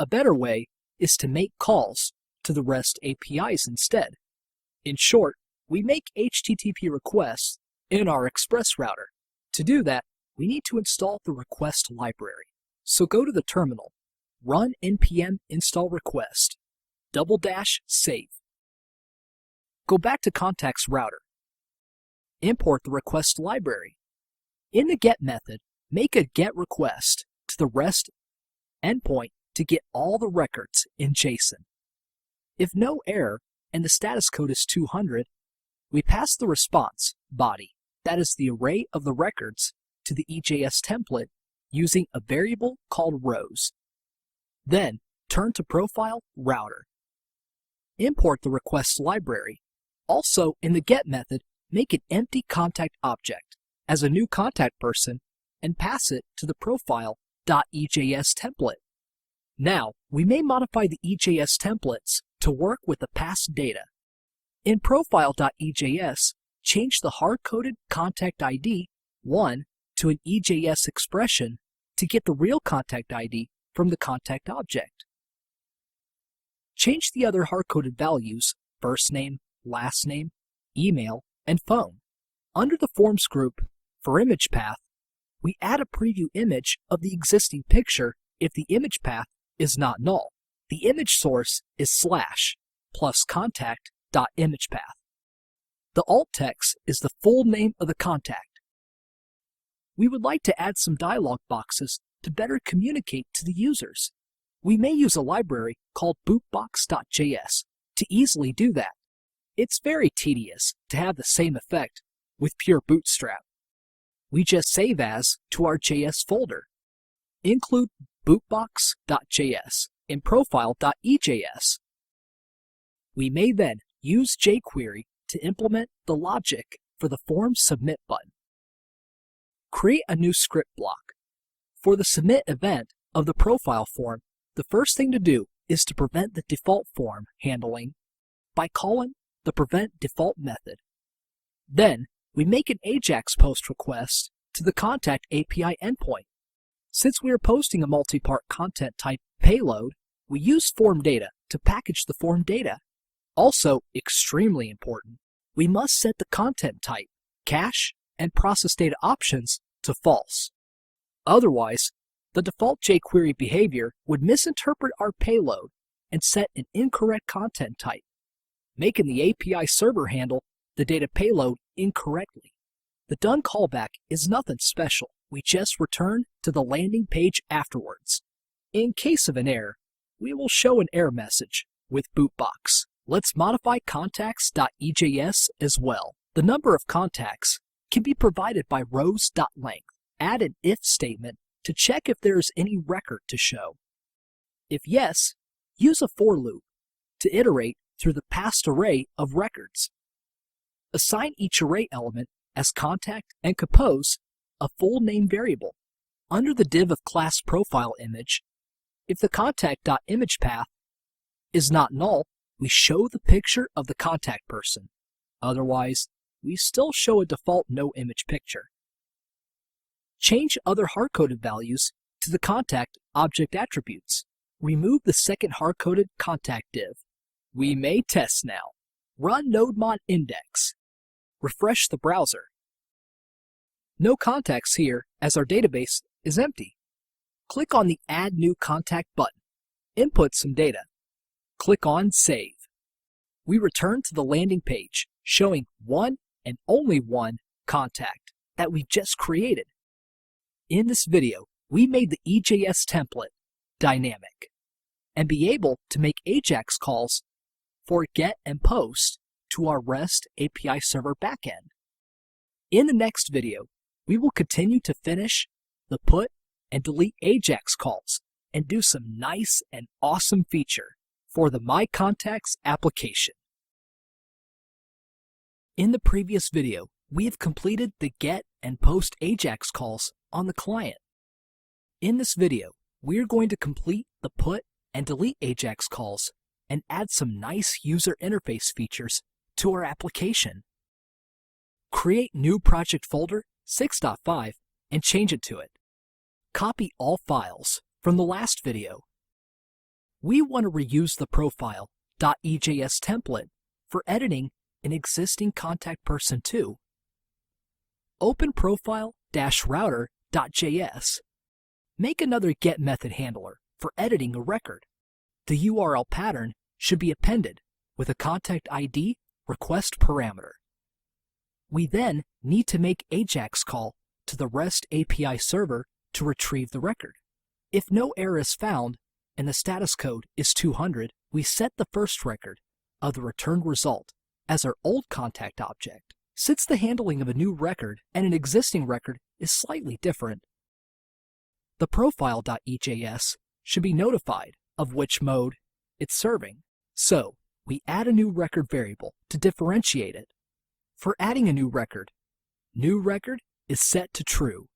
A better way is to make calls to the REST APIs instead. In short, we make HTTP requests in our Express router. To do that, we need to install the request library. So go to the terminal, run npm install request, /save. Go back to contacts router. Import the request library. In the get method, make a get request to the REST endpoint to get all the records in JSON. If no error and the status code is 200, we pass the response body, that is the array of the records, to the EJS template using a variable called rows. Then turn to profile router. Import the request library. Also in the get method, make an empty contact object as a new contact person and pass it to the profile.ejs template. Now, we may modify the EJS templates to work with the past data. In profile.ejs, change the hard-coded contact ID 1 to an EJS expression to get the real contact ID from the contact object. Change the other hard-coded values, first name, last name, email, and phone. Under the Forms group, for image path, we add a preview image of the existing picture if the image path is not null. The image source is / contact.imagePath. The alt text is the full name of the contact. We would like to add some dialog boxes to better communicate to the users. We may use a library called bootbox.js to easily do that. It's very tedious to have the same effect with pure Bootstrap. We just save as to our JS folder. Include bootbox.js in profile.ejs. We may then use jQuery to implement the logic for the form submit button. Create a new script block. For the submit event of the profile form, the first thing to do is to prevent the default form handling by calling the prevent default method. Then, we make an AJAX post request to the contact API endpoint. Since we are posting a multi-part content type payload, we use form data to package the form data. Also, extremely important, we must set the content type, cache, and process data options to false. Otherwise, the default jQuery behavior would misinterpret our payload and set an incorrect content type, making the API server handle the data payload incorrectly. The done callback is nothing special. We just return to the landing page afterwards. In case of an error, we will show an error message with bootbox. Let's modify contacts.ejs as well. The number of contacts can be provided by rows.length. Add an if statement to check if there is any record to show. If yes, use a for loop to iterate through the past array of records. Assign each array element as contact and compose a full name variable. Under the div of class profile image, if the contact.imagePath is not null, we show the picture of the contact person. Otherwise, we still show a default no image picture. Change other hard-coded values to the contact object attributes. Remove the second hard-coded contact div. We may test now. Run nodemon index. Refresh the browser. No contacts here as our database is empty. Click on the Add New Contact button. Input some data. Click on Save. We return to the landing page showing one and only one contact that we just created. In this video, we made the EJS template dynamic and be able to make AJAX calls for get and post to our REST API server backend. In the next video, we will continue to finish the put and delete AJAX calls and do some nice and awesome feature for the My Contacts application. In the previous video, we have completed the get and post AJAX calls on the client. In this video, we're going to complete the put and delete AJAX calls and add some nice user interface features to our application. Create new project folder 6.5 and change it to it. Copy all files from the last video. We want to reuse the profile.ejs template for editing an existing contact person too. Open profile-router.js. Make another get method handler for editing a record. The URL pattern should be appended with a contact ID request parameter. We then need to make AJAX call to the REST API server to retrieve the record. If no error is found and the status code is 200, we set the first record of the returned result as our old contact object. Since the handling of a new record and an existing record is slightly different, the profile.ejs should be notified of which mode it's serving. So, we add a new record variable to differentiate it. For adding a new record is set to true.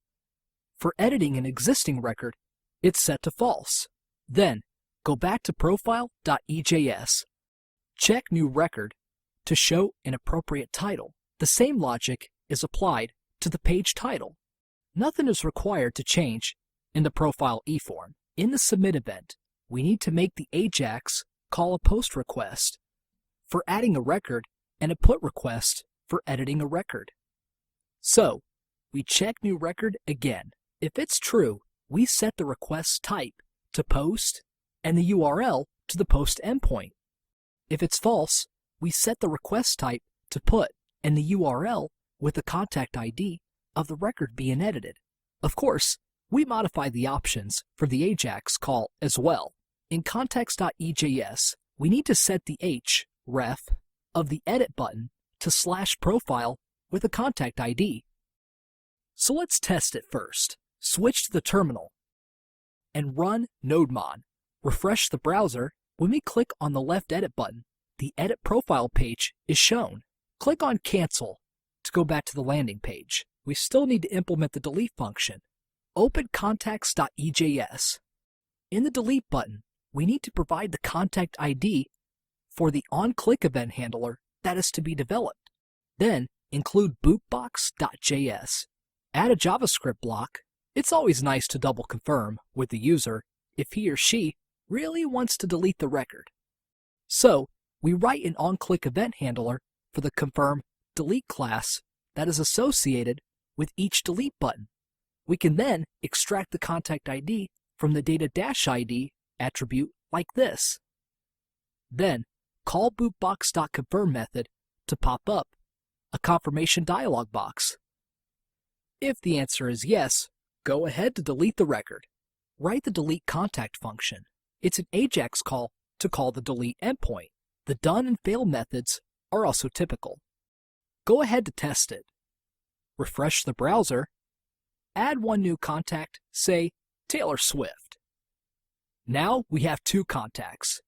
For editing an existing record, it's set to false. Then, go back to profile.ejs. Check new record to show an appropriate title. The same logic is applied to the page title. Nothing is required to change in the profile eForm. In the submit event, we need to make the AJAX call a post request for adding a record and a put request for editing a record. So, we check new record again. If it's true, we set the request type to post and the URL to the post endpoint. If it's false, we set the request type to put and the URL with the contact ID of the record being edited. Of course, we modify the options for the AJAX call as well. In context.ejs, we need to set the href of the edit button to /profile with a contact ID. So let's test it first. Switch to the terminal and run nodemon. Refresh the browser. When we click on the left edit button, the edit profile page is shown. Click on cancel to go back to the landing page. We still need to implement the delete function. Open contacts.ejs. In the delete button, we need to provide the contact ID for the on-click event handler that is to be developed. Then include bootbox.js. Add a JavaScript block. It's always nice to double confirm with the user if he or she really wants to delete the record. So we write an on-click event handler for the confirm delete class that is associated with each delete button. We can then extract the contact ID from the data-id attribute like this. Then call bootbox.confirm method to pop up a confirmation dialog box. If the answer is yes, go ahead to delete the record. Write the delete contact function. It's an AJAX call to call the delete endpoint. The done and fail methods are also typical. Go ahead to test it. Refresh the browser. Add one new contact, say Taylor Swift. Now we have two contacts.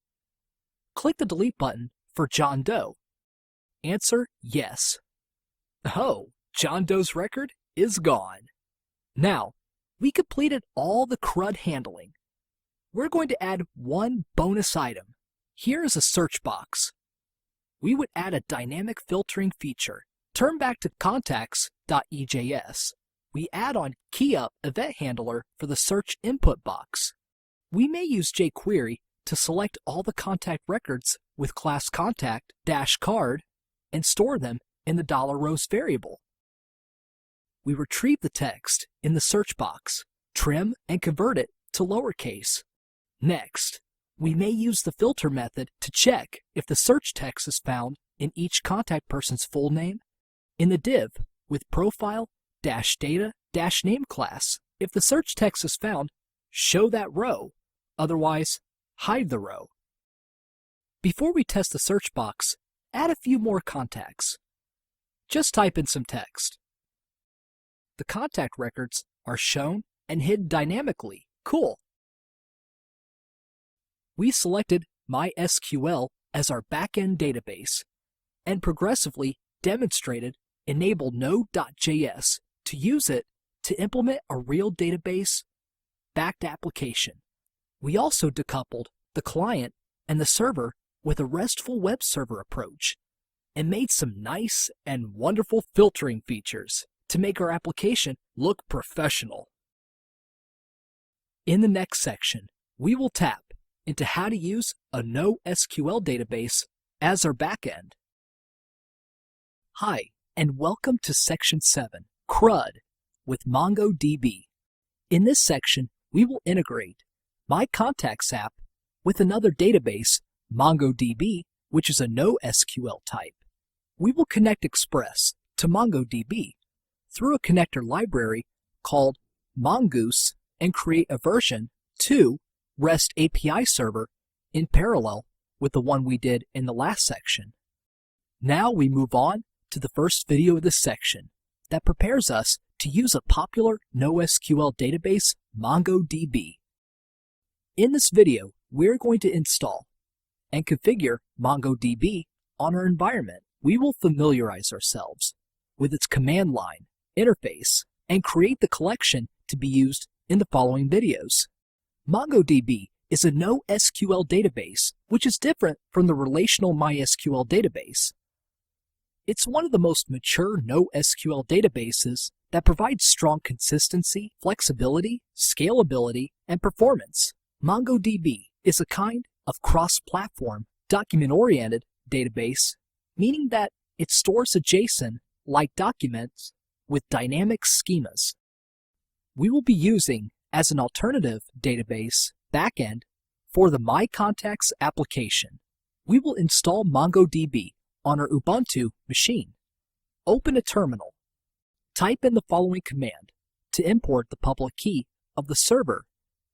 Click the delete button for John Doe. Answer yes. Oh, John Doe's record is gone. Now, we completed all the CRUD handling. We're going to add one bonus item. Here is a search box. We would add a dynamic filtering feature. Turn back to contacts.ejs. We add on keyup event handler for the search input box. We may use jQuery to select all the contact records with class contact-card and store them in the $rows variable. We retrieve the text in the search box, trim and convert it to lowercase. Next, we may use the filter method to check if the search text is found in each contact person's full name in the div with profile-data-name class. If the search text is found, show that row. Otherwise, hide the row. Before we test the search box, add a few more contacts. Just type in some text. The contact records are shown and hidden dynamically. Cool! We selected MySQL as our backend database and progressively demonstrated enable Node.js to use it to implement a real database-backed application. We also decoupled the client and the server with a RESTful web server approach and made some nice and wonderful filtering features to make our application look professional. In the next section, we will tap into how to use a NoSQL database as our backend. Hi, and welcome to Section 7, CRUD, with MongoDB. In this section, we will integrate My Contacts app with another database, MongoDB, which is a NoSQL type. We will connect Express to MongoDB through a connector library called Mongoose and create a version 2 REST API server in parallel with the one we did in the last section. Now we move on to the first video of this section that prepares us to use a popular NoSQL database, MongoDB. In this video, we're going to install and configure MongoDB on our environment. We will familiarize ourselves with its command line interface and create the collection to be used in the following videos. MongoDB is a NoSQL database, which is different from the relational MySQL database. It's one of the most mature NoSQL databases that provides strong consistency, flexibility, scalability, and performance. MongoDB is a kind of cross-platform, document-oriented database, meaning that it stores a JSON-like documents with dynamic schemas. We will be using as an alternative database backend for the My Contacts application. We will install MongoDB on our Ubuntu machine. Open a terminal. Type in the following command to import the public key of the server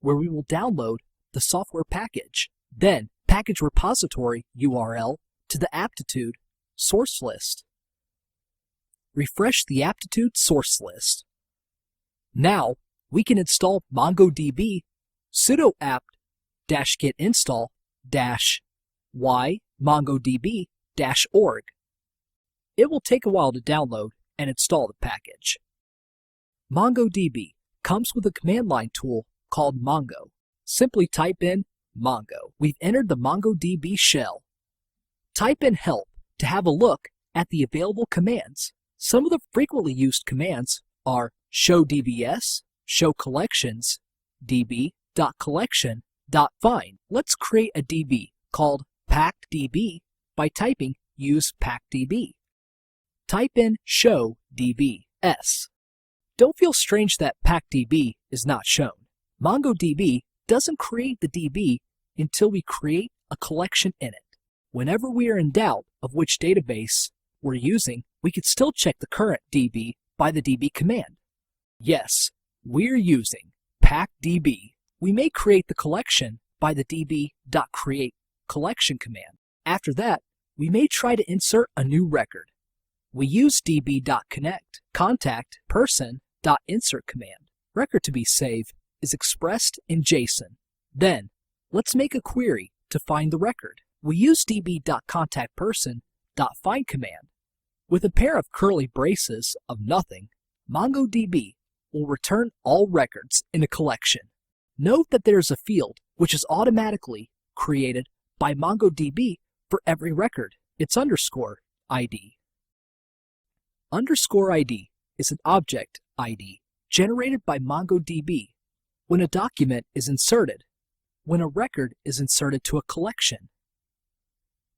where we will download the software package. Then package repository URL to the aptitude source list. Refresh the aptitude source list. Now we can install MongoDB sudo apt-get install -y mongodb-org. It will take a while to download and install the package. MongoDB comes with a command line tool called Mongo. Simply type in Mongo. We've entered the MongoDB shell. Type in help to have a look at the available commands. Some of the frequently used commands are show DBS, show collections, db.collection.find. Let's create a DB called packdb by typing use packdb. Type in show dbs. Don't feel strange that packdb is not shown. MongoDB doesn't create the DB until we create a collection in it. Whenever we are in doubt of which database we're using, we can still check the current DB by the db command. Yes, we're using packdb. We may create the collection by the db.createCollection command. After that, we may try to insert a new record. We use db.connect contact person.insert command. Record to be saved is expressed in JSON. Then, let's make a query to find the record. We use db.contactperson.find command. With a pair of curly braces of nothing, MongoDB will return all records in a collection. Note that there is a field which is automatically created by MongoDB for every record. It's underscore ID. Underscore ID is an object ID generated by MongoDB when a document is inserted, when a record is inserted to a collection.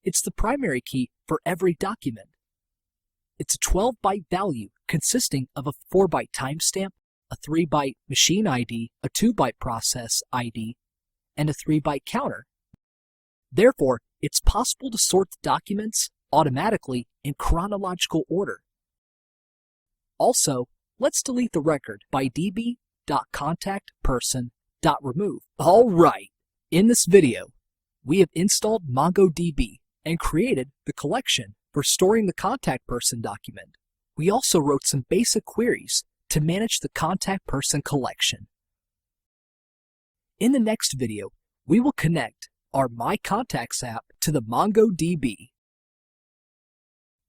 It's the primary key for every document. It's a 12-byte value consisting of a 4-byte timestamp, a 3-byte machine ID, a 2-byte process ID, and a 3-byte counter. Therefore, it's possible to sort the documents automatically in chronological order. Also, let's delete the record by db mongo.contactperson.remove. All right, in this video, we have installed MongoDB and created the collection for storing the contact person document. We also wrote some basic queries to manage the contact person collection. In the next video, we will connect our My Contacts app to the MongoDB.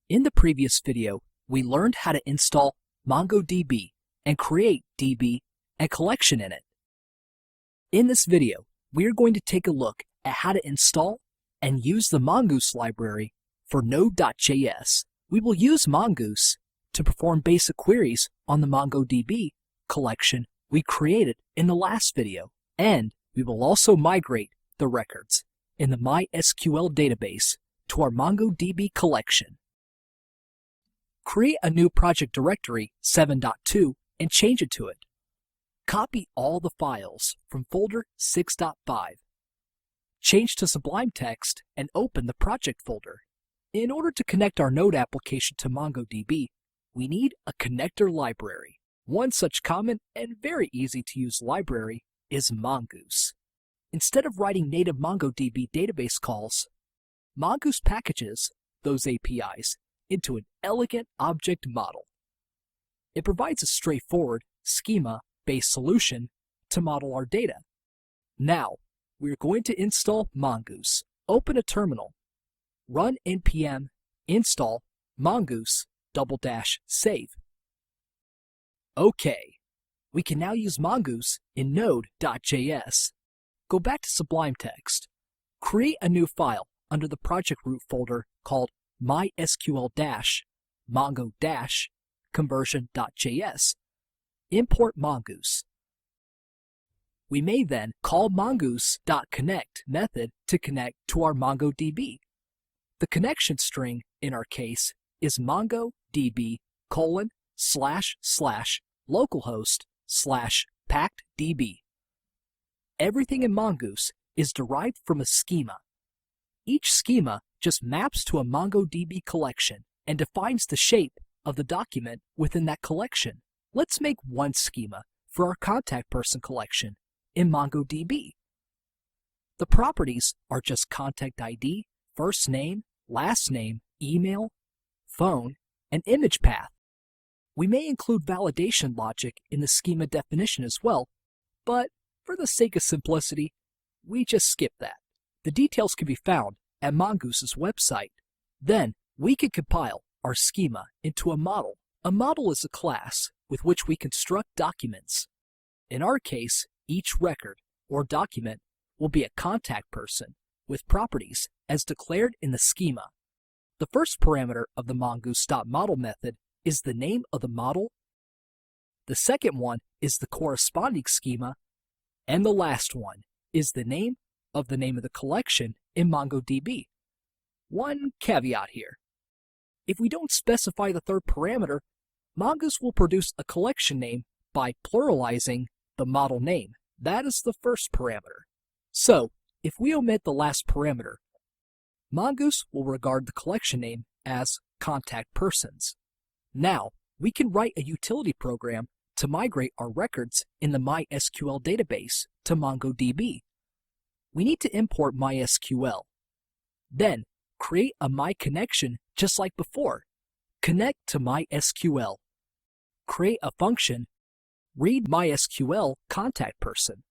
In the previous video, we learned how to install MongoDB and create DB and collection in it. In this video, we are going to take a look at how to install and use the Mongoose library for Node.js. We will use Mongoose to perform basic queries on the MongoDB collection we created in the last video, and we will also migrate the records in the MySQL database to our MongoDB collection. Create a new project directory 7.2 and change it to it. Copy all the files from folder 6.5. Change to Sublime Text and open the project folder. In order to connect our Node application to MongoDB, we need a connector library. One such common and very easy to use library is Mongoose. Instead of writing native MongoDB database calls, Mongoose packages those APIs into an elegant object model. It provides a straightforward schema-based solution to model our data. Now, we're going to install Mongoose. Open a terminal. Run npm install mongoose --save. OK, we can now use Mongoose in Node.js. Go back to Sublime Text. Create a new file under the project root folder called mysql-mongo-conversion.js. Import Mongoose. We may then call mongoose.connect method to connect to our MongoDB. The connection string in our case is mongodb://localhost/packedb. Everything in Mongoose is derived from a schema. Each schema just maps to a MongoDB collection and defines the shape of the document within that collection. Let's make one schema for our contact person collection in MongoDB. The properties are just contact ID, first name, last name, email, phone, and image path. We may include validation logic in the schema definition as well, but for the sake of simplicity, we just skip that. The details can be found at Mongoose's website. Then we can compile our schema into a model. A model is a class with which we construct documents. In our case, each record or document will be a contact person with properties as declared in the schema. The first parameter of the mongoose.model method is the name of the model. The second one is the corresponding schema. And the last one is the name of the collection in MongoDB. One caveat here. If we don't specify the third parameter, Mongoose will produce a collection name by pluralizing the model name. That is the first parameter. So, if we omit the last parameter, Mongoose will regard the collection name as contact persons. Now, we can write a utility program to migrate our records in the MySQL database to MongoDB. We need to import MySQL. Then, create a MyConnection just like before. Connect to MySQL. Create a function, read MySQL contact person.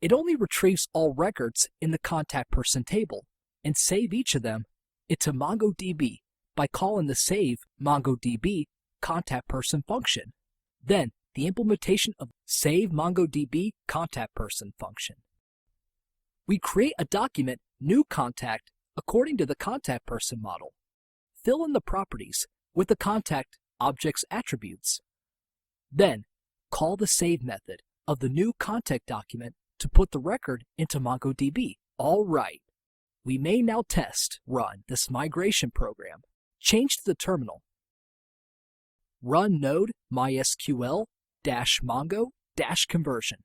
It only retrieves all records in the contact person table and save each of them into MongoDB by calling the save MongoDB contact person function. Then, the implementation of save MongoDB contact person function. We create a document new contact according to the contact person model. Fill in the properties with the contact object's attributes. Then, call the save method of the new contact document to put the record into MongoDB. All right, we may now run this migration program. Change to the terminal. Run node mysql-mongo-conversion.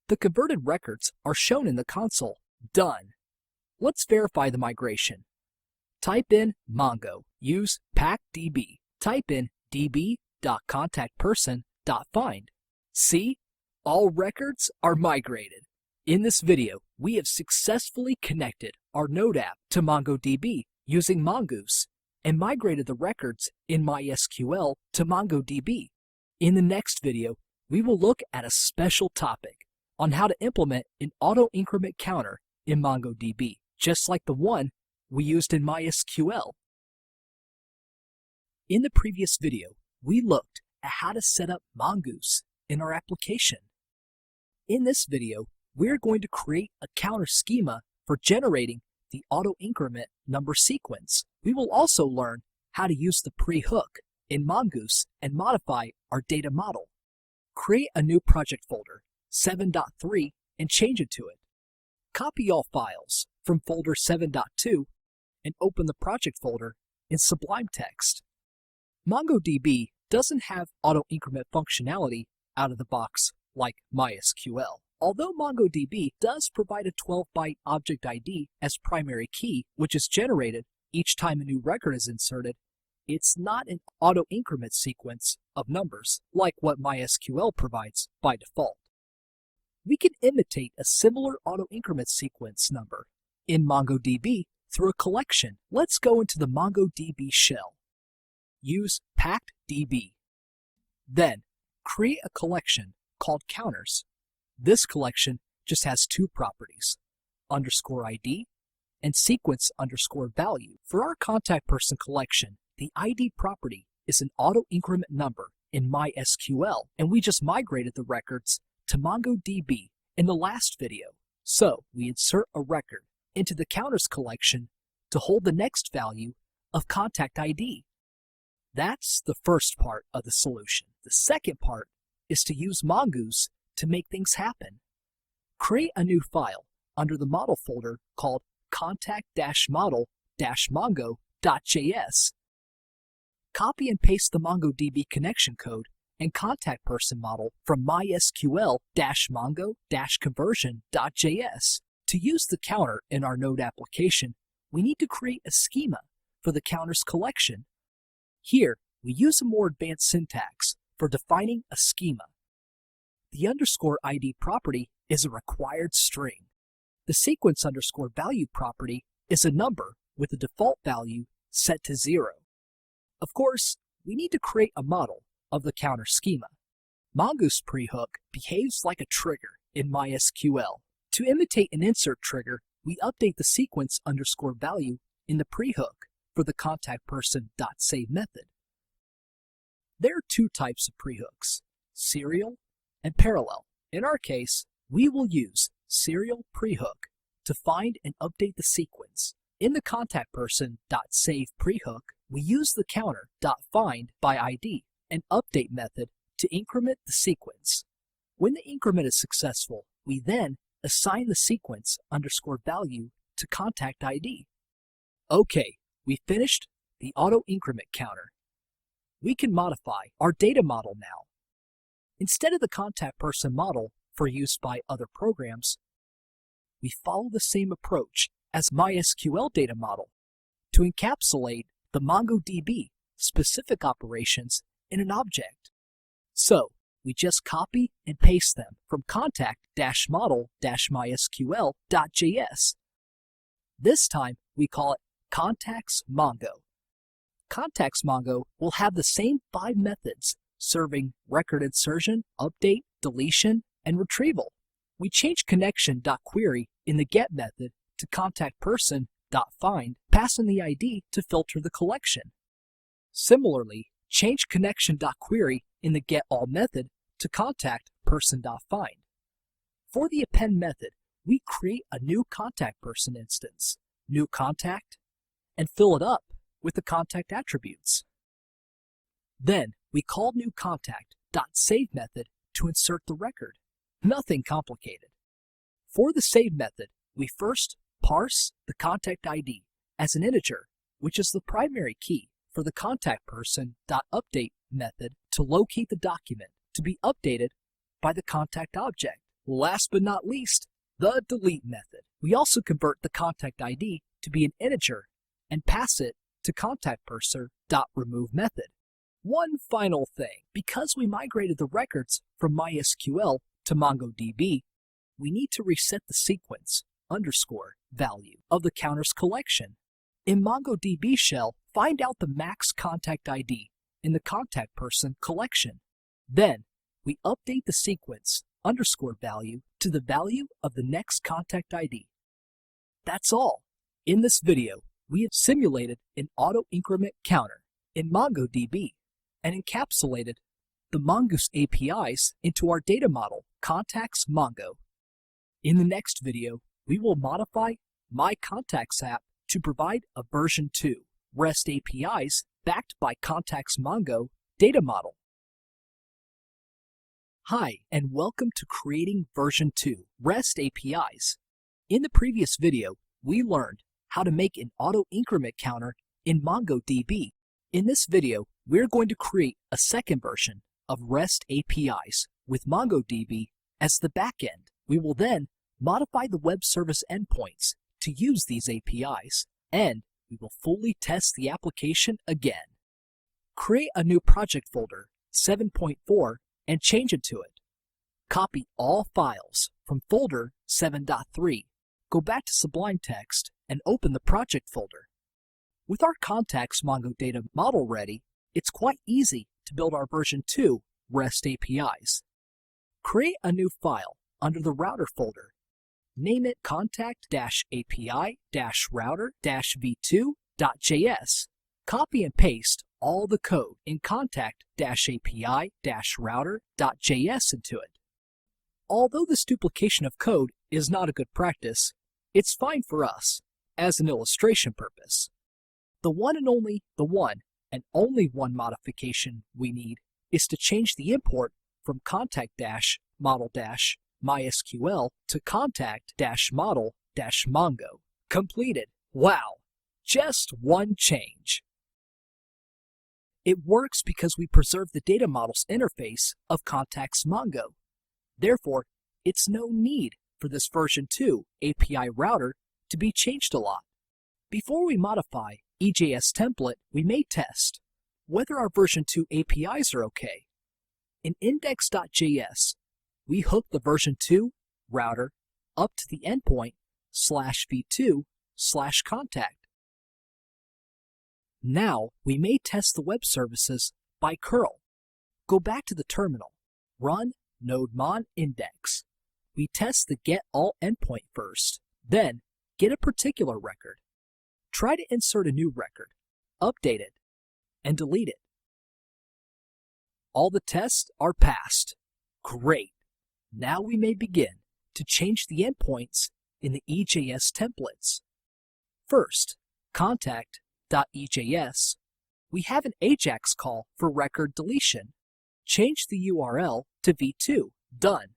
The converted records are shown in the console. Done. Let's verify the migration. Type in Mongo. Use packdb. Type in db.contactperson.find. See? All records are migrated. In this video, we have successfully connected our Node app to MongoDB using Mongoose and migrated the records in MySQL to MongoDB. In the next video, we will look at a special topic on how to implement an auto-increment counter in MongoDB, just like the one we used in MySQL. In the previous video, we looked at how to set up Mongoose in our application. In this video, we're going to create a counter schema for generating the auto-increment number sequence. We will also learn how to use the pre-hook in Mongoose and modify our data model. Create a new project folder, 7.3, and change it to it. Copy all files from folder 7.2 and open the project folder in Sublime Text. MongoDB doesn't have auto-increment functionality out of the box like MySQL. Although MongoDB does provide a 12-byte object ID as primary key, which is generated each time a new record is inserted, it's not an auto-increment sequence of numbers like what MySQL provides by default. We can imitate a similar auto-increment sequence number in MongoDB through a collection. Let's go into the MongoDB shell. Use packedDB. Then, create a collection called counters. This collection just has two properties, _ID and sequence_value. For our contact person collection, the ID property is an auto-increment number in MySQL, and we just migrated the records to MongoDB in the last video. So we insert a record into the counters collection to hold the next value of contact ID. That's the first part of the solution. The second part is to use Mongoose to make things happen. Create a new file under the model folder called contact-model-mongo.js. Copy and paste the MongoDB connection code and contact person model from mysql-mongo-conversion.js. To use the counter in our Node application, we need to create a schema for the counters collection. Here, we use a more advanced syntax for defining a schema. The _ID property is a required string. The sequence_value property is a number with a default value set to 0. Of course, we need to create a model of the counter schema. Mongoose pre-hook behaves like a trigger in MySQL. To imitate an insert trigger, we update the sequence_value in the pre-hook for the contactperson.save method. There are two types of pre-hooks, serial and parallel. In our case, we will use serial pre-hook to find and update the sequence. In the contactperson.save pre-hook, we use the counter.findById and update method to increment the sequence. When the increment is successful, we then assign the sequence_value to contact ID. Okay, we finished the auto-increment counter. We can modify our data model now. Instead of the contact person model for use by other programs, we follow the same approach as MySQL data model to encapsulate the MongoDB specific operations in an object. So, we just copy and paste them from contact-model-mysql.js. This time, we call it contacts-mongo. Contacts-mongo will have the same 5 methods serving record insertion, update, deletion, and retrieval. We change connection.query in the get method to contactperson.find, passing the ID to filter the collection. Similarly, change connection.query in the getAll method to contactperson.find. For the append method, we create a new contact person instance, new contact, and fill it up with the contact attributes. Then we call new contact.save method to insert the record. Nothing complicated. For the save method, we first parse the contact ID as an integer, which is the primary key for the contactperson.update method to locate the document to be updated by the contact object. Last but not least, the delete method. We also convert the contact ID to be an integer and pass it to contactperson.remove method. One final thing, because we migrated the records from MySQL to to MongoDB, we need to reset the sequence underscore value of the counters collection. In MongoDB shell, find out the max contact ID in the contact person collection. Then, we update the sequence underscore value to the value of the next contact ID. That's all. In this video, we have simulated an auto-increment counter in MongoDB and encapsulated the Mongoose APIs into our data model, Contacts Mongo. In the next video, we will modify My Contacts app to provide a version 2 REST APIs backed by Contacts Mongo data model. Hi, and welcome to creating version 2 REST APIs. In the previous video, we learned how to make an auto-increment counter in MongoDB. In this video, we're going to create a second version of REST APIs with MongoDB as the backend. We will then modify the web service endpoints to use these APIs, and we will fully test the application again. Create a new project folder, 7.4, and change it to it. Copy all files from folder 7.3. Go back to Sublime Text and open the project folder. With our Contacts Mongo data model ready, it's quite easy to build our version 2 REST APIs. Create a new file under the router folder. Name it contact-api-router-v2.js. Copy and paste all the code in contact-api-router.js into it. Although this duplication of code is not a good practice, it's fine for us as an illustration purpose. The one and only one modification we need is to change the import from contact-model-mysql to contact-model-mongo. Completed. Wow! Just one change. It works because we preserve the data model's interface of Contacts Mongo. Therefore, it's no need for this version 2 API router to be changed a lot. Before we modify EJS template, we may test whether our version 2 APIs are okay. In index.js, we hook the version 2 router up to the endpoint /v2/contact. Now we may test the web services by curl. Go back to the terminal. Run nodemon index. We test the get all endpoint first, then get a particular record. Try to insert a new record, update it, and delete it. All the tests are passed. Great! Now we may begin to change the endpoints in the EJS templates. First, contact.ejs. We have an AJAX call for record deletion. Change the URL to v2. Done.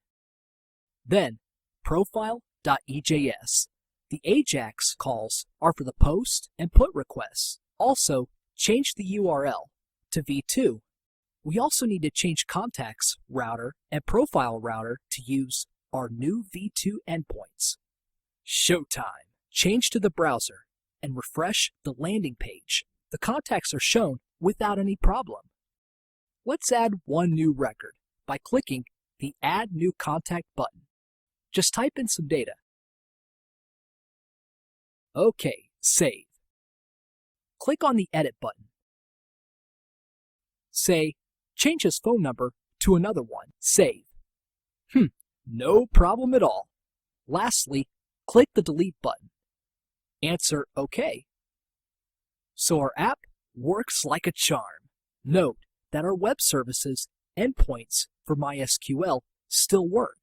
Then, profile.ejs. The AJAX calls are for the post and put requests. Also, change the URL to v2. We also need to change contacts router and profile router to use our new v2 endpoints. Showtime. Change to the browser and refresh the landing page. The contacts are shown without any problem. Let's add one new record by clicking the Add New Contact button. Just type in some data. OK, save. Click on the Edit button. Say, change his phone number to another one. Save. No problem at all. Lastly, click the Delete button. Answer OK. So our app works like a charm. Note that our web services endpoints for MySQL still work.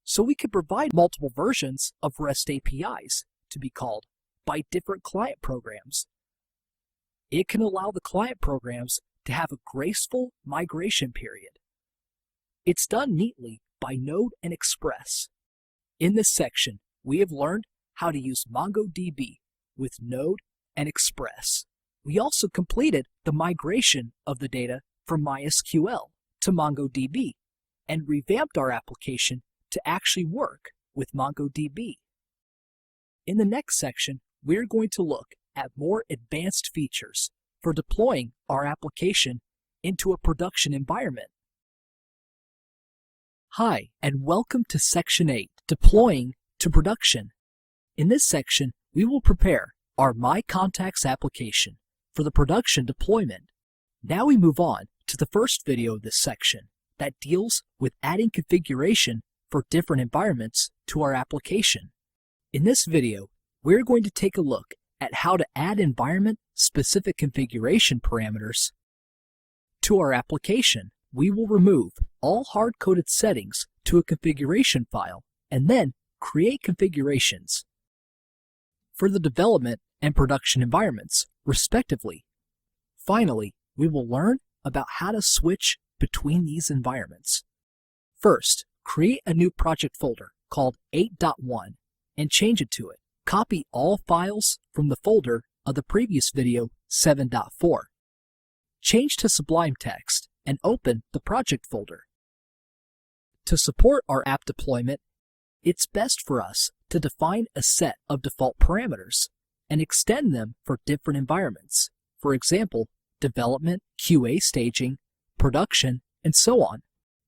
So we could provide multiple versions of REST APIs to be called by different client programs. It can allow the client programs to have a graceful migration period. It's done neatly by Node and Express. In this section, we have learned how to use MongoDB with Node and Express. We also completed the migration of the data from MySQL to MongoDB and revamped our application to actually work with MongoDB. In the next section, we're going to look at more advanced features for deploying our application into a production environment. Hi, and welcome to Section 8, Deploying to Production. In this section, we will prepare our My Contacts application for the production deployment. Now we move on to the first video of this section that deals with adding configuration for different environments to our application. In this video, we're going to take a look at how to add environment-specific configuration parameters to our application. We will remove all hard-coded settings to a configuration file and then create configurations for the development and production environments, respectively. Finally, we will learn about how to switch between these environments. First, create a new project folder called 8.1 and change it to it. Copy all files from the folder of the previous video 7.4. Change to Sublime Text and open the project folder. To support our app deployment, it's best for us to define a set of default parameters and extend them for different environments. For example, development, QA staging, production, and so on.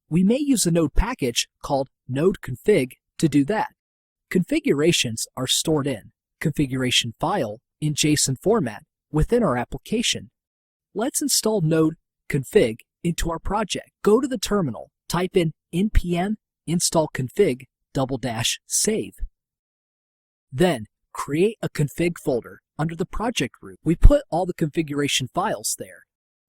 We may use a Node package called node-config to do that. Configurations are stored in configuration file in JSON format within our application. Let's install node-config into our project. Go to the terminal, type in npm install config --save. Then create a config folder under the project root. We put all the configuration files there.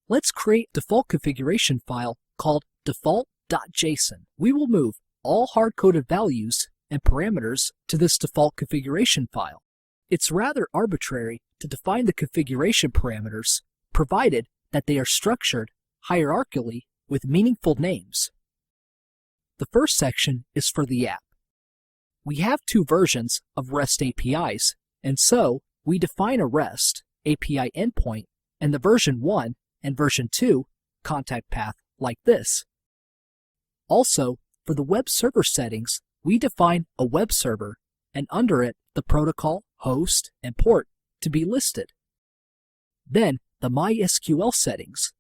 Let's create a default configuration file called default.json. We will move all hard-coded values and parameters to this default configuration file. It's rather arbitrary to define the configuration parameters, provided that they are structured hierarchically with meaningful names. The first section is for the app. We have two versions of REST APIs, and so we define a REST API endpoint and the version 1 and version 2 contact path like this. Also, for the web server settings, we define a web server and under it the protocol, host, and port to be listed. Then the MySQL settings.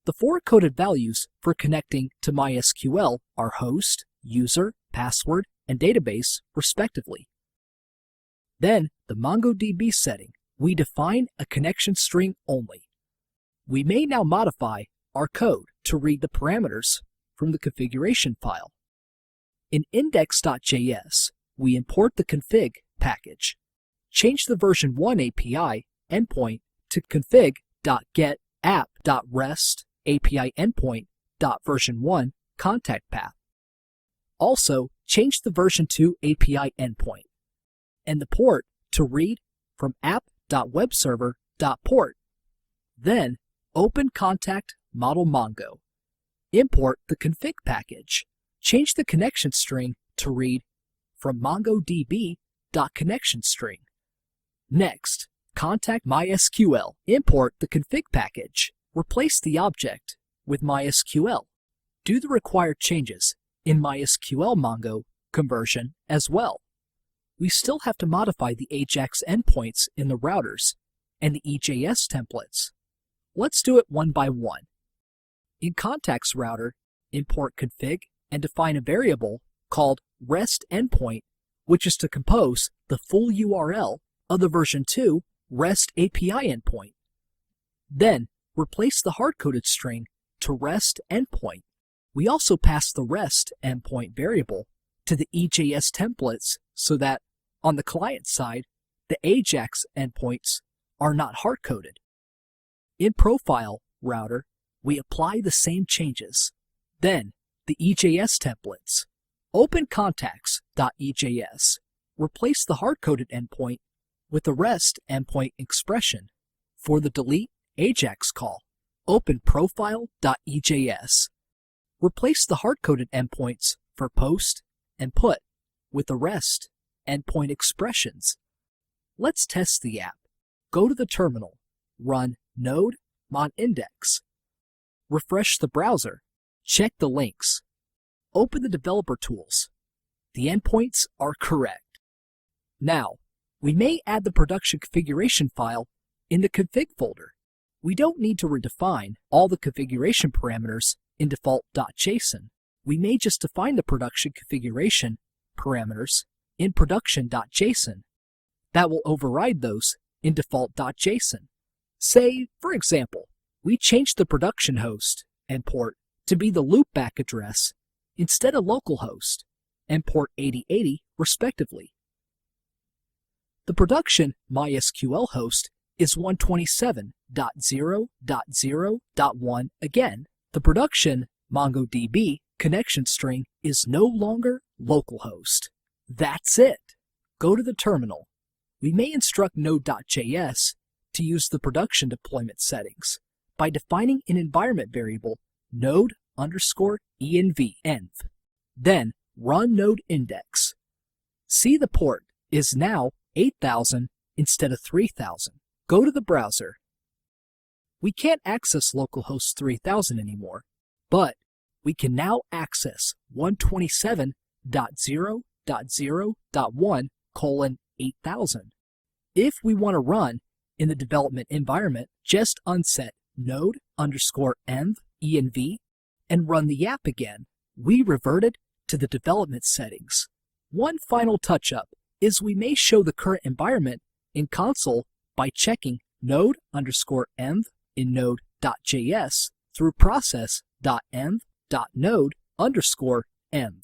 The four coded values for connecting to MySQL are host, user, password, and database, respectively. Then the MongoDB setting. We define a connection string only. We may now modify our code to read the parameters from the configuration file. In index.js, we import the config package. Change the version 1 API endpoint to config.getApp.rest API endpoint.version1 contact path. Also, change the version 2 API endpoint and the port to read from app.webserver.port. Then, open contact model Mongo. Import the config package. Change the connection string to read from MongoDB.connectionString. Next, contact MySQL. Import the config package. Replace the object with MySQL. Do the required changes in MySQL Mongo conversion as well. We still have to modify the AJAX endpoints in the routers and the EJS templates. Let's do it one by one. In contacts router, import config and define a variable called REST endpoint, which is to compose the full URL of the version 2 REST API endpoint. Then, replace the hard-coded string to REST endpoint. We also pass the REST endpoint variable to the EJS templates so that, on the client side, the AJAX endpoints are not hard-coded. In profile router, we apply the same changes. Then, the EJS templates. Open contacts.ejs. Replace the hard-coded endpoint with the REST endpoint expression. For the delete AJAX call, open profile.ejs. Replace the hard-coded endpoints for post and put with the REST endpoint expressions. Let's test the app. Go to the terminal, run node -index. Refresh the browser, check the links. Open the developer tools. The endpoints are correct. Now, we may add the production configuration file in the config folder. We don't need to redefine all the configuration parameters in default.json. we may just define the production configuration parameters in production.json. That will override those in default.json. Say, for example, we change the production host and port to be the loopback address instead of localhost and port 8080 respectively. The production MySQL host is 127.0.0.1 again. The production MongoDB connection string is no longer localhost. That's it. Go to the terminal. We may instruct Node.js to use the production deployment settings by defining an environment variable node_env. Then run node index. See the port is now 8000 instead of 3000. Go to the browser. We can't access localhost 3000 anymore, but we can now access 127.0.0.1:8000. If we want to run in the development environment, just unset node_env and run the app again. We reverted to the development settings. One final touch-up is we may show the current environment in console by checking node_env in node.js through process.env.node_env.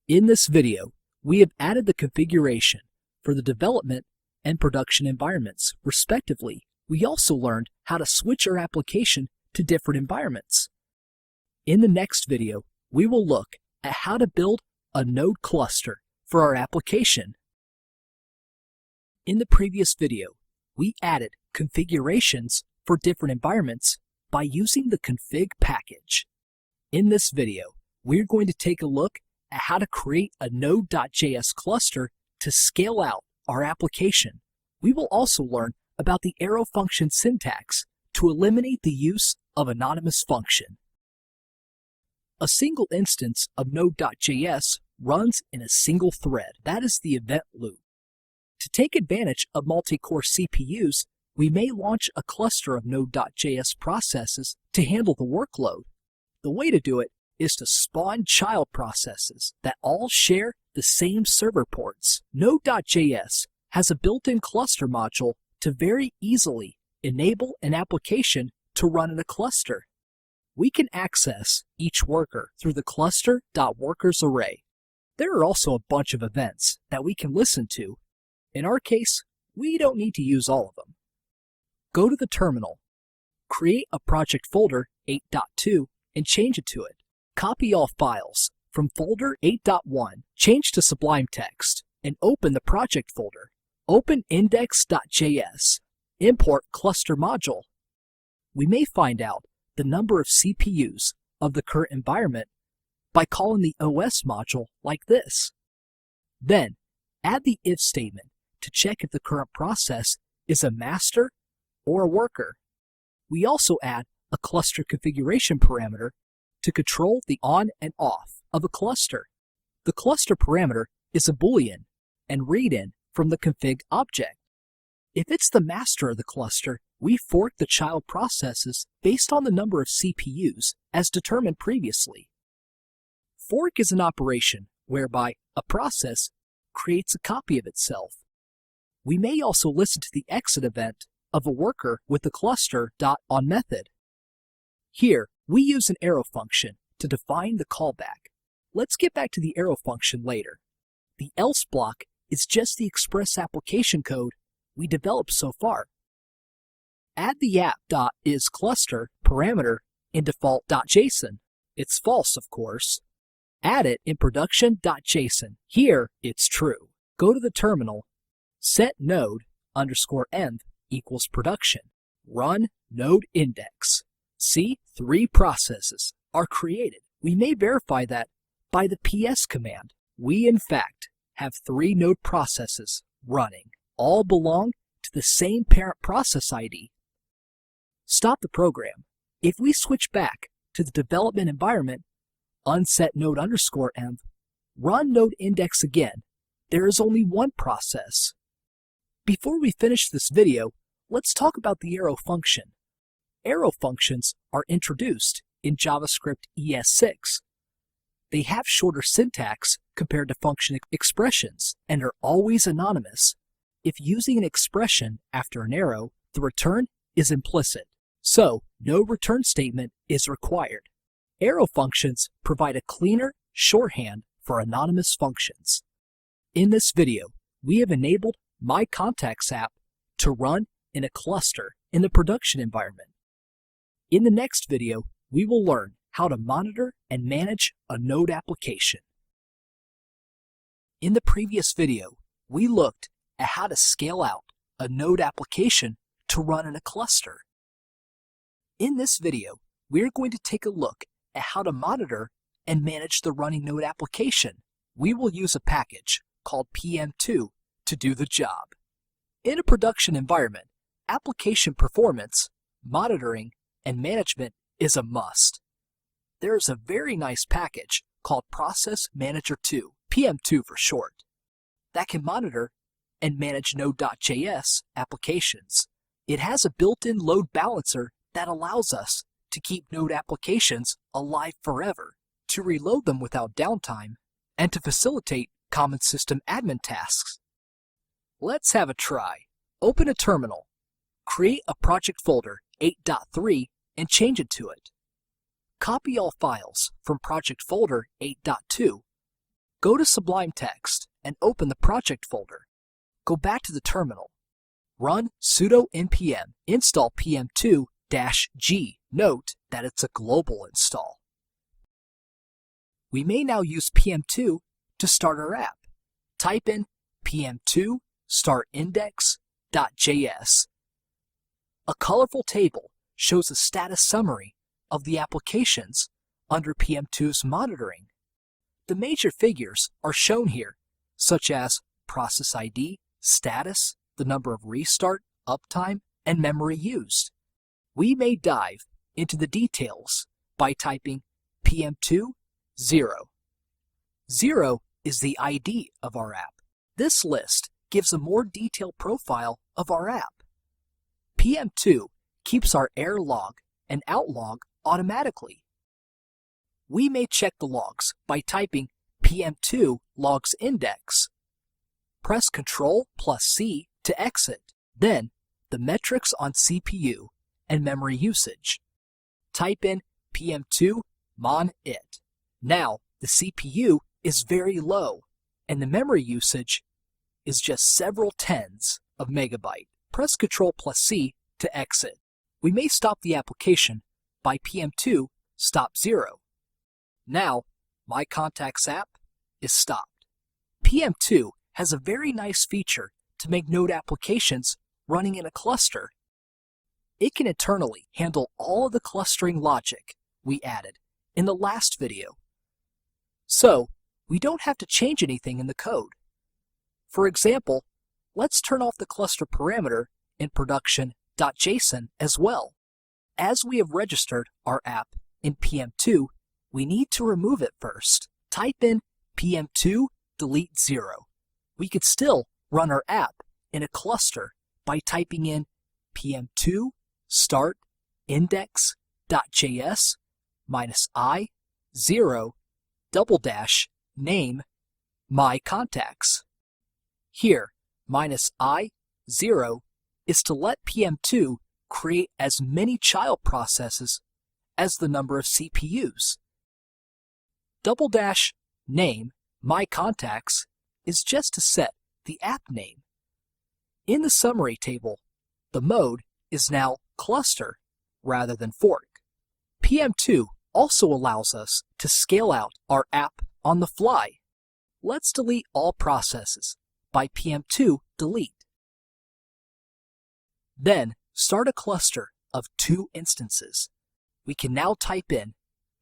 In this video, we have added the configuration for the development and production environments, respectively. We also learned how to switch our application to different environments. In the next video, we will look at how to build a node cluster for our application. In the previous video, we added configurations for different environments by using the config package. In this video, we're going to take a look at how to create a Node.js cluster to scale out our application. We will also learn about the arrow function syntax to eliminate the use of anonymous function. A single instance of Node.js runs in a single thread. That is the event loop. To take advantage of multi-core CPUs, we may launch a cluster of Node.js processes to handle the workload. The way to do it is to spawn child processes that all share the same server ports. Node.js has a built-in cluster module to very easily enable an application to run in a cluster. We can access each worker through the cluster.workers array. There are also a bunch of events that we can listen to. In our case, we don't need to use all of them. Go to the terminal, create a project folder 8.2 and change it to it. Copy all files from folder 8.1, change to Sublime Text, and open the project folder. Open index.js, import cluster module. We may find out the number of CPUs of the current environment by calling the OS module like this. Then, add the if statement to check if the current process is a master or a worker. We also add a cluster configuration parameter to control the on and off of a cluster. The cluster parameter is a boolean and read in from the config object. If it's the master of the cluster, we fork the child processes based on the number of CPUs as determined previously. Fork is an operation whereby a process creates a copy of itself. We may also listen to the exit event of a worker with the cluster.on method. Here, we use an arrow function to define the callback. Let's get back to the arrow function later. The else block is just the Express application code we developed so far. Add the app.isCluster parameter in default.json. It's false, of course. Add it in production.json. Here, it's true. Go to the terminal, set node_env equals production. Run node index. See, 3 processes are created. We may verify that by the ps command. We, in fact, have 3 node processes running. All belong to the same parent process ID. Stop the program. If we switch back to the development environment, unset node_env, run node index again, there is only 1 process. Before we finish this video, let's talk about the arrow function. Arrow functions are introduced in JavaScript ES6. They have shorter syntax compared to function expressions and are always anonymous. If using an expression after an arrow, the return is implicit, so no return statement is required. Arrow functions provide a cleaner shorthand for anonymous functions. In this video, we have enabled My Contacts app to run in a cluster in the production environment. In the next video, we will learn how to monitor and manage a Node application. In the previous video, we looked at how to scale out a Node application to run in a cluster. In this video, we're going to take a look at how to monitor and manage the running Node application. We will use a package called PM2 to do the job. In a production environment, application performance, monitoring, and management is a must. There is a very nice package called Process Manager 2, PM2 for short, that can monitor and manage Node.js applications. It has a built-in load balancer that allows us to keep Node applications alive forever, to reload them without downtime, and to facilitate common system admin tasks. Let's have a try. Open a terminal, create a project folder 8.3 and change it to it. Copy all files from project folder 8.2. Go to Sublime Text and open the project folder. Go back to the terminal. Run sudo npm install pm2-g. Note that it's a global install. We may now use PM2 to start our app. Type in pm2 start index.js. A colorful table shows a status summary of the applications under PM2's monitoring. The major figures are shown here, such as process ID, status, the number of restart, uptime, and memory used. We may dive into the details by typing PM2 0. 0 is the ID of our app. This list gives a more detailed profile of our app. PM2 keeps our error log and out log automatically. We may check the logs by typing PM2 logs index. Press Ctrl+C to exit. Then, the metrics on CPU and memory usage. Type in PM2 mon it. Now, the CPU is very low, and the memory usage is just several tens of megabyte. Press Ctrl+C to exit. We may stop the application by PM2 stop 0. Now, My Contacts app is stopped. PM2 has a very nice feature to make Node applications running in a cluster. It can internally handle all of the clustering logic we added in the last video. So, we don't have to change anything in the code. For example, let's turn off the cluster parameter in production.json as well. As we have registered our app in PM2, we need to remove it first. Type in PM2 delete 0. We could still run our app in a cluster by typing in PM2 start index.js -i 0 -- name my contacts. Here, -i 0 is to let PM2 create as many child processes as the number of CPUs. -- name my contacts is just to set the app name. In the summary table, the mode is now cluster rather than fork. PM2 also allows us to scale out our app on the fly. Let's delete all processes by PM2 delete. Then start a cluster of 2 instances. We can now type in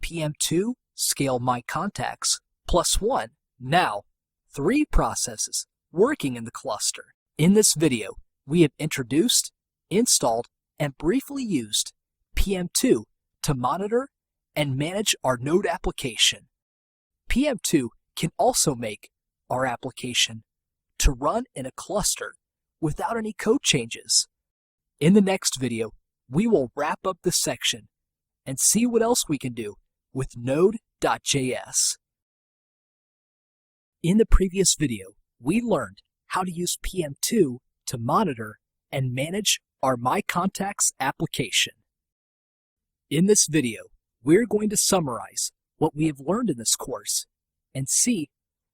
PM2 scale my contacts +1. Now, 3 processes working in the cluster. In this video, we have introduced, installed, and briefly used PM2 to monitor and manage our Node application. PM2 can also make our application to run in a cluster without any code changes. In the next video, we will wrap up this section and see what else we can do with Node.js. In the previous video, we learned how to use PM2 to monitor and manage our My Contacts application. In this video, we're going to summarize what we have learned in this course and see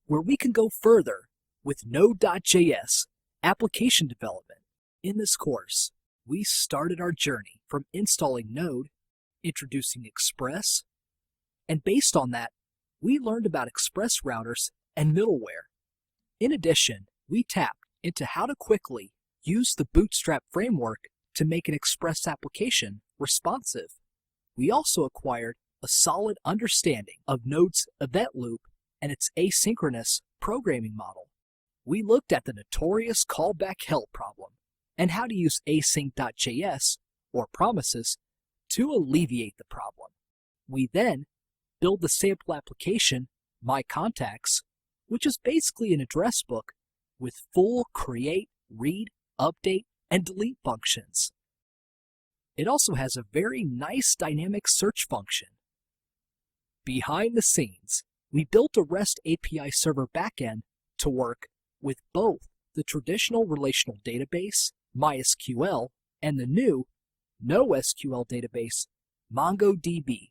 where we can go further with Node.js application development. In this course, we started our journey from installing Node, introducing Express, and based on that, we learned about Express routers and middleware. In addition, we tapped into how to quickly use the Bootstrap framework to make an Express application responsive. We also acquired a solid understanding of Node's event loop and its asynchronous programming model. We looked at the notorious callback hell problem and how to use async.js, or promises, to alleviate the problem. We then build the sample application, My Contacts, which is basically an address book with full create, read, update, and delete functions. It also has a very nice dynamic search function. Behind the scenes, we built a REST API server backend to work with both the traditional relational database, MySQL, and the new NoSQL database, MongoDB.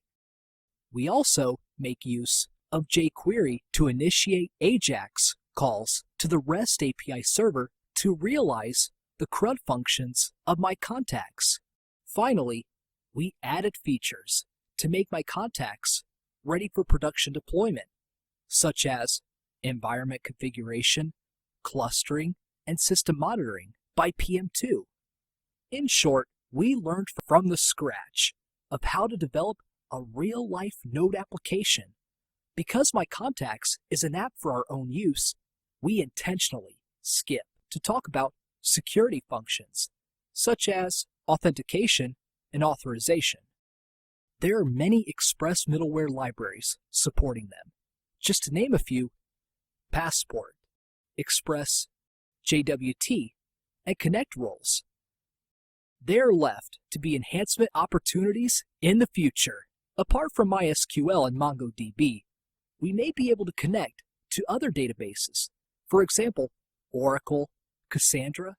We also make use of jQuery to initiate AJAX calls to the REST API server to realize the CRUD functions of My Contacts. Finally, we added features to make My Contacts ready for production deployment, such as environment configuration, clustering, and system monitoring by PM2. In short, we learned from the scratch of how to develop a real-life Node application. Because My Contacts is an app for our own use, we intentionally skip to talk about security functions, such as authentication and authorization. There are many Express middleware libraries supporting them. Just to name a few: Passport, Express, JWT, and Connect roles. They are left to be enhancement opportunities in the future. Apart from MySQL and MongoDB, we may be able to connect to other databases, for example, Oracle, Cassandra,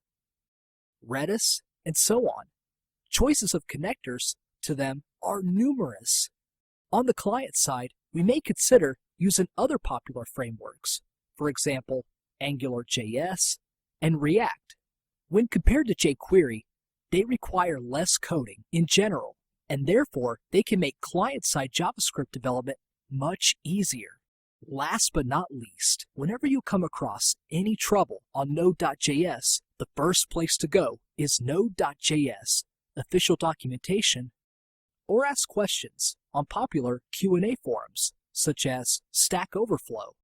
Redis, and so on. Choices of connectors to them are numerous. On the client side, we may consider using other popular frameworks, for example, AngularJS and React. When compared to jQuery, they require less coding in general, and therefore they can make client-side JavaScript development much easier. Last but not least, whenever you come across any trouble on Node.js, the first place to go is Node.js official documentation, or ask questions on popular Q&A forums, such as Stack Overflow.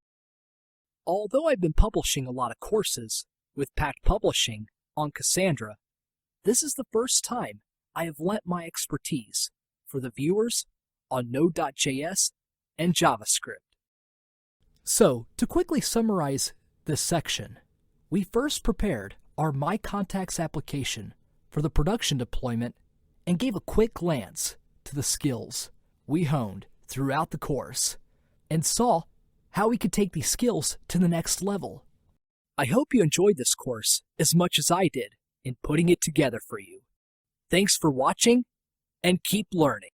Although I've been publishing a lot of courses with Pact Publishing on Cassandra, this is the first time I have lent my expertise for the viewers on Node.js and JavaScript. So, to quickly summarize this section, we first prepared our My Contacts application for the production deployment and gave a quick glance to the skills we honed throughout the course and saw how we could take these skills to the next level. I hope you enjoyed this course as much as I did in putting it together for you. Thanks for watching, and keep learning.